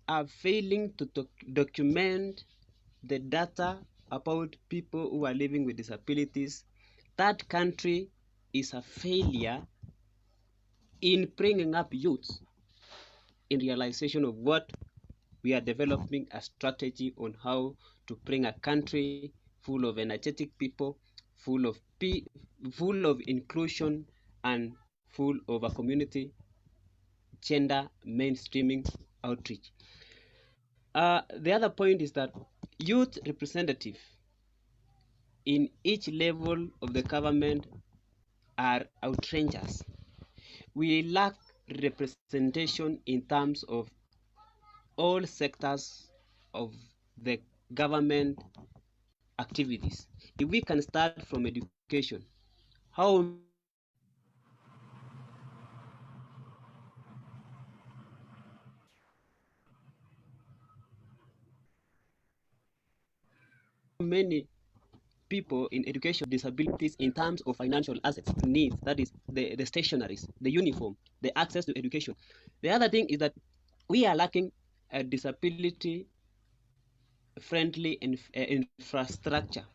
J: are failing to document the data about people who are living with disabilities, that country is a failure in bringing up youth in realization of what we are developing a strategy on how to bring a country full of energetic people, full of inclusion, and full of a community gender mainstreaming outreach. The other point is that youth representative in each level of the government are outrageous. We lack representation in terms of all sectors of the government activities. If we can start from education, how many people in education disabilities in terms of financial assets, needs, that is the stationaries, the uniform, the access to education. The other thing is that we are lacking a disability friendly infrastructure.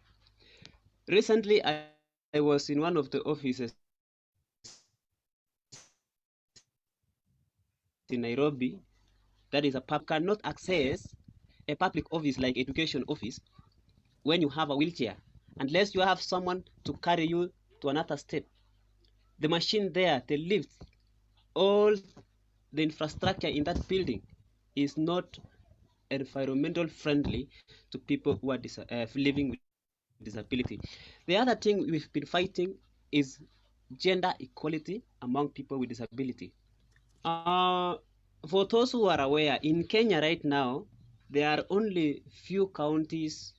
J: Recently, I was in one of the offices in Nairobi, that is a pub cannot access a public office like education office when you have a wheelchair, unless you have someone to carry you to another step. The machine there, the lifts, all the infrastructure in that building is not environmental friendly to people who are living with disability. The other thing we've been fighting is gender equality among people with disability. For those who are aware, in Kenya right now, there are only few counties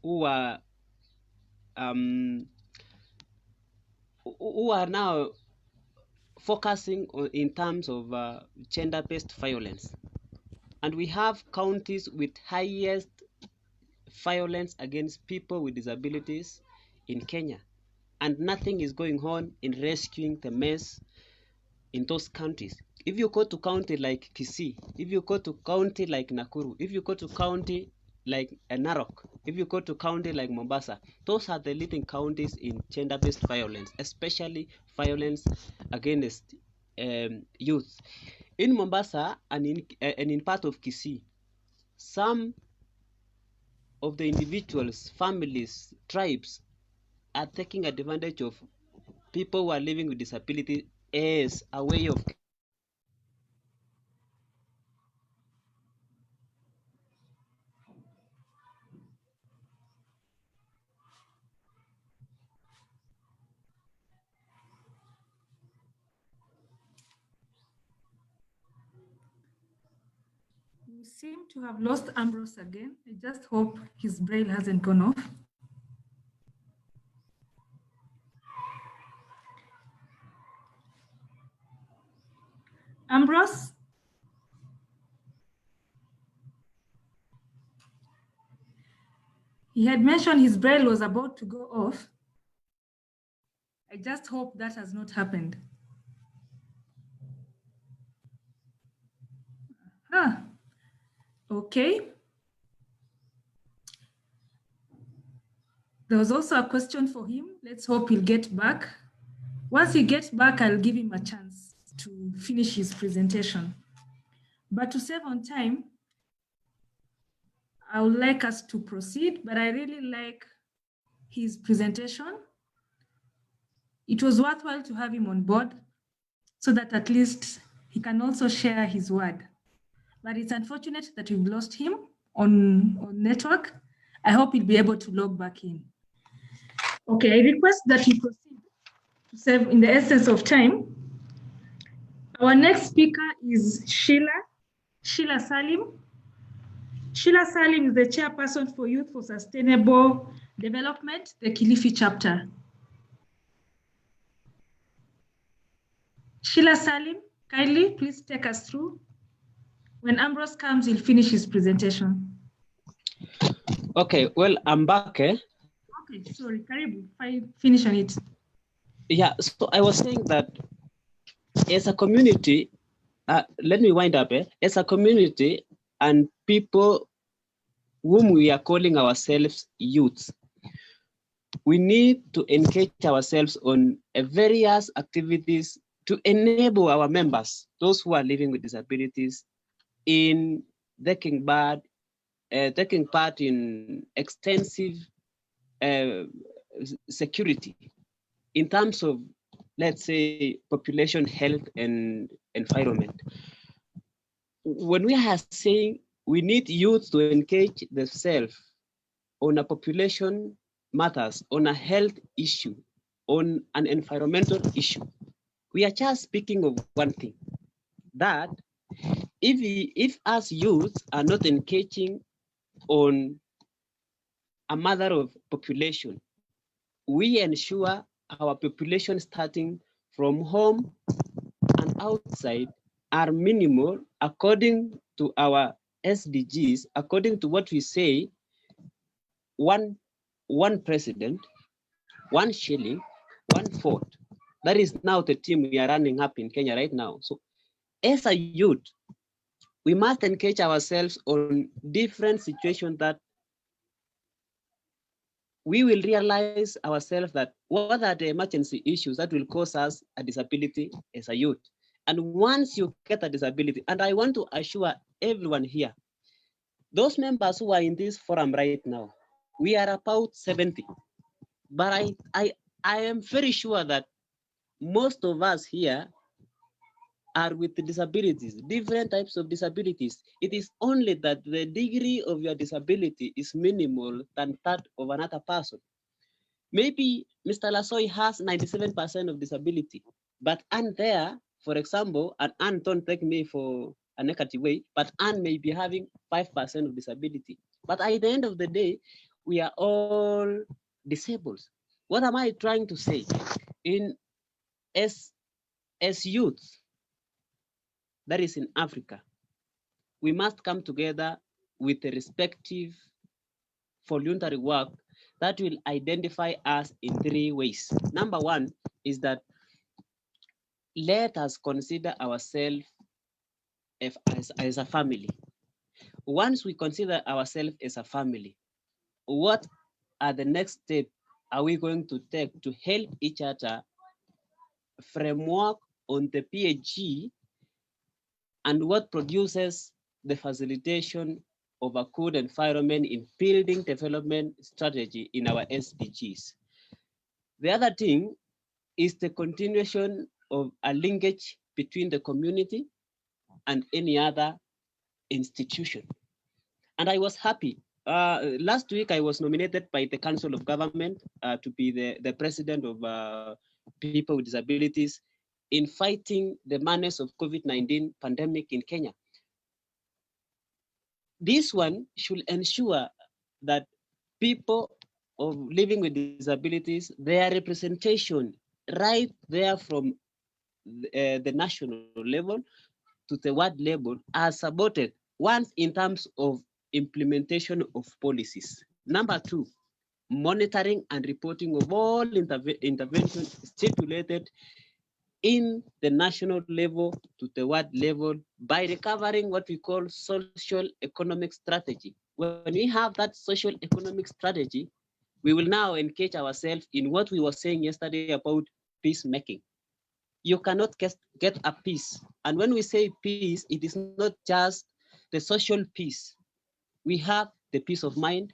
J: who are now focusing on in terms of gender-based violence, and we have counties with highest violence against people with disabilities in Kenya, and nothing is going on in rescuing the mess in those counties. If you go to county like Kisii, if you go to county like Nakuru, if you go to county like Narok, if you go to county like Mombasa, those are the leading counties in gender-based violence, especially violence against youth. In Mombasa and in part of Kisii, some of the individuals, families, tribes are taking advantage of people who are living with disability as a way of
A: We seem to have lost Ambrose again. I just hope his braille hasn't gone off. Ambrose? He had mentioned his braille was about to go off. I just hope that has not happened. Okay. There was also a question for him. Let's hope he'll get back. Once he gets back, I'll give him a chance to finish his presentation. But to save on time, I would like us to proceed, but I really like his presentation. It was worthwhile to have him on board so that at least he can also share his word. But it's unfortunate that we've lost him on network. I hope he'll be able to log back in. Okay, I request that you proceed to save in the essence of time. Our next speaker is Sheila Salim. Sheila Salim is the chairperson for Youth for Sustainable Development, the Kilifi chapter. Sheila Salim, kindly please take us through. When Ambrose comes, he'll finish his presentation.
J: Okay, well, I'm back. Okay,
A: sorry, Karibu, finish on it.
J: Yeah, so I was saying that as a community, let me wind up. As a community and people whom we are calling ourselves youths, we need to engage ourselves on various activities to enable our members, those who are living with disabilities, in taking part in extensive security in terms of, let's say, population health and environment. When we are saying we need youth to engage themselves on a population matters, on a health issue, on an environmental issue, we are just speaking of one thing, that if us youth are not engaging on a matter of population, we ensure our population starting from home and outside are minimal according to our SDGs, according to what we say, one president, 1 shilling, 1 vote. That is now the team we are running up in Kenya right now. So as a youth, we must engage ourselves on different situations that we will realize ourselves that what are the emergency issues that will cause us a disability as a youth. And once you get a disability, and I want to assure everyone here, those members who are in this forum right now, we are about 70. But I am very sure that most of us here are with disabilities, different types of disabilities. It is only that the degree of your disability is minimal than that of another person. Maybe Mr. Lasoi has 97% of disability, but Anne there, for example, and Anne, don't take me for a negative way, but Anne may be having 5% of disability. But at the end of the day, we are all disabled. What am I trying to say? As youths, that is in Africa, we must come together with the respective voluntary work that will identify us in 3 ways. Number 1 is that let us consider ourselves as a family. Once we consider ourselves as a family, what are the next steps are we going to take to help each other framework on the PHG and what produces the facilitation of a good environment in building development strategy in our SDGs. The other thing is the continuation of a linkage between the community and any other institution. And I was happy. Last week, I was nominated by the Council of Government to be the president of people with disabilities in fighting the menace of COVID-19 pandemic in Kenya. This one should ensure that people of living with disabilities, their representation right there from the national level to the ward level are supported, once in terms of implementation of policies. Number 2, monitoring and reporting of all interventions stipulated in the national level to the ward level by recovering what we call social economic strategy. When we have that social economic strategy, we will now engage ourselves in what we were saying yesterday about peacemaking. You cannot get a peace. And when we say peace, it is not just the social peace. We have the peace of mind,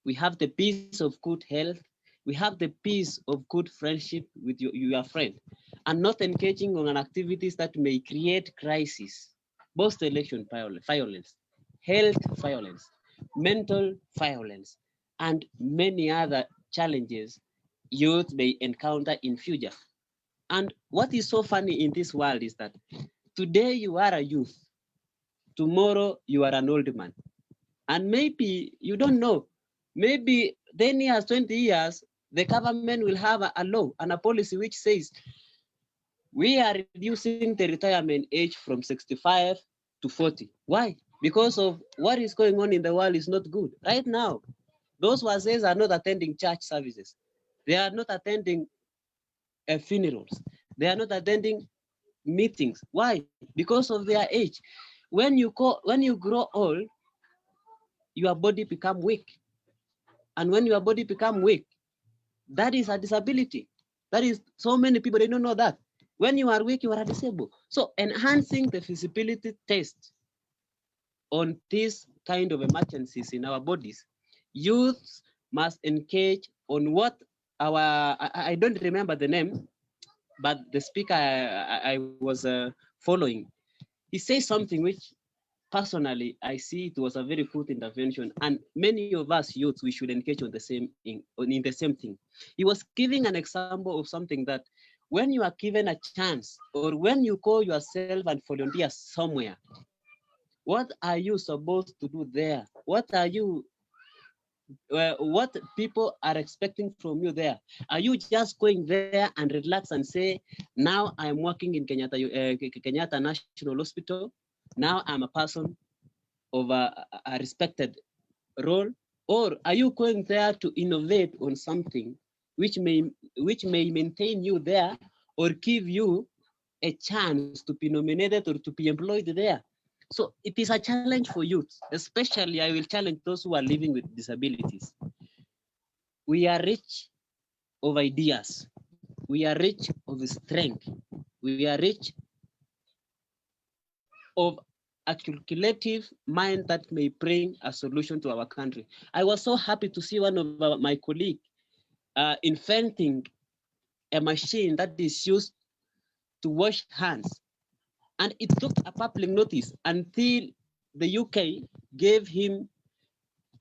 J: we have the peace of good health, we have the peace of good friendship with your friend, and not engaging on activities that may create crisis, both election violence, health violence, mental violence, and many other challenges youth may encounter in future. And what is so funny in this world is that today you are a youth, tomorrow you are an old man. And maybe you don't know, maybe 10 years, 20 years, the government will have a law and a policy which says we are reducing the retirement age from 65 to 40. Why? Because of what is going on in the world is not good. Right now, those who are not attending church services. They are not attending funerals. They are not attending meetings. Why? Because of their age. When you grow old, your body become weak. And when your body become weak, that is a disability. That is, so many people, they don't know that. When you are weak, you are disabled. So enhancing the feasibility test on this kind of emergencies in our bodies, youths must engage on what I don't remember the name, but the speaker I was following, he says something which personally, I see it was a very good intervention, and many of us youths, we should engage on the same in the same thing. He was giving an example of something that when you are given a chance, or when you call yourself and volunteer somewhere, what are you supposed to do there? What are you? What people are expecting from you there? Are you just going there and relax and say, now I'm working in Kenyatta National Hospital. Now I'm a person of a respected role? Or are you going there to innovate on something which may maintain you there or give you a chance to be nominated or to be employed there? So it is a challenge for youth, especially I will challenge those who are living with disabilities. We are rich of ideas. We are rich of strength. We are rich of a calculative mind that may bring a solution to our country. I was so happy to see one of my colleagues inventing a machine that is used to wash hands. And it took a public notice until the UK gave him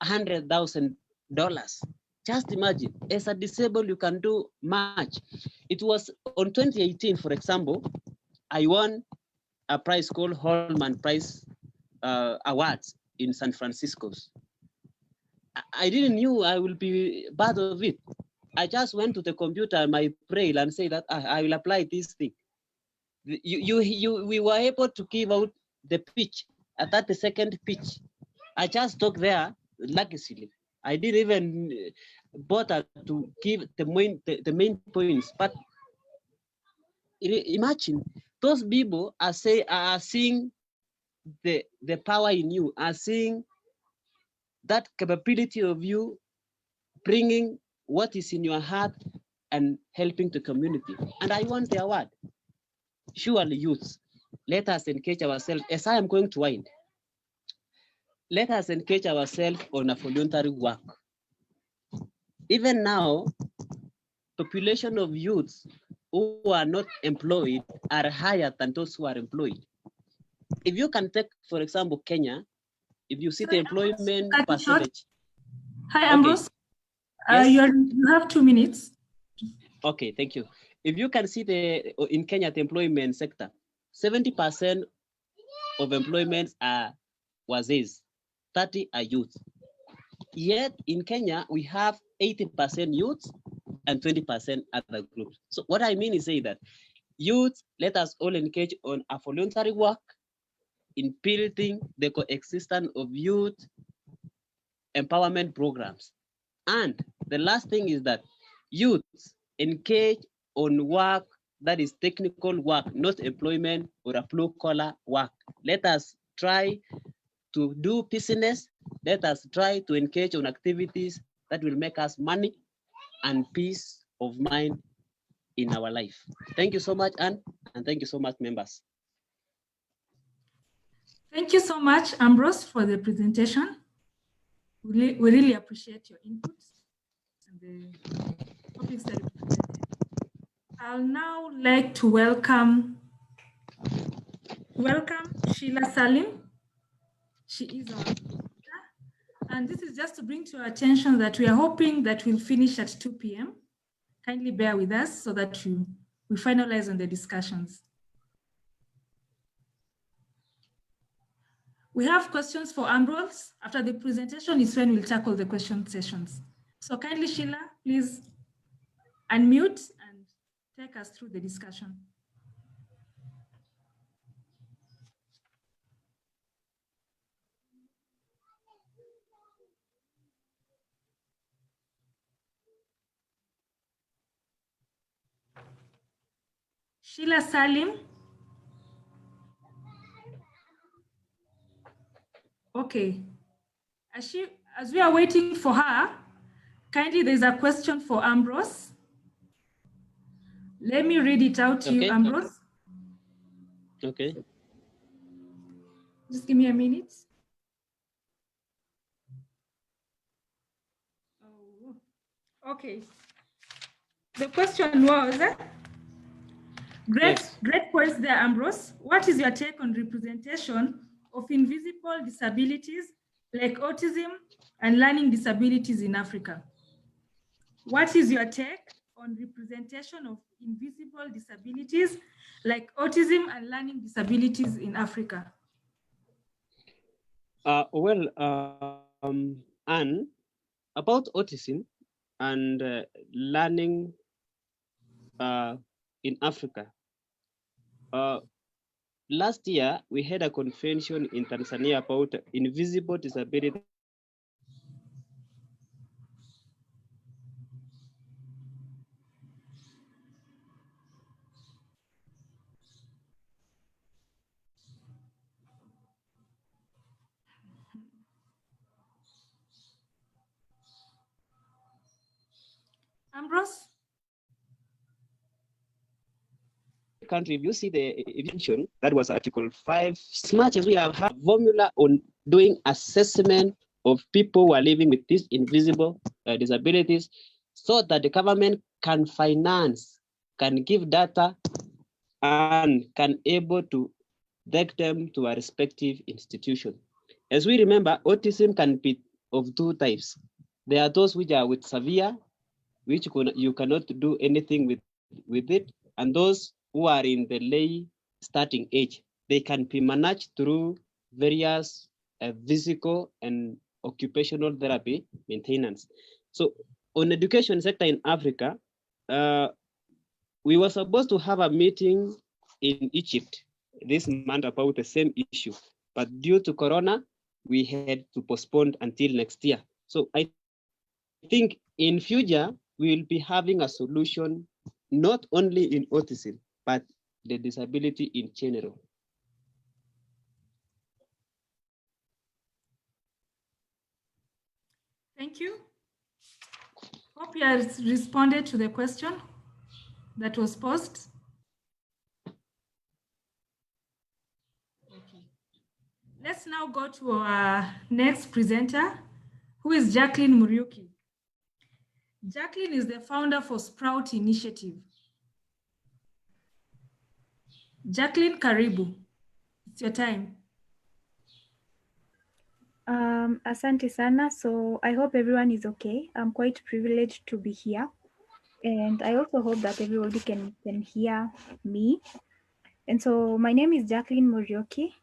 J: $100,000. Just imagine, as a disabled, you can do much. It was on 2018, for example, I won a prize called Holman Prize Awards in San Francisco. I didn't knew I will be part of it. I just went to the computer, my braille, and say that I will apply this thing. We were able to give out the pitch, a 30-second pitch. I just talked there luckily. I didn't even bother to give the main points. But imagine those people are seeing the power in you, are seeing that capability of you bringing what is in your heart and helping the community. And I want the award. Surely, youths, let us engage ourselves. As I am going to wind, let us engage ourselves on a voluntary work. Even now, population of youths who are not employed are higher than those who are employed. If you can take, for example, Kenya, if you see the employment percentage.
A: Hi, Ambrose.
J: Yes?
A: You have 2 minutes.
J: Okay, thank you. If you can see in Kenya, the employment sector, 70% of employments are wazis, 30 are youth. Yet in Kenya, we have 80% youth and 20% other groups. So what I mean is say that youth, let us all engage on a voluntary work in building the coexistence of youth empowerment programs. And the last thing is that youth engage on work that is technical work, not employment or a blue-collar work. Let us try to do business. Let us try to engage on activities that will make us money and peace of mind in our life. Thank you so much, Anne, and thank you so much, members.
A: Thank you so much, Ambrose, for the presentation. We really appreciate your input and the topics that you presented. I'll now like to welcome Sheila Salim. She is our speaker, and this is just to bring to our attention that we are hoping that we'll finish at 2 p.m. Kindly bear with us so that we finalize on the discussions. We have questions for Ambrose. After the presentation is when we'll tackle the question sessions. So kindly, Sheila, please unmute and take us through the discussion. Sheila Salim. Okay. As we are waiting for her, kindly there's a question for Ambrose. Let me read it out to you, Ambrose.
J: Okay.
A: Just give me a minute. Oh, okay. The question was, great points there, Ambrose. What is your take on representation of invisible disabilities like autism and learning disabilities in Africa. What is your take on representation of invisible disabilities like autism and learning disabilities in Africa?
J: Anne, about autism and learning in Africa. Last year, we had a convention in Tanzania about invisible disability.
A: Ambrose?
J: Country, if you see the evaluation, that was Article 5. As much as we have a formula on doing assessment of people who are living with these invisible disabilities, so that the government can finance, can give data, and can able to take them to a respective institution. As we remember, autism can be of two types. There are those which are with severe, which you cannot do anything with it, and those who are in the late starting age. They can be managed through various physical and occupational therapy maintenance. So on education sector in Africa, we were supposed to have a meeting in Egypt this month about the same issue, but due to Corona, we had to postpone until next year. So I think in future, we will be having a solution, not only in autism, but the disability in general.
A: Thank you. Hope you have responded to the question that was posed. Okay. Let's now go to our next presenter, who is Jacqueline Muriuki. Jacqueline is the founder for Sprout Initiative. Jacqueline, karibu. It's your time.
R: Asante sana. So I hope everyone is okay. I'm quite privileged to be here. And I also hope that everybody can hear me. And so my name is Jacqueline Muriuki,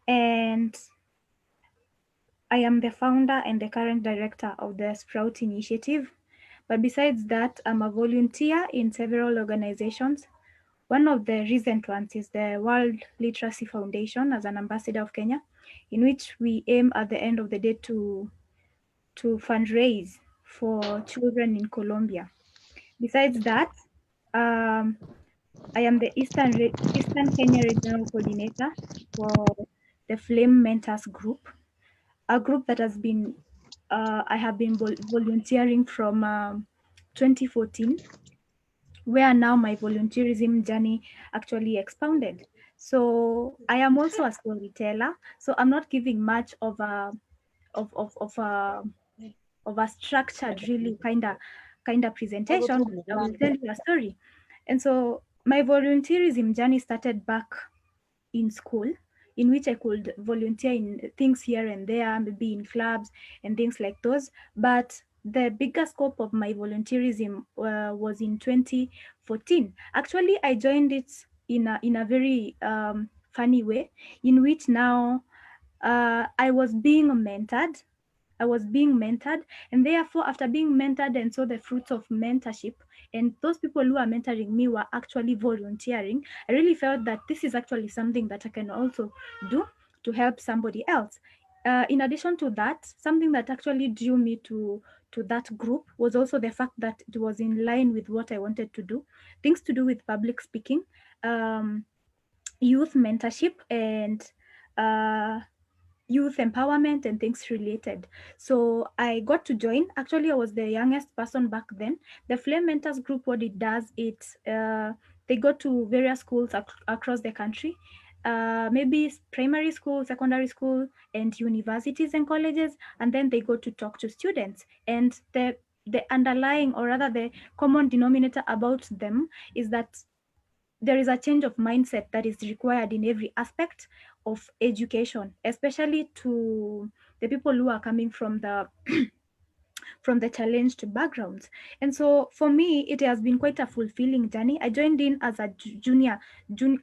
R: and I am the founder and the current director of the Sprout Initiative. But besides that, I'm a volunteer in several organizations. One of the recent ones is the World Literacy Foundation as an ambassador of Kenya, in which we aim at the end of the day to fundraise for children in Colombia. Besides that, I am the Eastern Kenya Regional Coordinator for the Flame Mentors Group, a group that has been, I have been volunteering from 2014, where now my volunteerism journey actually expounded. So I am also a storyteller. So I'm not giving much of a structured, really kind of presentation. I will tell you a story. And so my volunteerism journey started back in school, in which I could volunteer in things here and there, maybe in clubs and things like those. But the bigger scope of my volunteerism was in 2014. Actually, I joined it in a very funny way, in which now I was being mentored. And therefore, after being mentored and saw the fruits of mentorship, and those people who are mentoring me were actually volunteering, I really felt that this is actually something that I can also do to help somebody else. In addition to that, something that actually drew me to that group was also the fact that it was in line with what I wanted to do, things to do with public speaking, youth mentorship, and youth empowerment and things related. So I got to join. Actually, I was the youngest person back then. The Flame Mentors Group, what it does, they go to various schools across the country, maybe primary school, secondary school, and universities and colleges, and then they go to talk to students. And the underlying, or rather the common denominator about them, is that there is a change of mindset that is required in every aspect, of education, especially to the people who are coming from the from the challenged backgrounds. And so for me, it has been quite a fulfilling journey. I joined in as a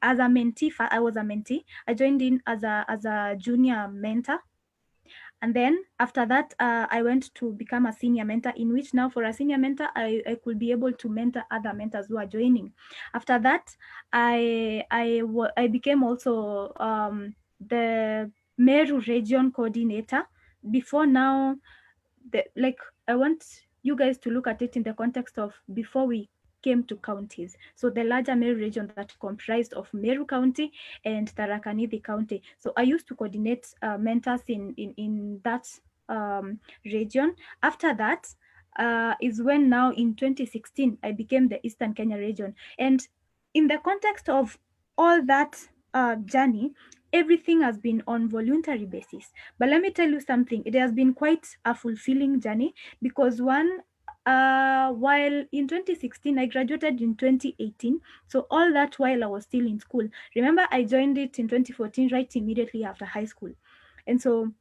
R: as a mentee. I was a mentee. I joined in as a junior mentor. And then after that, I went to become a senior mentor, in which now for a senior mentor, I could be able to mentor other mentors who are joining. After that, I became also the Meru region coordinator. Before now, I want you guys to look at it in the context of before we came to counties. So the larger Meru region that comprised of Meru County and Tharaka Nithi County. So I used to coordinate mentors in that region. After that is when now in 2016, I became the Eastern Kenya region. And in the context of all that journey, everything has been on voluntary basis. But let me tell you something, it has been quite a fulfilling journey because while in 2016, I graduated in 2018. So all that while I was still in school. Remember, I joined it in 2014, right immediately after high school. And so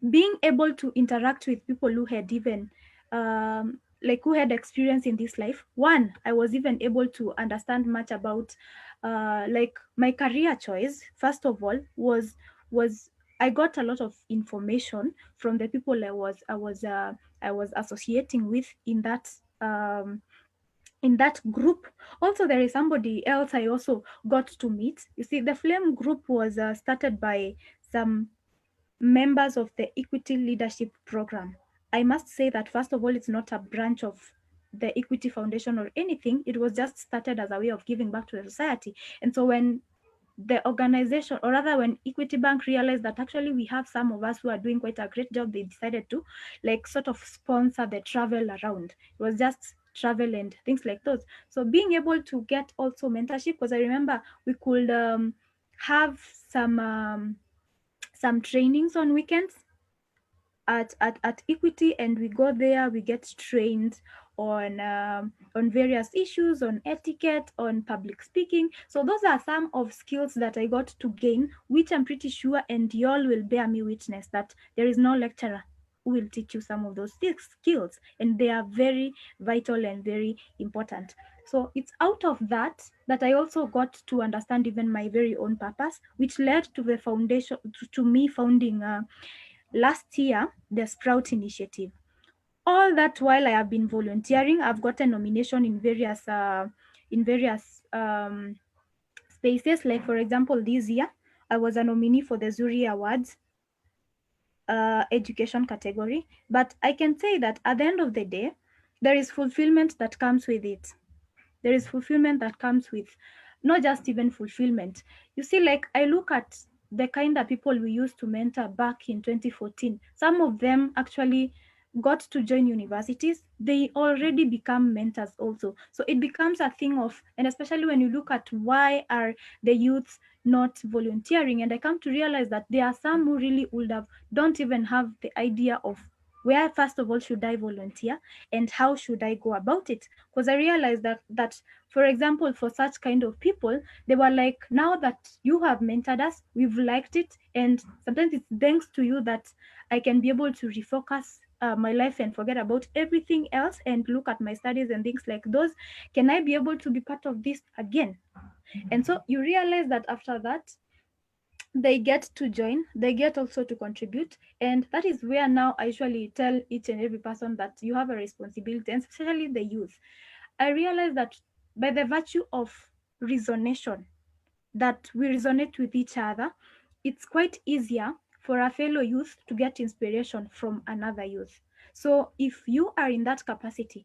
R: being able to interact with people who had even who had experience in this life, one, I was even able to understand much about my career choice. First of all, was I got a lot of information from the people I was associating with in that group. Also, there is somebody else I also got to meet. You see, the Flame group was started by some members of the Equity Leadership Program. I must say that, first of all, it's not a branch of the Equity Foundation or anything. It was just started as a way of giving back to the society. And so when the organization, or rather when Equity Bank realized that actually we have some of us who are doing quite a great job, they decided to sort of sponsor the travel around. It was just travel and things like those. So being able to get also mentorship, because I remember we could have some trainings on weekends at Equity, and we go there, we get trained on various issues, on etiquette, on public speaking. So those are some of skills that I got to gain, which I'm pretty sure, and y'all will bear me witness, that there is no lecturer who will teach you some of those skills, and they are very vital and very important. So it's out of that I also got to understand even my very own purpose, which led to the foundation, to me founding last year the Sprout Initiative. All that while I have been volunteering, I've got a nomination in various spaces. Like for example, this year I was a nominee for the Zuri Awards education category. But I can say that at the end of the day, there is fulfillment that comes with it. There is fulfillment that comes with not just even fulfillment. You see, like I look at the kind of people we used to mentor back in 2014. Some of them actually got to join universities. They already become mentors also. So it becomes a thing of, and especially when you look at why are the youths not volunteering, and I come to realize that there are some who really don't even have the idea of where first of all should I volunteer and how should I go about it. Because I realized that for example, for such kind of people, they were like, now that you have mentored us, we've liked it, and sometimes it's thanks to you that I can be able to refocus my life and forget about everything else and look at my studies and things like those. Can I be able to be part of this again? And so you realize that after that, they get to join, they get also to contribute. And that is where now I usually tell each and every person that you have a responsibility, and especially the youth. I realize that by the virtue of resonation, that we resonate with each other, it's quite easier for a fellow youth to get inspiration from another youth. So if you are in that capacity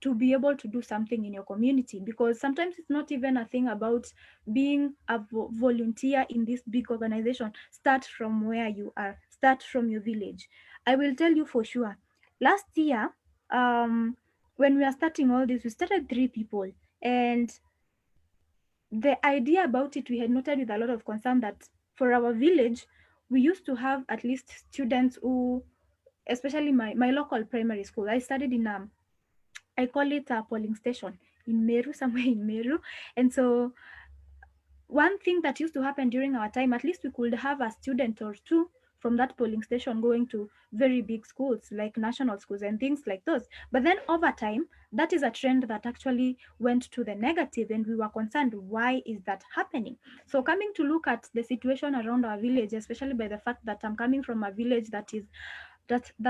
R: to be able to do something in your community, because sometimes it's not even a thing about being a volunteer in this big organization. Start from where you are, start from your village. I will tell you for sure, last year, when we are starting all this, we started 3 people, and the idea about it, we had noted with a lot of concern that for our village, we used to have at least students who, especially my local primary school, I studied in I call it a polling station in Meru, somewhere in Meru. And so one thing that used to happen during our time, at least we could have a student or two from that polling station going to very big schools like national schools and things like those. But then over time, that is a trend that actually went to the negative, and we were concerned, why is that happening? So coming to look at the situation around our village, especially by the fact that I'm coming from a village that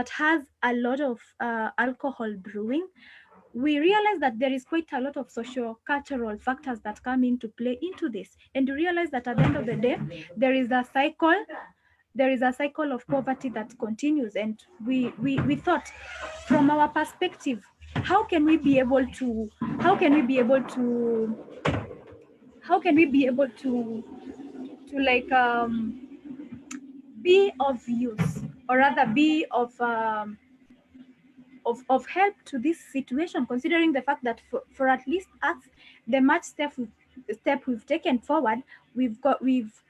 R: has a lot of alcohol brewing, we realize that there is quite a lot of socio-cultural factors that come into play into this. And you realize that at the end of the day, there is a cycle of poverty that continues. And we thought, from our perspective, how can we be able to like be of use, or rather be of help to this situation, considering the fact that for at least us, the much step we've taken forward, we've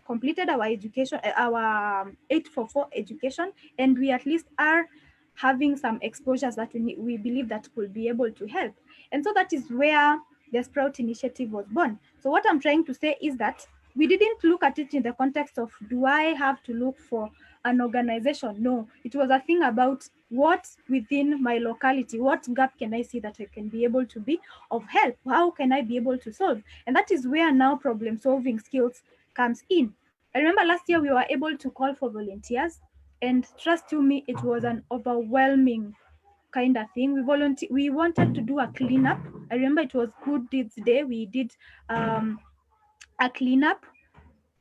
R: completed our education, our 844 education, and we at least are having some exposures that we believe that could be able to help. And so that is where the Sprout initiative was born. So what I'm trying to say is that we didn't look at it in the context of, do I have to look for an organization? No, it was a thing about what within my locality, what gap can I see that I can be able to be of help? How can I be able to solve? And that is where now problem solving skills comes in. I remember last year we were able to call for volunteers, and trust you me, it was an overwhelming kind of thing. We wanted to do a cleanup. I remember it was Good Deeds Day. We did a cleanup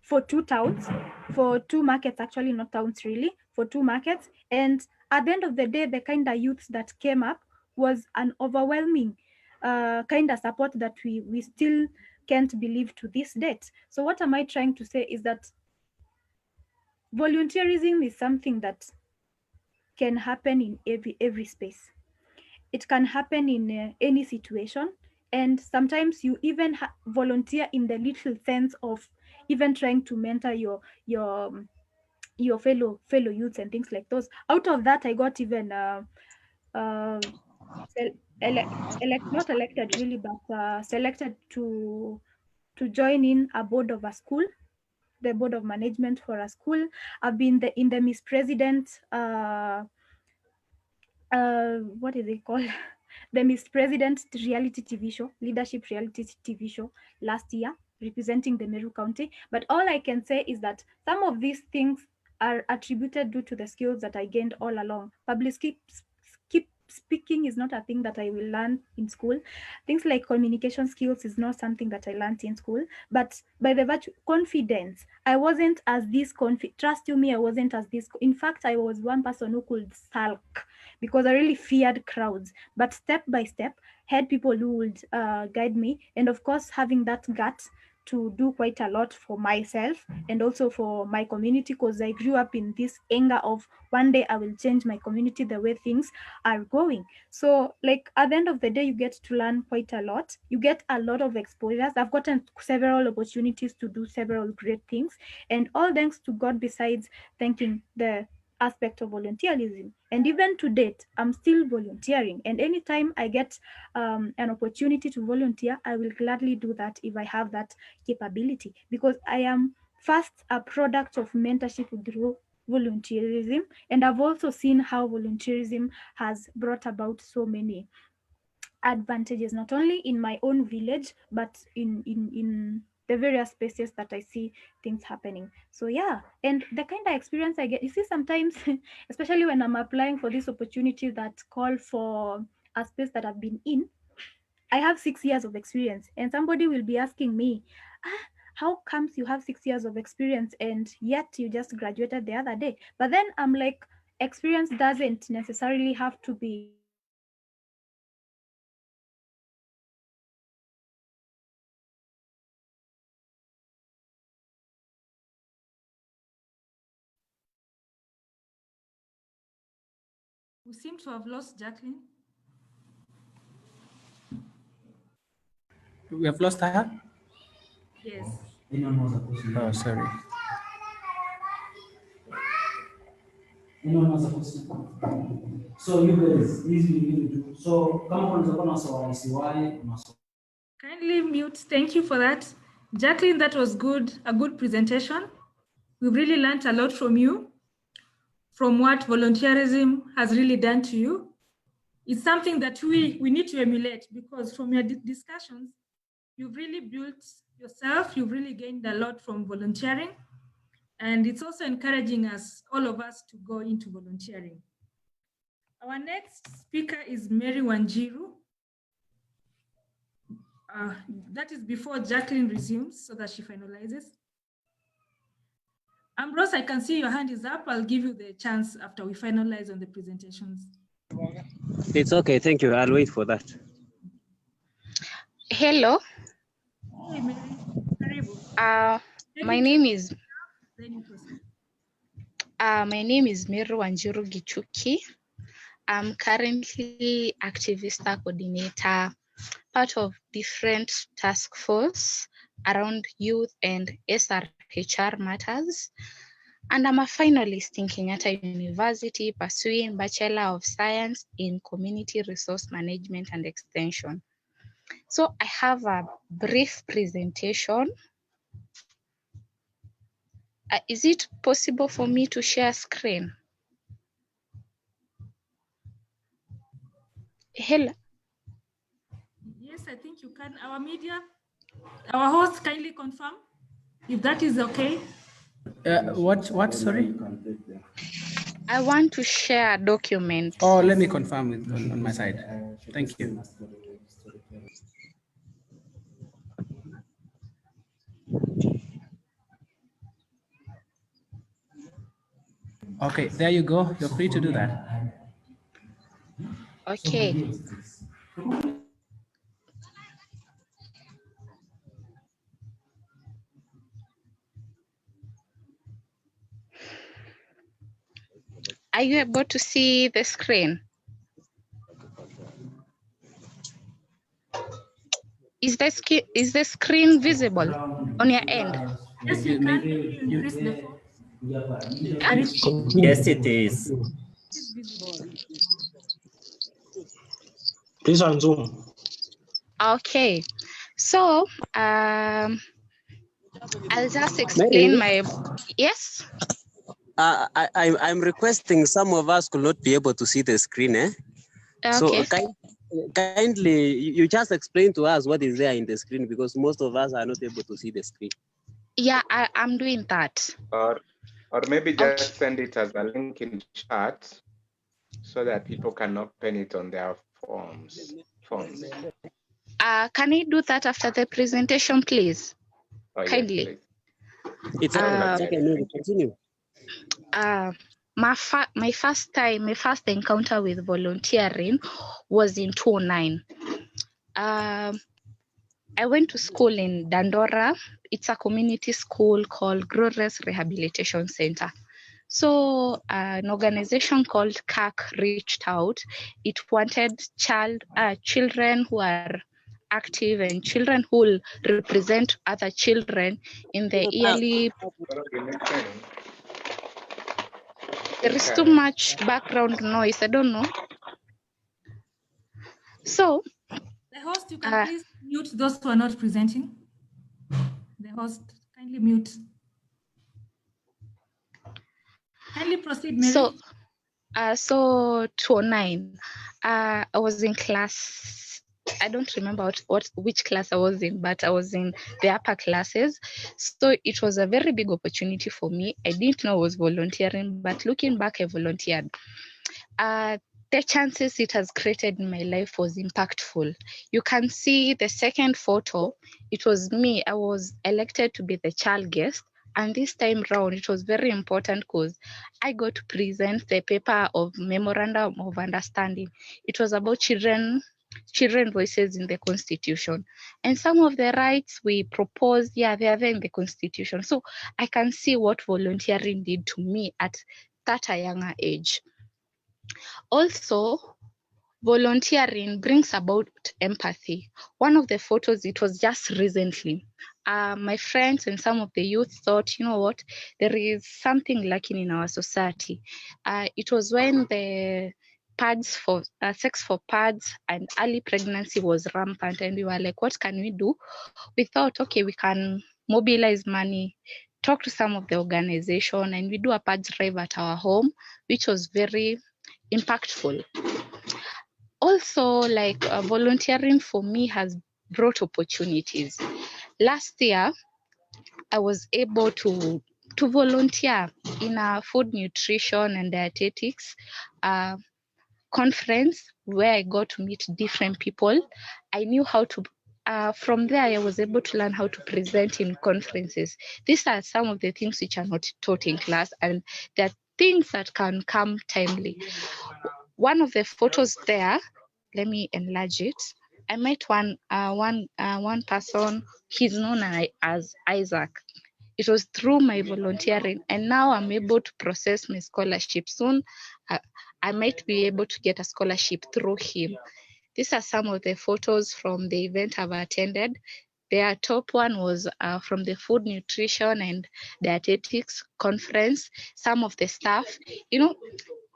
R: for 2 towns, for 2 markets, actually not towns really, for 2 markets. And at the end of the day, the kind of youth that came up was an overwhelming kind of support that we still can't believe to this date. So what am I trying to say is that volunteerism is something that can happen in every space. It can happen in any situation. And sometimes you even volunteer in the little sense of even trying to mentor your fellow youths and things like those. Out of that, I got even not elected really, but selected to join in a board of a school, the board of management for a school. I've been in the Miss President, what is it called? The Miss President reality TV show, leadership reality TV show last year, representing the Meru County. But all I can say is that some of these things are attributed due to the skills that I gained all along. Public speaking is not a thing that I will learn in school. Things like communication skills is not something that I learned in school. But by the virtue confidence, I wasn't as this confident. Trust you me, I wasn't as this. In fact, I was one person who could sulk because I really feared crowds. But step by step, had people who would guide me, and of course, having that gut to do quite a lot for myself and also for my community, because I grew up in this anger of one day I will change my community the way things are going. So like at the end of the day, you get to learn quite a lot. You get a lot of exposures. I've gotten several opportunities to do several great things, and all thanks to God, besides thanking the aspect of volunteerism. And even to date, I'm still volunteering. And anytime I get an opportunity to volunteer, I will gladly do that if I have that capability, because I am first a product of mentorship through volunteerism. And I've also seen how volunteerism has brought about so many advantages, not only in my own village, but in the various spaces that I see things happening. So yeah, and the kind of experience I get, you see, sometimes, especially when I'm applying for this opportunity that call for a space that I've been in, I have 6 years of experience, and somebody will be asking me, how comes you have 6 years of experience and yet you just graduated the other day? But then I'm like, experience doesn't necessarily have to be
A: We seem to have lost Jacqueline.
B: We have lost her?
A: Yes.
B: Oh, sorry.
S: Anyone has a question? So you guys, so kama kuna swali siwahi.
A: Kindly mute. Thank you for that. Jacqueline, that was good, a good presentation. We really learned a lot from you, from what volunteerism has really done to you. It's something that we need to emulate, because from your discussions, you've really built yourself, you've really gained a lot from volunteering. And it's also encouraging us, all of us, to go into volunteering. Our next speaker is Mary Wanjiru. That is before Jacqueline resumes so that she finalizes. Ambrose, I can see your hand is up. I'll give you the chance after we finalize on the presentations.
F: It's okay, thank you. I'll wait for that.
A: Hello. Hey, Mary.
T: My name is Mary Wanjiru Gichuki. I'm currently activist coordinator, part of different task force around youth and SRHR matters. And I'm a finalist in Kenyatta University pursuing Bachelor of Science in Community Resource Management and Extension. So I have a brief presentation. Is it possible for me to share screen? Hello.
A: Yes, I think you can. Our media, our host, kindly confirm if that is okay.
B: What, sorry?
T: I want to share a document.
B: Oh, let me confirm it on my side. Thank you. Okay, there you go. You're free to do that.
T: Okay. Are you able to see the screen? Is the screen visible on your end?
A: Yes, you can. Increase the phone.
U: Yes, it is. Please on Zoom.
T: Okay. So I'll just explain my yes.
F: I'm requesting some of us could not be able to see the screen.
T: Okay.
F: So kindly, you just explain to us what is there in the screen, because most of us are not able to see the screen.
T: Yeah, I'm doing that.
L: Or maybe just send it as a link in chat so that people can open it on their phones.
T: Can I do that after the presentation, please?
L: Oh,
T: kindly.
L: Yes,
F: it's okay. Continue.
T: My first encounter with volunteering was in 2009. I went to school in Dandora. It's a community school called Grores Rehabilitation Center. So an organization called CAC reached out. It wanted children who are active and children who will represent other children in the yearly. There is too much background noise. I don't know. So
A: the host, you can please mute those who are not presenting. The host, kindly mute. Kindly proceed, Mary.
T: So 2009, I was in class. I don't remember which class I was in, but I was in the upper classes. So it was a very big opportunity for me. I didn't know I was volunteering, but looking back, I volunteered. The chances it has created in my life was impactful. You can see the second photo. It was me. I was elected to be the child guest. And this time round, it was very important because I got to present the paper of Memorandum of Understanding. It was about children voices in the Constitution. And some of the rights we proposed, they are there in the Constitution. So I can see what volunteering did to me at that a younger age. Also, volunteering brings about empathy. One of the photos, it was just recently. My friends and some of the youth thought, you know what, there is something lacking in our society. It was when the pads for sex for pads and early pregnancy was rampant, and we were like, what can we do? We thought, okay, we can mobilize money, talk to some of the organization, and we do a pad drive at our home, which was very impactful. Also, like volunteering for me has brought opportunities. Last year, I was able to volunteer in a food nutrition and dietetics conference where I got to meet different people. I knew how to from there, I was able to learn how to present in conferences. These are some of the things which are not taught in class, and there are things that can come timely. One of the photos there, let me enlarge it. I met one person. He's known as Isaac. It was through my volunteering, and now I'm able to process my scholarship. Soon, I might be able to get a scholarship through him. These are some of the photos from the event I've attended. Their top one was from the food nutrition and dietetics conference. Some of the staff,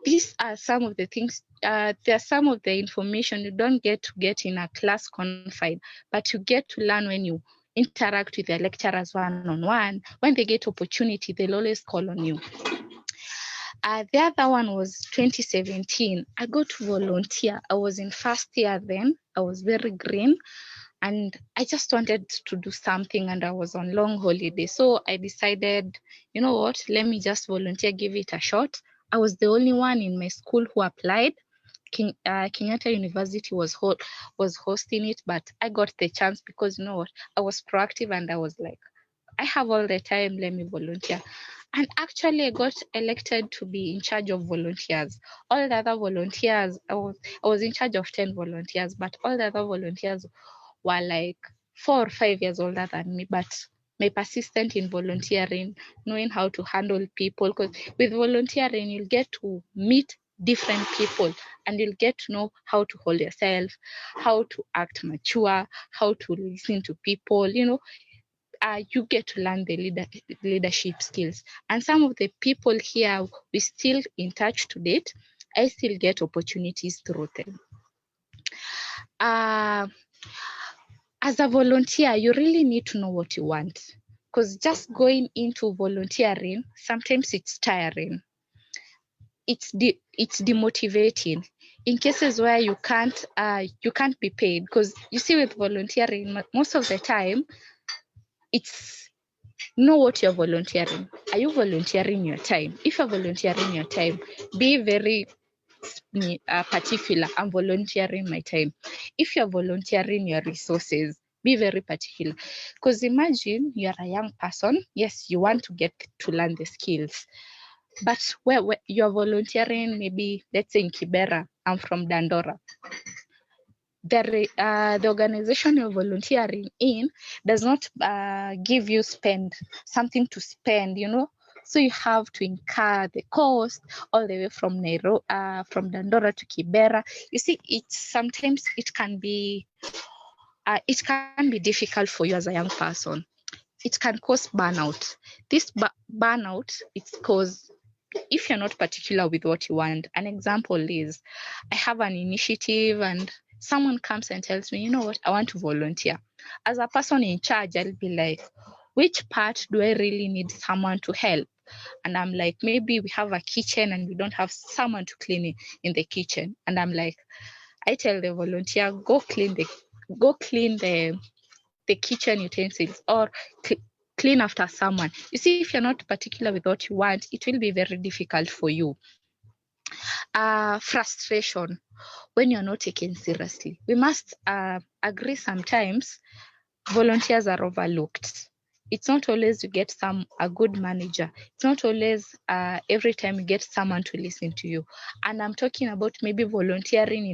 T: these are some of the things. There are some of the information you don't get in a class confined, but you get to learn when you interact with the lecturers one-on-one. When they get opportunity, they'll always call on you. The other one was 2017. I got to volunteer. I was in first year then. I was very green, and I just wanted to do something, and I was on long holiday. So I decided, you know what, let me just volunteer, give it a shot. I was the only one in my school who applied. Kenyatta University was hosting it, but I got the chance because, you know what, I was proactive and I was like, I have all the time, let me volunteer. And actually I got elected to be in charge of volunteers. All the other volunteers, I was in charge of 10 volunteers, but all the other volunteers were like 4 or 5 years older than me. But my persistence in volunteering, knowing how to handle people, because with volunteering you'll get to meet different people and you'll get to know how to hold yourself, how to act mature, how to listen to people, you get to learn the leadership skills. And some of the people here, we're still in touch to date. I still get opportunities through them. As a volunteer, you really need to know what you want, because just going into volunteering, sometimes it's tiring. It's demotivating in cases where you can't be paid, because you see with volunteering most of the time it's know what you're volunteering. Are you volunteering your time? If you're volunteering your time, be very particular. I'm volunteering my time. If you're volunteering your resources, be very particular, because imagine you're a young person. Yes, you want to get to learn the skills, but where you're volunteering, maybe let's say in Kibera, I'm from Dandora. The organization you're volunteering in does not give you something to spend, so you have to incur the cost all the way from Dandora to Kibera. You see, sometimes it can be difficult for you as a young person. It can cause burnout. This burnout, it's caused if you're not particular with what you want. An example is, I have an initiative and someone comes and tells me, you know what, I want to volunteer. As a person in charge, I'll be like, which part do I really need someone to help? And I'm like, maybe we have a kitchen and we don't have someone to clean in the kitchen. And I'm like, I tell the volunteer, go clean the kitchen utensils or clean after someone. You see, if you're not particular with what you want, it will be very difficult for you. Frustration when you're not taken seriously. We must agree sometimes volunteers are overlooked. It's not always you get a good manager. It's not always every time you get someone to listen to you. And I'm talking about maybe volunteering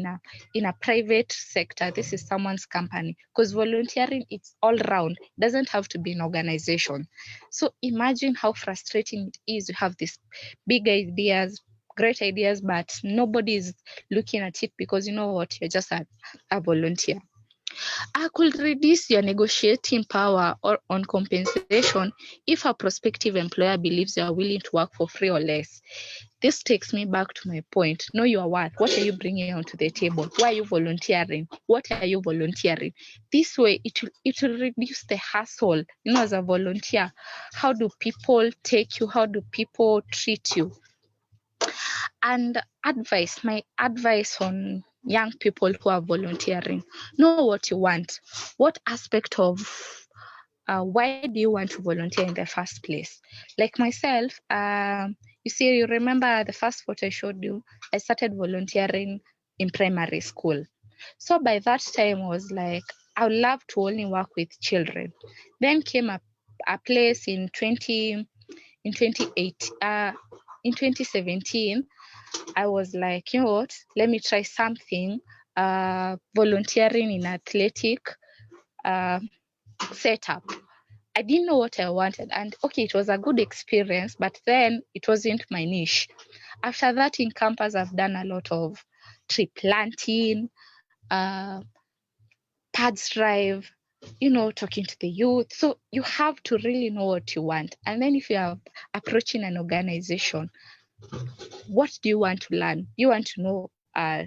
T: in a private sector. This is someone's company, because volunteering, it's all round. It doesn't have to be an organization. So imagine how frustrating it is. You have these big ideas, great ideas, but nobody is looking at it because you know what, you're just a volunteer. I could reduce your negotiating power or on compensation if a prospective employer believes you are willing to work for free or less. this takes me back to my point. Know your worth. What are you bringing onto the table? Why are you volunteering? What are you volunteering? This way, it will reduce the hassle. You know, as a volunteer, how do people take you? How do people treat you? And my advice on young people who are volunteering: know what you want. What aspect of why do you want to volunteer in the first place? Like myself, you remember the first photo I showed you? I started volunteering in primary school. So by that time, I was like, I would love to only work with children. Then came a place in 2017. I was like, you know what? Let me try something. Volunteering in athletic setup. I didn't know what I wanted, and okay, it was a good experience, but then it wasn't my niche. After that, in campus, I've done a lot of tree planting, pads drive, talking to the youth. So you have to really know what you want. And then if you are approaching an organization, what do you want to learn? You want to know how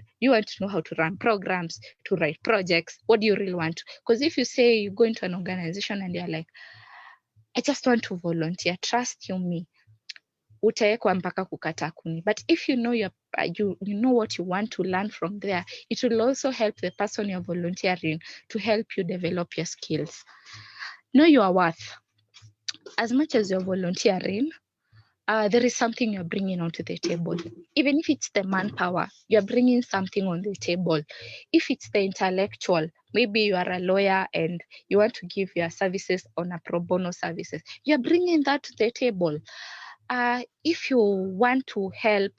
T: to run programs, to write projects. What do you really want? Because if you say you go into an organization and you're like, I just want to volunteer, trust you me, utawekwa mpaka kukata kuni. But if you know you know what you want to learn from there, it will also help the person you're volunteering to help you develop your skills. Know your worth. As much as you're volunteering, there is something you're bringing onto the table. Even if it's the manpower, you're bringing something on the table. If it's the intellectual, maybe you are a lawyer and you want to give your services on a pro bono services, you're bringing that to the table. If you want to help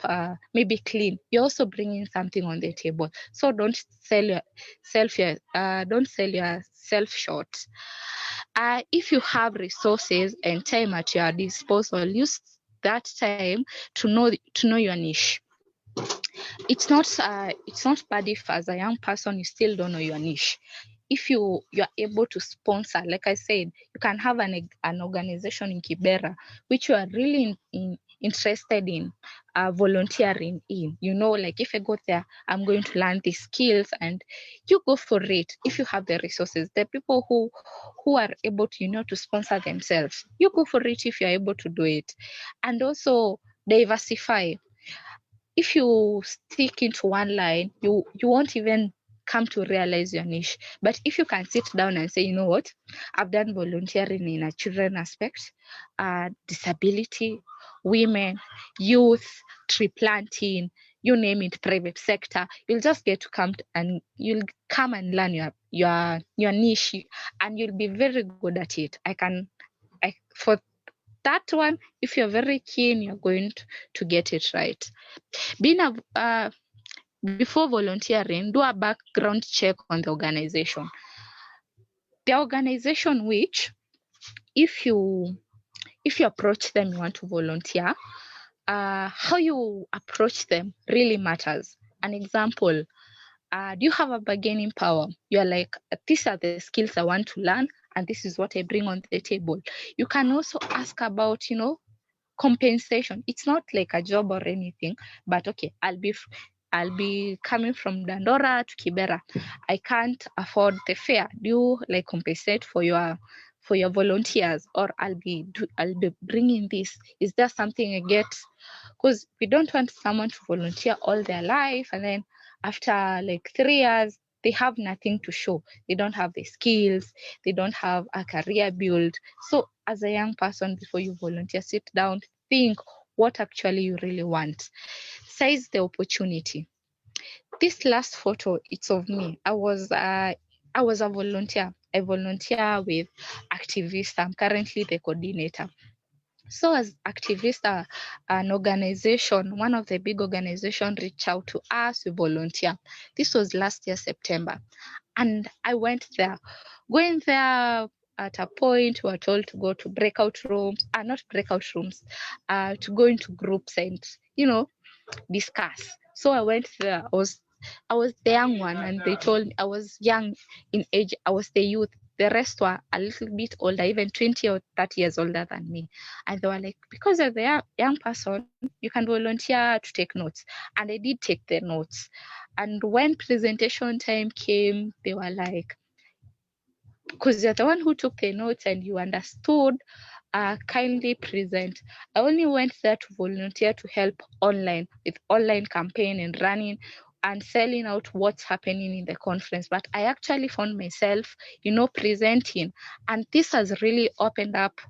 T: maybe clean, you're also bringing something on the table. So don't sell yourself short. If you have resources and time at your disposal, use that time to know your niche. It's not bad if as a young person you still don't know your niche. If you're able to sponsor, like I said, you can have an organization in Kibera which you are really interested in volunteering in. Like if I go there, I'm going to learn these skills, and you go for it. If you have the resources, the people who are able to to sponsor themselves, you go for it if you're able to do it. And also diversify. If you stick into one line, you won't even come to realize your niche. But if you can sit down and say, you know what, I've done volunteering in a children aspect, disability, women, youth, tree planting, you name it, private sector, you'll just get to come and learn your niche, and you'll be very good at it. For that one, if you're very keen, you're going to get it right. Before volunteering, do a background check on the organization. The organization which, if you approach them, you want to volunteer, how you approach them really matters. An example, do you have a bargaining power? You're like, these are the skills I want to learn, and this is what I bring on the table. You can also ask about, compensation. It's not like a job or anything, but okay, I'll be coming from Dandora to Kibera. I can't afford the fare. Do you compensate for your volunteers? Or I'll be bringing this. Is there something I get? Because we don't want someone to volunteer all their life, and then after 3 years they have nothing to show. They don't have the skills. They don't have a career build. So as a young person, before you volunteer, sit down, think what actually you really want. Seize the opportunity. This last photo, it's of me. I was a volunteer. I volunteer with Activist. I'm currently the coordinator. So as Activist, an organization, one of the big organizations reached out to us to volunteer. This was last year, September. And I went there. Going there, at a point, we were told to go to breakout rooms, not breakout rooms, to go into groups and, discuss. So I went there. I was the young one, and they told me I was young in age. I was the youth. The rest were a little bit older, even 20 or 30 years older than me. And they were like, because you're the young person, you can volunteer to take notes. And I did take the notes. And when presentation time came, they were like, because you're the one who took the notes and you understood, kindly present. I only went there to volunteer to help online with online campaign and running and selling out what's happening in the conference. But I actually found myself, presenting. And this has really opened up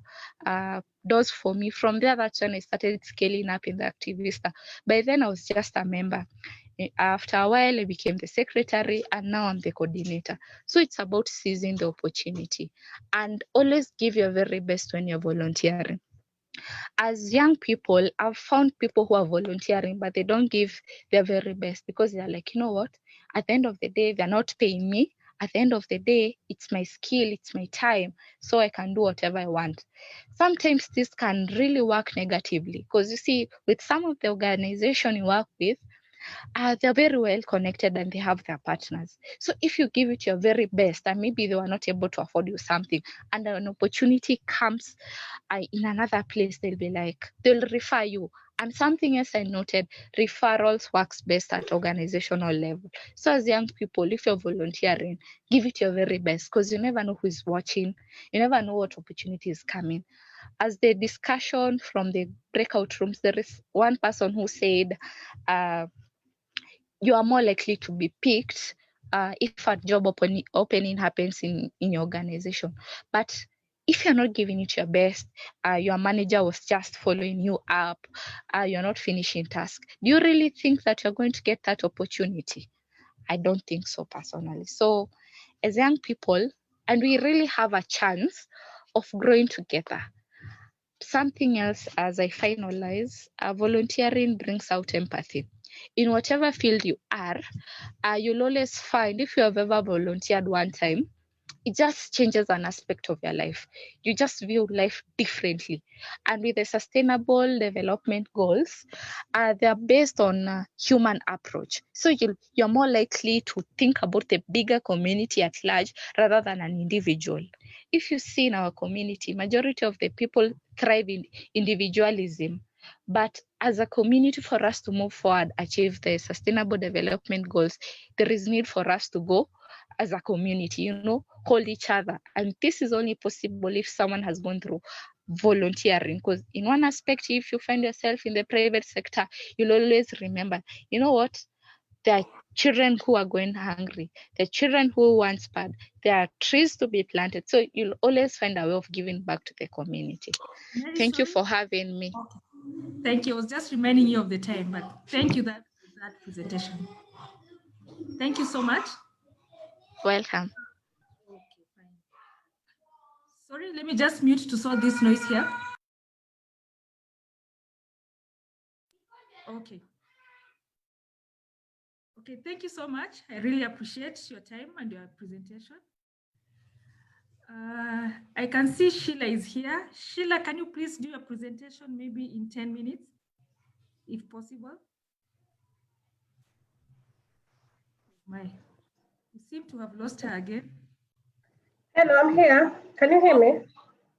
T: doors for me. From there, that's when I started scaling up in the Activista. By then, I was just a member. After a while, I became the secretary, and now I'm the coordinator. So it's about seizing the opportunity and always give your very best when you're volunteering. As young people, I've found people who are volunteering, but they don't give their very best because they're like, you know what? At the end of the day, they're not paying me. At the end of the day, it's my skill, it's my time, so I can do whatever I want. Sometimes this can really work negatively because you see, with some of the organization you work with, they're very well connected and they have their partners. So if you give it your very best and maybe they were not able to afford you something and an opportunity comes in another place, they'll refer you. And something else I noted, referrals works best at organizational level. So as young people, if you're volunteering, give it your very best because you never know who is watching. You never know what opportunity is coming. As the discussion from the breakout rooms, there is one person who said, you are more likely to be picked if a job opening happens in your organization. But if you're not giving it your best, your manager was just following you up, you're not finishing tasks, do you really think that you're going to get that opportunity? I don't think so personally. So as young people, and we really have a chance of growing together. Something else as I finalize, volunteering brings out empathy. In whatever field you are, you'll always find, if you have ever volunteered one time, it just changes an aspect of your life. You just view life differently. And with the sustainable development goals, they're based on human approach. So you're more likely to think about the bigger community at large rather than an individual. If you see in our community, majority of the people thrive in individualism. But as a community, for us to move forward, achieve the sustainable development goals, there is need for us to go as a community, hold each other. And this is only possible if someone has gone through volunteering. Because in one aspect, if you find yourself in the private sector, you'll always remember, you know what? There are children who are going hungry. There are children who want spad. There are trees to be planted. So you'll always find a way of giving back to the community. Thank you for having me.
A: Okay. Thank you. I was just reminding you of the time, but thank you for that presentation. Thank you so much.
T: Welcome.
A: Okay, fine. Sorry, let me just mute to solve this noise here. Okay. Okay, thank you so much. I really appreciate your time and your presentation. I can see Sheila is here. Sheila, can you please do your presentation maybe in 10 minutes, if possible? We seem to have lost her again.
U: Hello, I'm here. Can you hear me?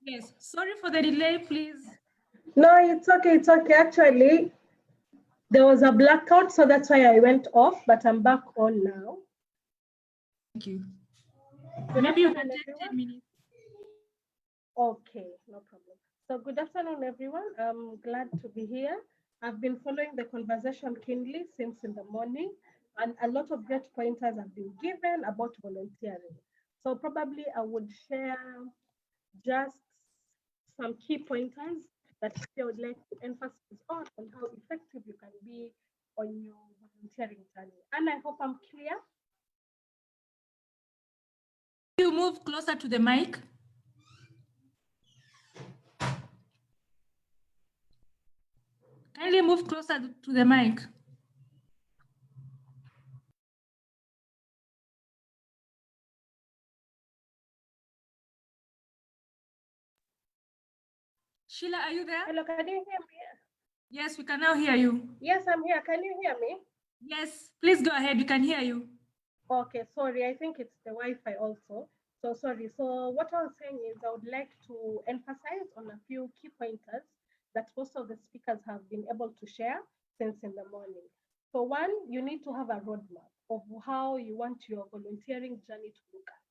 A: Yes, sorry for the delay, please.
U: No, it's okay, it's okay. Actually, there was a blackout, so that's why I went off, but I'm back on now.
A: Thank you. Maybe you can take 10 minutes.
U: Okay, no problem. So good afternoon, everyone. I'm glad to be here. I've been following the conversation keenly since in the morning, and a lot of great pointers have been given about volunteering. So probably I would share just some key pointers that I would like to emphasize on how effective you can be on your volunteering journey. And I hope I'm clear.
A: You move closer to the mic. Kindly move closer to the mic. Sheila, are you there?
U: Hello, can you hear me?
A: Yes, we can now hear you.
U: Yes, I'm here. Can you hear me?
A: Yes, please go ahead. We can hear you.
U: Okay, sorry. I think it's the Wi-Fi also. So sorry. So what I was saying is I would like to emphasize on a few key pointers that most of the speakers have been able to share since in the morning. So one, you need to have a roadmap of how you want your volunteering journey to look at.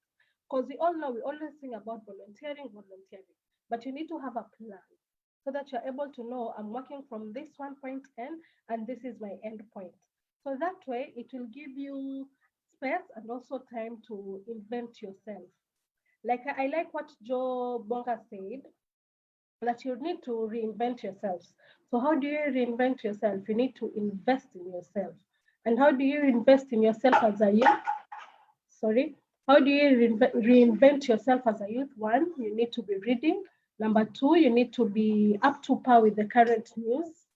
U: Because we all know, we always think about volunteering, but you need to have a plan so that you're able to know I'm working from this one point N and this is my end point. So that way it will give you space and also time to invent yourself. Like I like what Joe Bonga said, that you need to reinvent yourselves. So how do you reinvent yourself? You need to invest in yourself. And how do you invest in yourself as a youth? Sorry. How do you reinvent yourself as a youth? One, you need to be reading. Number two, you need to be up to par with the current news.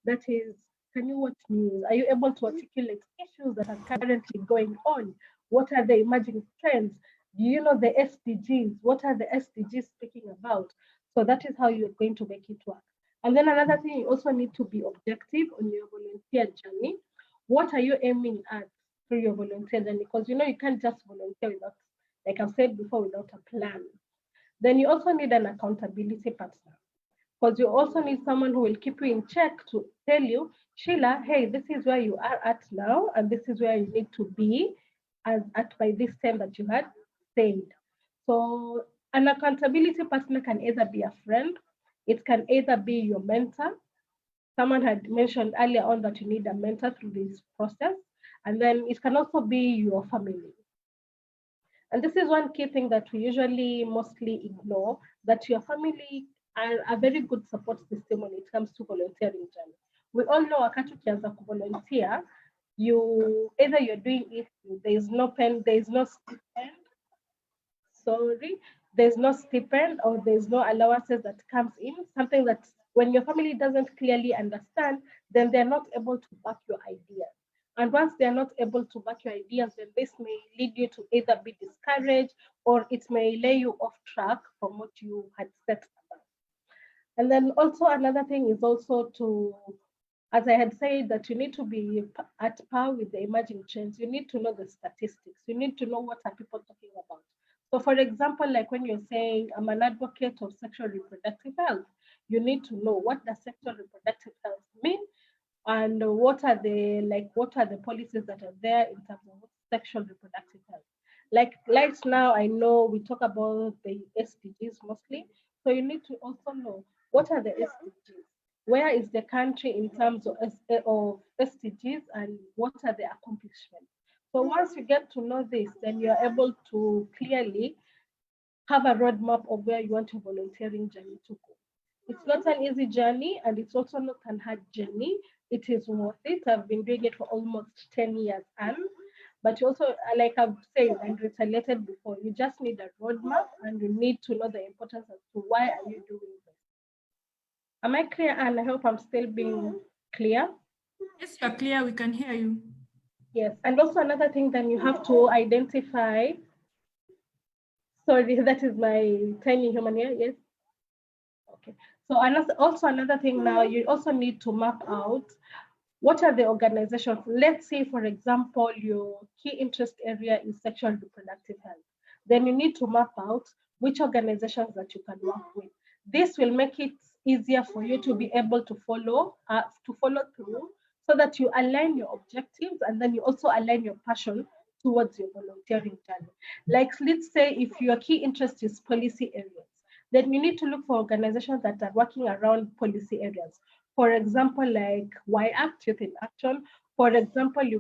U: That is, can you watch news? Are you able to articulate issues that are currently going on? What are the emerging trends? Do you know the SDGs? What are the SDGs speaking about? So that is how you're going to make it work. And then another thing, you also need to be objective on your volunteer journey. What are you aiming at through your volunteer journey? Because you know you can't just volunteer without, like I've said before, without a plan. Then you also need an accountability partner, because you also need someone who will keep you in check to tell you, Sheila, hey, this is where you are at now, and this is where you need to be at by this time that you had said. So an accountability partner can either be a friend, it can either be your mentor. Someone had mentioned earlier on that you need a mentor through this process, and then it can also be your family. And this is one key thing that we usually mostly ignore, that your family are a very good support system when it comes to volunteering journey. We all know wakati ukianza kuvolunteer, either you're doing it, there is no stipend, there's no stipend or there's no allowances that comes in, something that when your family doesn't clearly understand, then they're not able to back your ideas. And once they're not able to back your ideas, then this may lead you to either be discouraged or it may lay you off track from what you had set about. And then also another thing is also to, as I had said, that you need to be at par with the emerging trends. You need to know the statistics. You need to know what are people talking about. So for example, like when you're saying I'm an advocate of sexual reproductive health, you need to know what does sexual reproductive health mean, and what are the policies that are there in terms of sexual reproductive health. Like right now, I know we talk about the SDGs mostly, so you need to also know what are the SDGs, where is the country in terms of SDGs, and what are the accomplishments. So once you get to know this, then you're able to clearly have a roadmap of where you want your volunteering journey to go. It's not an easy journey, and it's also not an hard journey. It is worth it. I've been doing it for almost 10 years, but you also, like I've said and reiterated before, you just need a roadmap and you need to know the importance as to why are you doing this. Am I clear, Anne? I hope I'm still being clear.
A: Yes, you're clear. We can hear you.
U: Yes, and also another thing, then you have to identify. Sorry, that is my tiny human ear. Yes. Okay. So also another thing now, you also need to map out what are the organizations. Let's say, for example, your key interest area is sexual reproductive health. Then you need to map out which organizations that you can work with. This will make it easier for you to be able to follow through, so that you align your objectives and then you also align your passion towards your volunteering journey. Like, let's say if your key interest is policy areas, then you need to look for organizations that are working around policy areas. For example, like YACT, Youth in Action. For example, you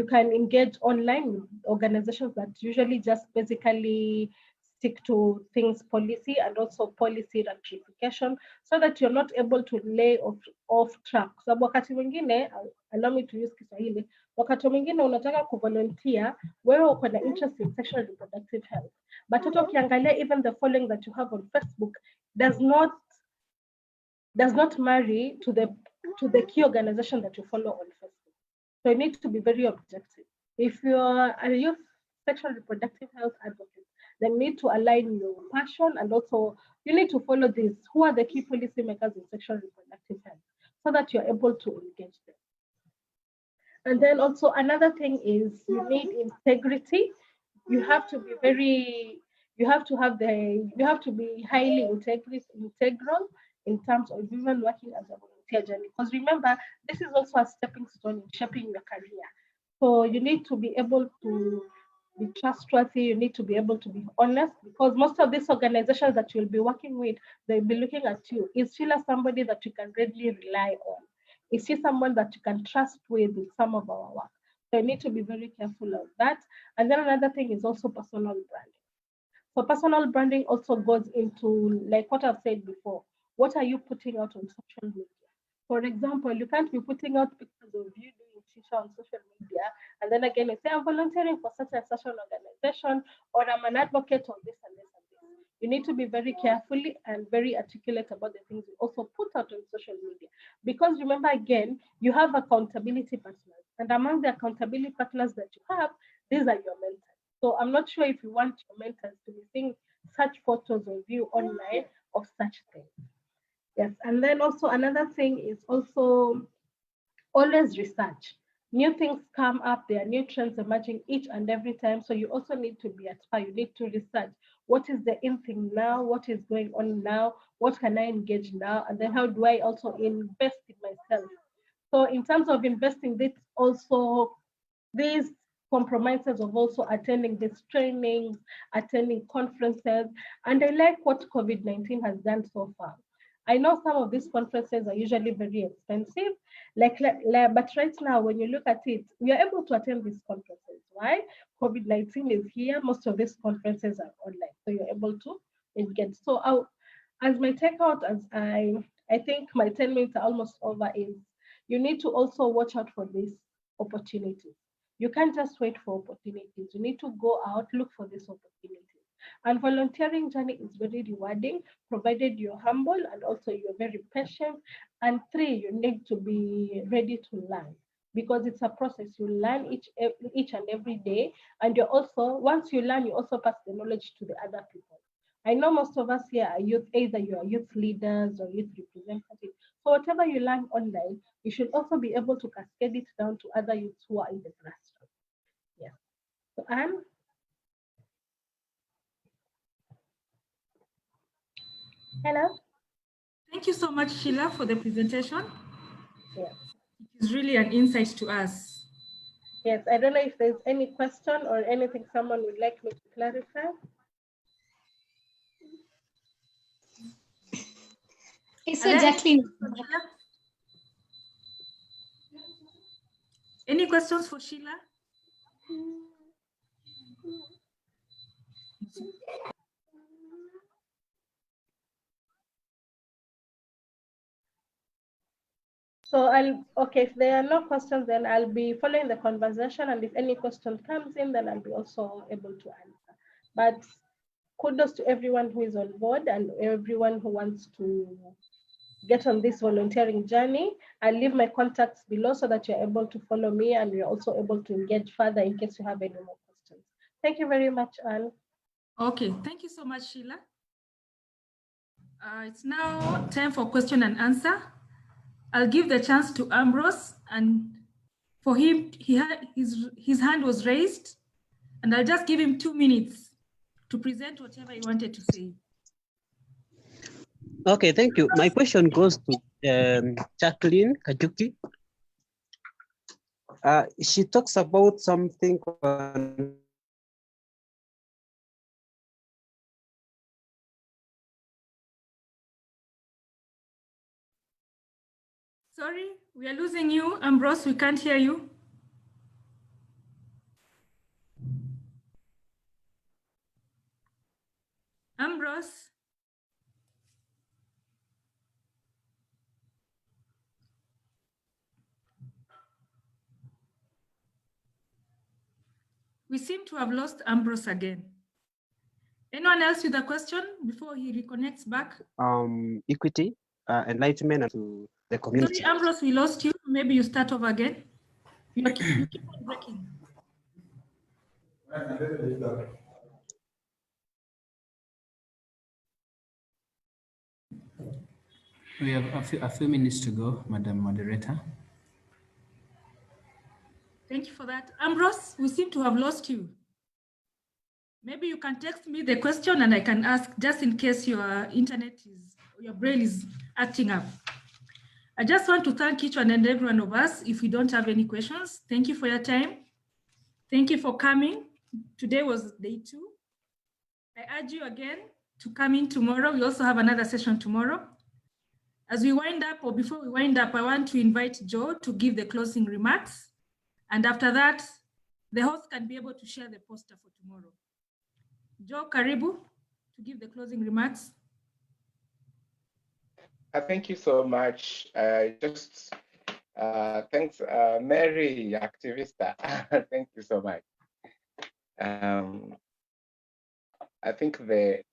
U: can engage online with organizations that usually just basically stick to things policy and also policy ratification, so that you're not able to lay off track. So wakati mwingine, allow me to use Kiswahili, wakati mwingine unataka kuvolunteer, wewe uko na interest in sexual reproductive health, but hata ukiangalia even the following that you have on Facebook does not marry to the key organization that you follow on Facebook. So you need to be very objective. If you're a youth sexual reproductive health advocate, then you need to align your passion, and also you need to follow this. Who are the key policymakers in sexual reproductive health, so that you're able to engage them. And then also another thing is you need integrity. you have to be very, you have to be highly integral in terms of even working as a volunteer journey. Because remember, this is also a stepping stone in shaping your career. So you need to be able to be trustworthy, you need to be able to be honest, because most of these organizations that you'll be working with, they'll be looking at you. Is Sheila somebody that you can readily rely on? Is she someone that you can trust with some of our work? So you need to be very careful of that. And then another thing is also personal branding. So personal branding also goes into, like what I've said before, what are you putting out on social media? For example, you can't be putting out pictures of you doing shisha on social media, and then again you say, I'm volunteering for such and such an organization, or I'm an advocate of this and this and this. You need to be very carefully and very articulate about the things you also put out on social media. Because remember, again, you have accountability partners. And among the accountability partners that you have, these are your mentors. So I'm not sure if you want your mentors to be seeing such photos of you online of such things. Yes, and then also another thing is also always research. New things come up, there are new trends emerging each and every time. So you also need to be at par. You need to research what is the in thing now, what is going on now, what can I engage now, and then how do I also invest in myself. So in terms of investing, this also these compromises of also attending these trainings, attending conferences, and I like what COVID-19 has done so far. I know some of these conferences are usually very expensive, but right now, when you look at it, we are able to attend these conferences. Why? COVID-19 is here. Most of these conferences are online, so you're able to engage. So as my takeout, as I think my 10 minutes are almost over, is you need to also watch out for these opportunities. You can't just wait for opportunities. You need to go out, look for these opportunities. And volunteering journey is very rewarding, provided you're humble and also you're very patient. And 3, you need to be ready to learn, because it's a process. You learn each and every day. And you're also, once you learn, you also pass the knowledge to the other people. I know most of us here are youth, either you are youth leaders or youth representatives. So whatever you learn online, you should also be able to cascade it down to other youths who are in the grassroots. Yeah. So Anne? Hello?
A: Thank you so much, Sheila, for the presentation.
U: Yeah.
A: It is really an insight to us.
U: Yes, I don't know if there's any question or anything someone would like me to clarify.
P: So Jacqueline.
A: Any questions for Sheila?
U: So okay, if there are no questions, then I'll be following the conversation, and if any question comes in, then I'll be also able to answer. But kudos to everyone who is on board and everyone who wants to get on this volunteering journey. I'll leave my contacts below so that you're able to follow me and you're also able to engage further in case you have any more questions. Thank you very much, Anne.
A: Okay, thank you so much, Sheila. It's now time for question and answer. I'll give the chance to Ambrose, and for him, his hand was raised, and I'll just give him 2 minutes to present whatever he wanted to say.
F: Okay, thank you. My question goes to Jacqueline Kajuki. She talks about something on
A: Sorry, we are losing you, Ambrose. We can't hear you. Ambrose. We seem to have lost Ambrose again. Anyone else with a question before he reconnects back?
F: equity, enlightenment to the community.
A: Sorry, Ambrose, we lost you. Maybe you start over again. You keep on breaking.
B: We have a few minutes to go, Madam Moderator.
A: Thank you for that. Ambrose, we seem to have lost you. Maybe you can text me the question and I can ask, just in case your brain is acting up. I just want to thank each one and every one of us. If we don't have any questions, thank you for your time. Thank you for coming. Today was day 2. I urge you again to come in tomorrow. We also have another session tomorrow. As we wind up, or before we wind up, I want to invite Joe to give the closing remarks. And after that, the host can be able to share the poster for tomorrow. Joe, karibu to give the closing remarks.
L: Thank you so much. Thanks, Mary, Activista. Thank you so much. I think the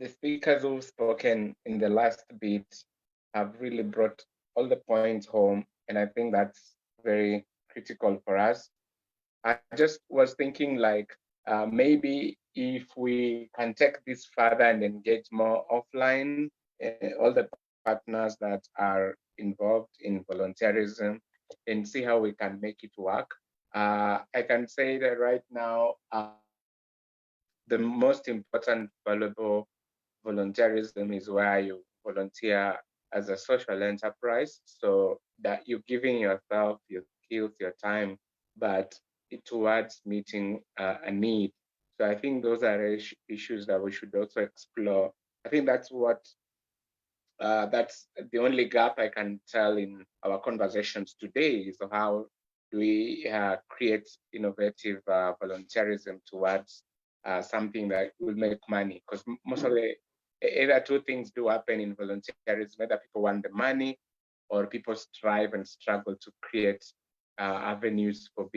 L: speakers who've spoken in the last bit have really brought all the points home, and I think that's very critical for us. I just was thinking, like, maybe if we can take this further and engage more offline, all the partners that are involved in volunteerism, and see how we can make it work. I can say that right now, the most important valuable volunteerism is where you volunteer as a social enterprise, so that you're giving yourself, your skills, your time, but towards meeting a need. So I think those are issues that we should also explore. I think that's what that's the only gap I can tell in our conversations today, is how do we create innovative volunteerism towards something that will make money, because most of the either two things do happen in volunteerism: either people want the money, or people strive and struggle to create avenues for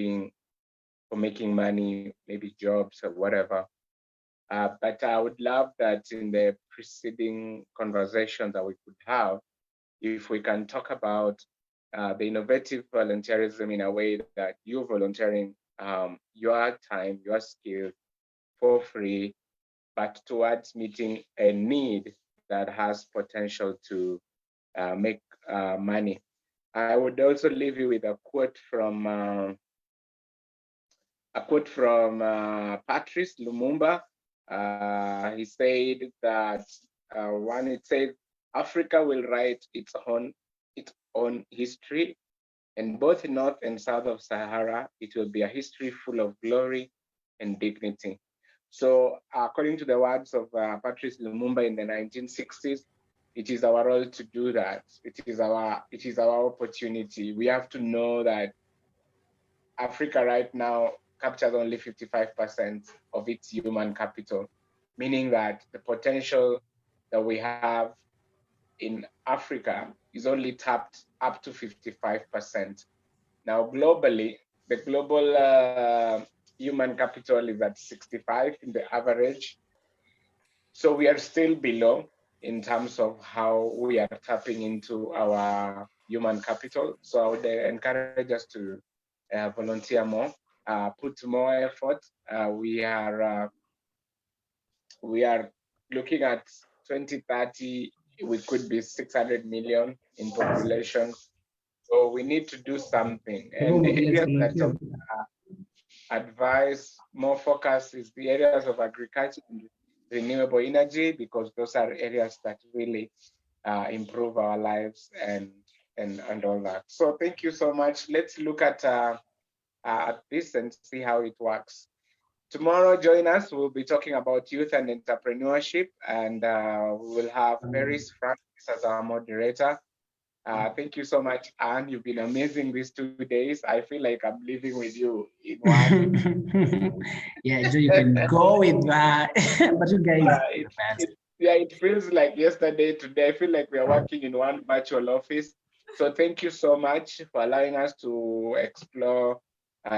L: making money, maybe jobs or whatever. But I would love that in the preceding conversation that we could have, if we can talk about the innovative volunteerism in a way that you're volunteering your time, your skills for free, but towards meeting a need that has potential to make money. I would also leave you with a quote from Patrice Lumumba. He said that it says, Africa will write its own history, and both north and south of Sahara, it will be a history full of glory and dignity. So according to the words of Patrice Lumumba in the 1960s, it is our role to do that. It is our opportunity. We have to know that Africa right now captures only 55% of its human capital, meaning that the potential that we have in Africa is only tapped up to 55%. Now, globally, the global human capital is at 65 in the average. So we are still below in terms of how we are tapping into our human capital. So I would encourage us to volunteer more, put more effort. We are looking at 2030, we could be 600 million in population. So we need to do something. And the areas that advise more focus is the areas of agriculture and renewable energy, because those are areas that really improve our lives and all that. So thank you so much. Let's look at this and see how it works. Tomorrow, join us. We'll be talking about youth and entrepreneurship, and we will have Paris Francis as our moderator. Thank you so much, Anne. You've been amazing these 2 days. I feel like I'm living with you in one.
B: Yeah, Joe, you can go with that. But you guys,
L: it feels like yesterday, today. I feel like we are working in one virtual office. So thank you so much for allowing us to explore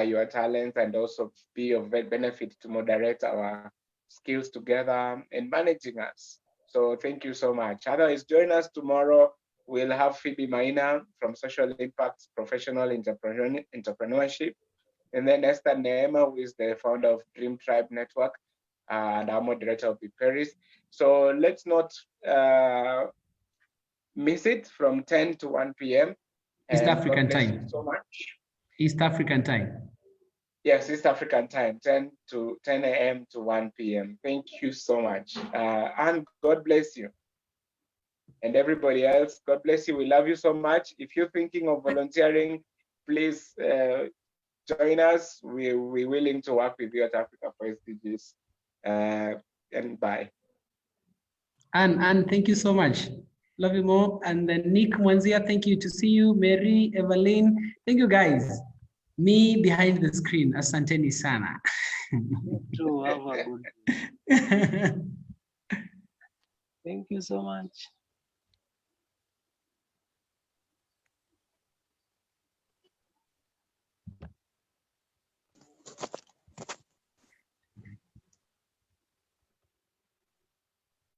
L: your talents and also be of benefit to moderate our skills together and managing us. So thank you so much. Otherwise, join us tomorrow. We'll have Phoebe Maina from Social Impacts Professional Entrepreneurship. And then Esther Neema, who is the founder of Dream Tribe Network, and our moderator will be Paris. So let's not miss it from 10 to 1 p.m.
B: East African time.
L: So much.
B: East African time.
L: Yes, East African time, 10 a.m. to 1 p.m. Thank you so much. And God bless you. And everybody else, God bless you. We love you so much. If you're thinking of volunteering, please join us. We're willing to work with you at Africa for SDGs. And bye.
B: And thank you so much. Love you more. And then Nick Mwanzia, thank you to see you. Mary, Evelyn, thank you guys. Me behind the screen, asanteni sana.
K: To have a good day. Thank you so much.